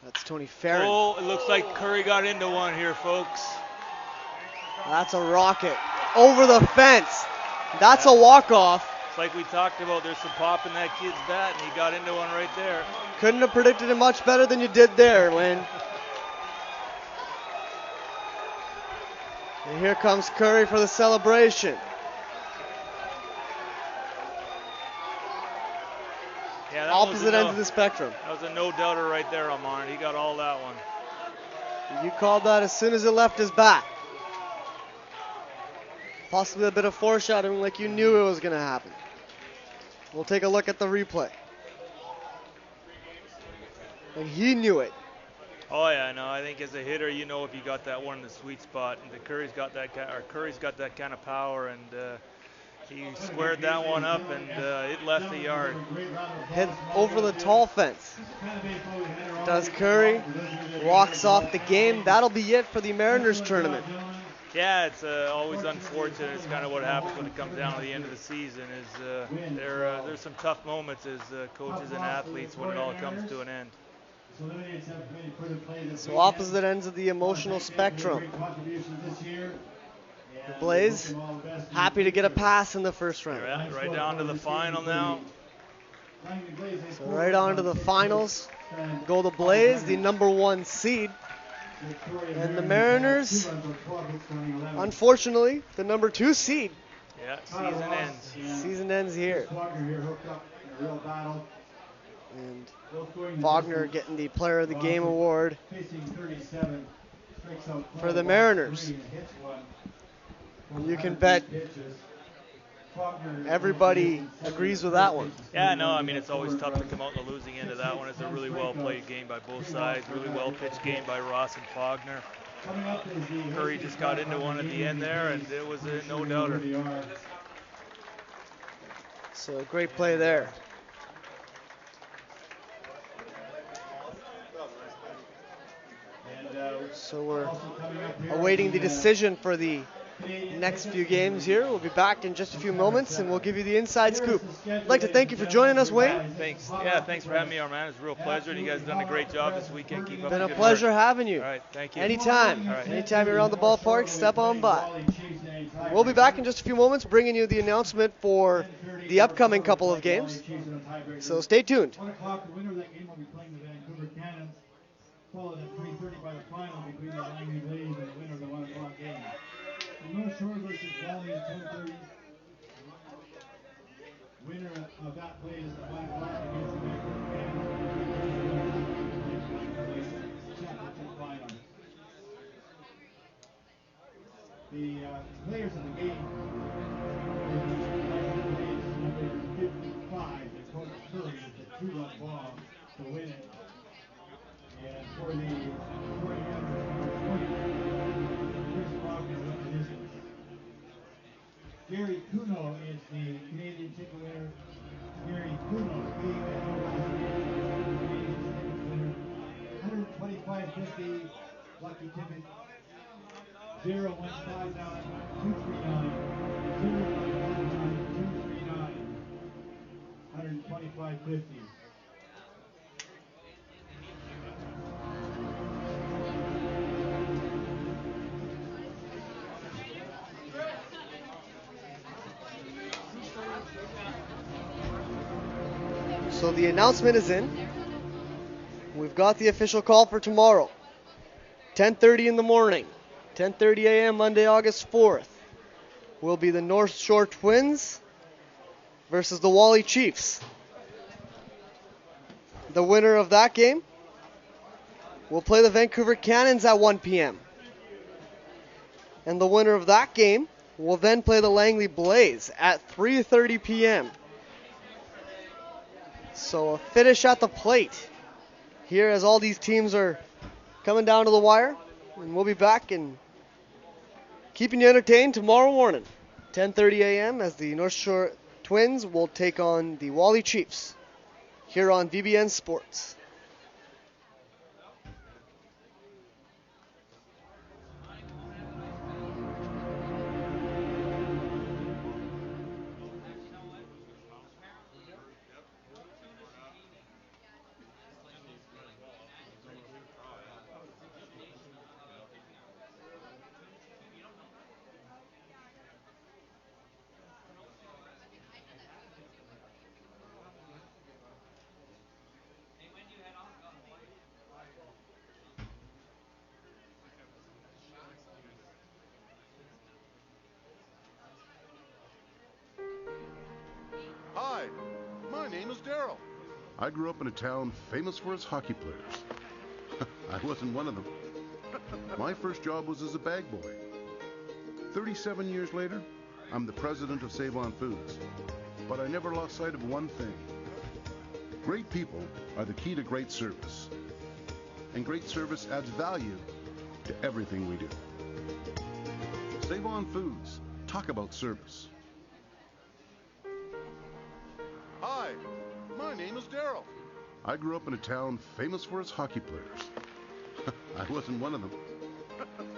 C: That's Tony Farron.
I: Oh, it looks like Curry got into one here, folks.
C: That's a rocket. Over the fence. That's a walk-off.
I: It's like we talked about. There's some pop in that kid's bat, and he got into one right there.
C: Couldn't have predicted it much better than you did there, Lynn. And here comes Curry for the celebration.
I: Yeah, that
C: Opposite ends of the spectrum.
I: That was a no-doubter right there, Amar. He got all that one.
C: You called that as soon as it left his bat. Possibly a bit of foreshadowing, like you knew it was going to happen. We'll take a look at the replay. And he knew it.
I: Oh yeah, no. I think as a hitter, you know if you got that one in the sweet spot, and Curry's got that kind of power, and he squared that one up, and it left the yard.
C: Hit over the tall fence. Does Curry. Walks off the game. That'll be it for the Mariners tournament.
I: Yeah, it's always unfortunate. It's kind of what happens when it comes down to the end of the season. There's some tough moments as coaches and athletes when it all comes to an end.
C: So opposite ends of the emotional spectrum. The Blaze happy to get a pass in the first round.
I: Right down to the final now.
C: So right on to the finals. Go the Blaze, the number 1 seed. And the Mariners, unfortunately, the number 2 seed.
I: Yeah, season ends.
C: Season ends here. And Faulkner getting the Player of the Game award for the Mariners. You can bet everybody agrees with that one.
I: Yeah, no, I mean, it's always tough to come out on the losing end of that one. It's a really well-played game by both sides, really well-pitched game by Ross and Faulkner. Curry just got into one at the end there, and it was a no-doubter.
C: So a great play there. So we're awaiting the decision for the next few games here. We'll be back in just a few moments, and we'll give you the inside scoop. I'd like to thank you for joining us, Wayne.
I: Thanks. Yeah, thanks for having me on, man. It's a real pleasure, and you guys have done a great job this weekend. Keep up
C: Been
I: the
C: a
I: good
C: pleasure
I: work.
C: having you.
I: All right, thank you.
C: Anytime.
I: All right.
C: Anytime you're around the ballpark, step on by. We'll be back in just a few moments, bringing you the announcement for the upcoming couple of games. So stay tuned.
A: 1 o'clock, the winner of that game will be playing the Vancouver Cannons, followed at 3:30 by the final between the Langley Blaze and the winner of the 1 o'clock game. The North Shore versus Langley at 10:30. Winner of that play is the 1 o'clock against the Vancouver Cannons. Championship final. The players of the game. Number 55, Dakota Curry, with a 2-run bomb to win it. And for the 49ers, number 20, Chris Faulkner with the distance. Gary Kuno is the Canadian ticket winner. Gary Kuno, Canadian ticket winner. 125.50, lucky ticket. 015 239 125.50.
C: So the announcement is in. We've got the official call for tomorrow. 10:30 in the morning. 10:30 a.m. Monday, August 4th. Will be the North Shore Twins versus the Wally Chiefs. The winner of that game will play the Vancouver Cannons at 1 p.m. And the winner of that game will then play the Langley Blaze at 3:30 p.m. So a finish at the plate here as all these teams are coming down to the wire. And we'll be back and keeping you entertained tomorrow morning, 10:30 a.m. as the North Shore Twins will take on the Wally Chiefs here on VBN Sports.
H: name is Daryl. I grew up in a town famous for its hockey players. I wasn't one of them. My first job was as a bag boy. 37 years later, I'm the president of Save On Foods. But I never lost sight of one thing. Great people are the key to great service. And great service adds value to everything we do. Save On Foods. Talk about service. Hi, my name is Daryl. I grew up in a town famous for its hockey players. I wasn't one of them.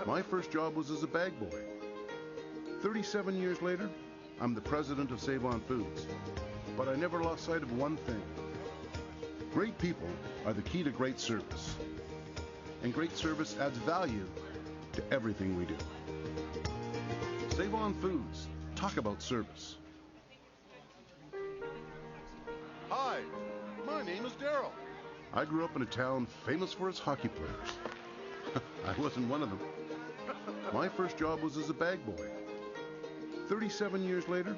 H: My first job was as a bag boy. 37 years later, I'm the president of Save On Foods. But I never lost sight of one thing. Great people are the key to great service. And great service adds value to everything we do. Save On Foods. Talk about service. Hi, my name is Daryl. I grew up in a town famous for its hockey players. I wasn't one of them. My first job was as a bag boy. 37 years later,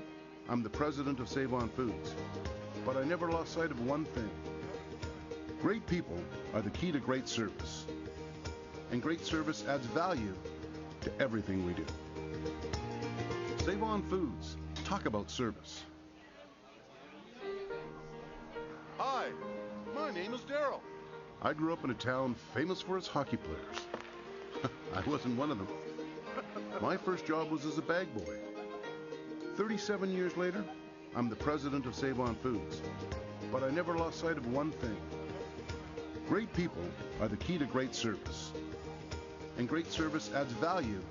H: I'm the president of Save On Foods. But I never lost sight of one thing. Great people are the key to great service. And great service adds value to everything we do. Save On Foods. Talk about service. Hi, my name is Daryl. I grew up in a town famous for its hockey players. I wasn't one of them. My first job was as a bag boy. 37 years later, I'm the president of Save On Foods. But I never lost sight of one thing. Great people are the key to great service. And great service adds value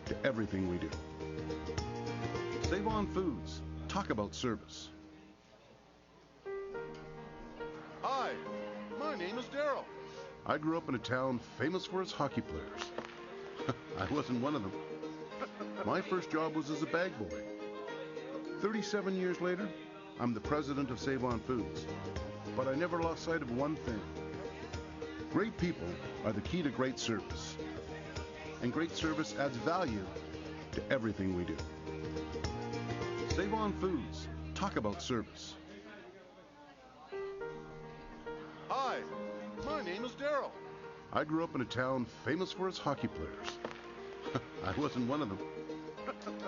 H: to everything we do. Save On Foods. Talk about service. Hi, my name is Daryl. I grew up in a town famous for its hockey players. I wasn't one of them. My first job was as a bag boy. 37 years later, I'm the president of Save On Foods. But I never lost sight of one thing. Great people are the key to great service. And great service adds value to everything we do. Save On Foods. Talk about service. Hi, my name is Daryl. I grew up in a town famous for its hockey players. I wasn't one of them.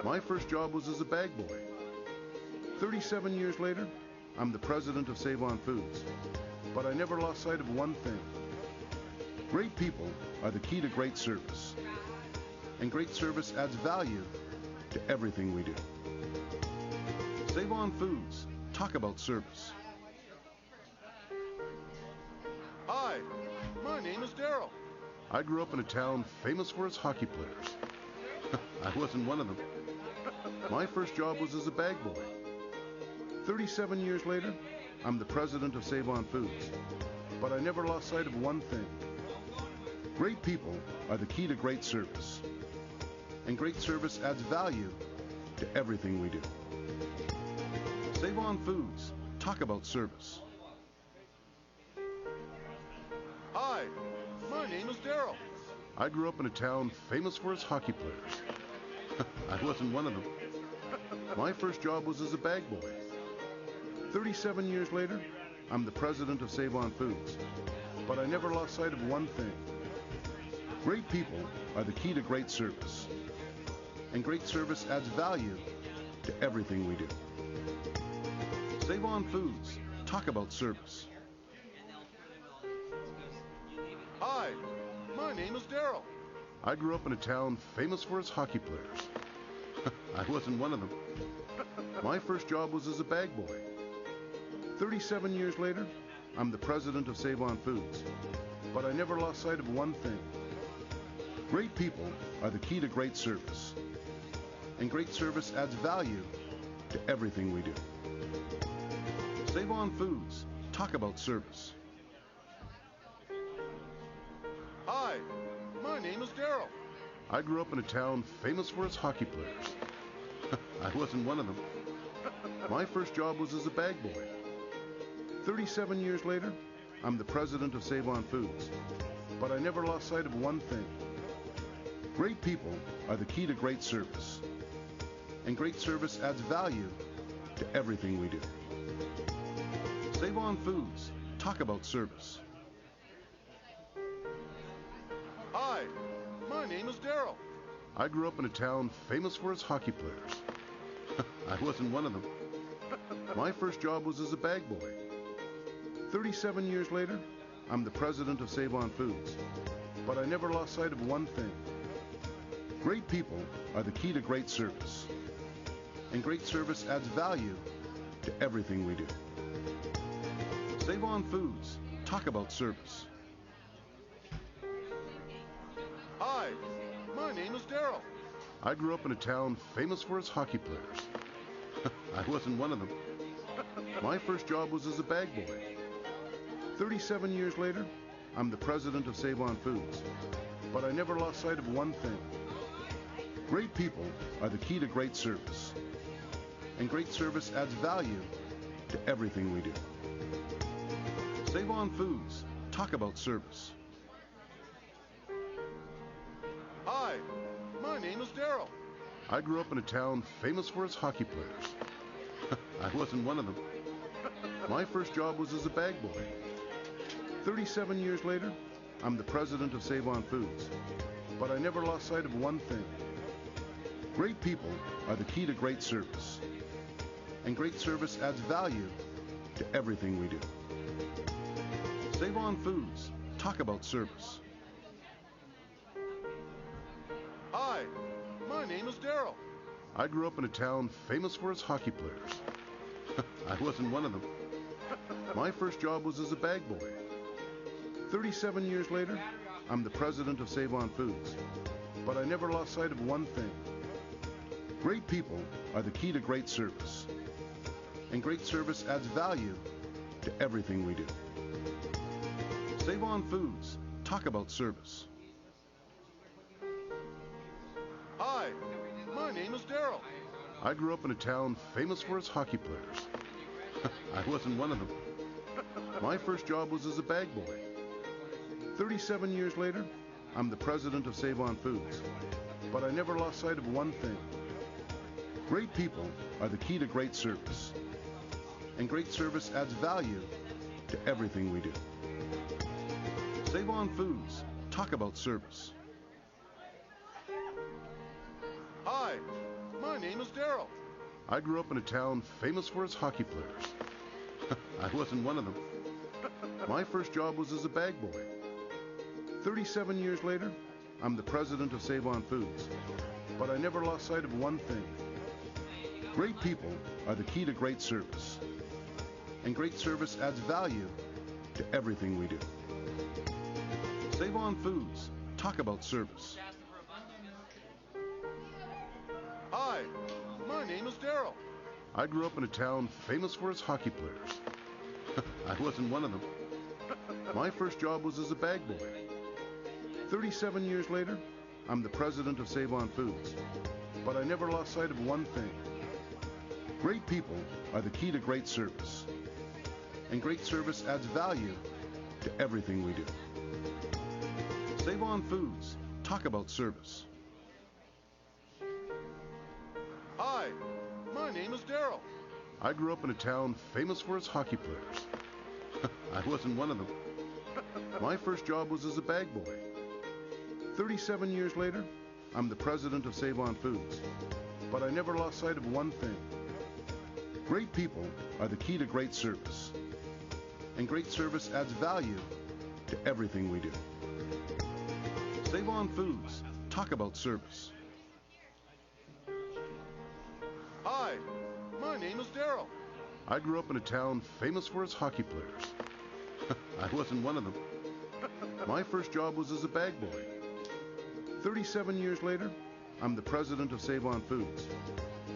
H: My first job was as a bag boy. 37 years later, I'm the president of Save On Foods. But I never lost sight of one thing. Great people are the key to great service. And great service adds value to everything we do. Save On Foods. Talk about service. Hi, my name is Daryl. I grew up in a town famous for its hockey players. I wasn't one of them. My first job was as a bag boy. 37 years later, I'm the president of Save On Foods. But I never lost sight of one thing. Great people are the key to great service. And great service adds value to everything we do. Save On Foods. Talk about service. Hi, my name is Daryl. I grew up in a town famous for its hockey players. I wasn't one of them. My first job was as a bag boy. 37 years later, I'm the president of Save On Foods. But I never lost sight of one thing. Great people are the key to great service. And great service adds value to everything we do. Save On Foods. Talk about service. Hi, my name is Daryl. I grew up in a town famous for its hockey players. I wasn't one of them. My first job was as a bag boy. 37 years later, I'm the president of Save On Foods. But I never lost sight of one thing. Great people are the key to great service. And great service adds value to everything we do. Save On Foods. Talk about service. Hi, my name is Daryl. I grew up in a town famous for its hockey players. I wasn't one of them. My first job was as a bag boy. 37 years later, I'm the president of Save On Foods. But I never lost sight of one thing. Great people are the key to great service. And great service adds value to everything we do. Save on Foods. Talk about service. Hi, my name is Daryl. I grew up in a town famous for its hockey players. I wasn't one of them. My first job was as a bag boy. 37 years later, I'm the president of Save On Foods. But I never lost sight of one thing. Great people are the key to great service. And great service adds value to everything we do. Save On Foods. Talk about service. Hi, my name is Daryl. I grew up in a town famous for its hockey players. I wasn't one of them. My first job was as a bag boy. 37 years later, I'm the president of Save On Foods. But I never lost sight of one thing. Great people are the key to great service. And great service adds value to everything we do. Save On Foods. Talk about service. Hi, my name is Daryl. I grew up in a town famous for its hockey players. I wasn't one of them. My first job was as a bag boy. 37 years later, I'm the president of Save On Foods. But I never lost sight of one thing. Great people are the key to great service. And great service adds value to everything we do. Save On Foods. Talk about service. Hi, my name is Daryl. I grew up in a town famous for its hockey players. I wasn't one of them. My first job was as a bag boy. 37 years later, I'm the president of Save On Foods. But I never lost sight of one thing. Great people are the key to great service. And great service adds value to everything we do. Save On Foods. Talk about service. Hi, my name is Daryl. I grew up in a town famous for its hockey players. I wasn't one of them. My first job was as a bag boy. 37 years later, I'm the president of Save On Foods. But I never lost sight of one thing. Great people are the key to great service. And great service adds value to everything we do. Save On Foods. Talk about service. Hi, my name is Daryl. I grew up in a town famous for its hockey players. I wasn't one of them. My first job was as a bag boy. 37 years later, I'm the president of Save On Foods. But I never lost sight of one thing. Great people are the key to great service. And great service adds value to everything we do. Save On Foods. Talk about service. Hi, my name is Daryl. I grew up in a town famous for its hockey players. I wasn't one of them. My first job was as a bag boy. 37 years later, I'm the president of Save On Foods. But I never lost sight of one thing. Great people are the key to great service. And great service adds value to everything we do. Save On Foods. Talk about service. Hi, my name is Daryl. I grew up in a town famous for its hockey players. I wasn't one of them. My first job was as a bag boy. 37 years later, I'm the president of Save On Foods. But I never lost sight of one thing. Great people are the key to great service. And great service adds value to everything we do. Save On Foods. Talk about service. Hi, my name is Daryl. I grew up in a town famous for its hockey players. I wasn't one of them. My first job was as a bag boy. 37 years later, I'm the president of Save On Foods.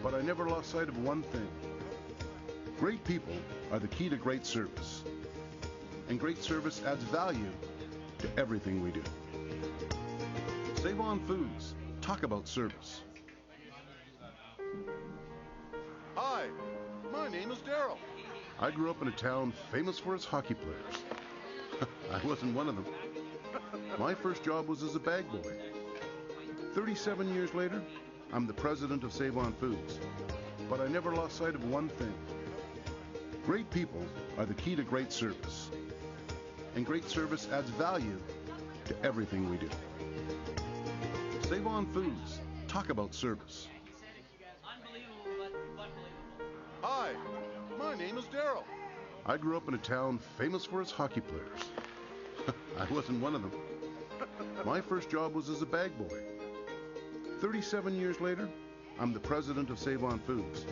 H: But I never lost sight of one thing. Great people are the key to great service. And great service adds value to everything we do. Save On Foods. Talk about service. Hi, my name is Daryl. I grew up in a town famous for its hockey players. I wasn't one of them. My first job was as a bag boy. 37 years later, I'm the president of Save On Foods. But I never lost sight of one thing. Great people are the key to great service. And great service adds value to everything we do. Save on Foods. Talk about service.
B: Hi, my name is Daryl.
H: I grew up in a town famous for its hockey players. I wasn't one of them. My first job was as a bag boy. 37 years later, I'm the president of Save On Foods.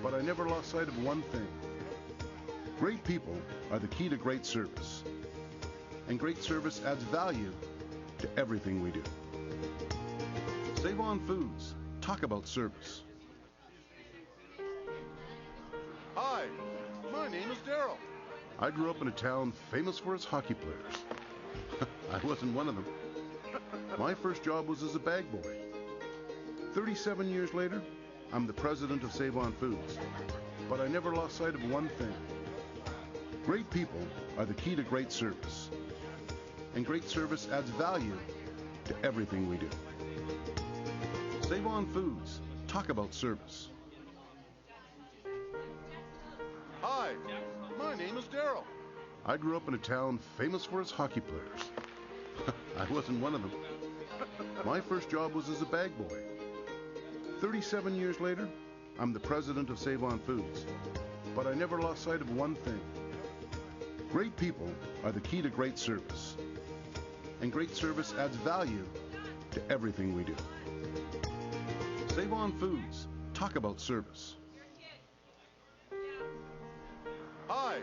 H: But I never lost sight of one thing. Great people are the key to great service. And great service adds value to everything we do. Save On Foods. Talk about service.
B: Hi, my name is Daryl.
H: I grew up in a town famous for its hockey players. I wasn't one of them. My first job was as a bag boy. 37 years later, I'm the president of Save On Foods. But I never lost sight of one thing. Great people are the key to great service. And great service adds value to everything we do. Save On Foods. Talk about service.
B: Hi, my name is Daryl.
H: I grew up in a town famous for its hockey players. I wasn't one of them. My first job was as a bag boy. 37 years later, I'm the president of Save On Foods. But I never lost sight of one thing. Great people are the key to great service. And great service adds value to everything we do. Save On Foods. Talk about service.
B: Hi,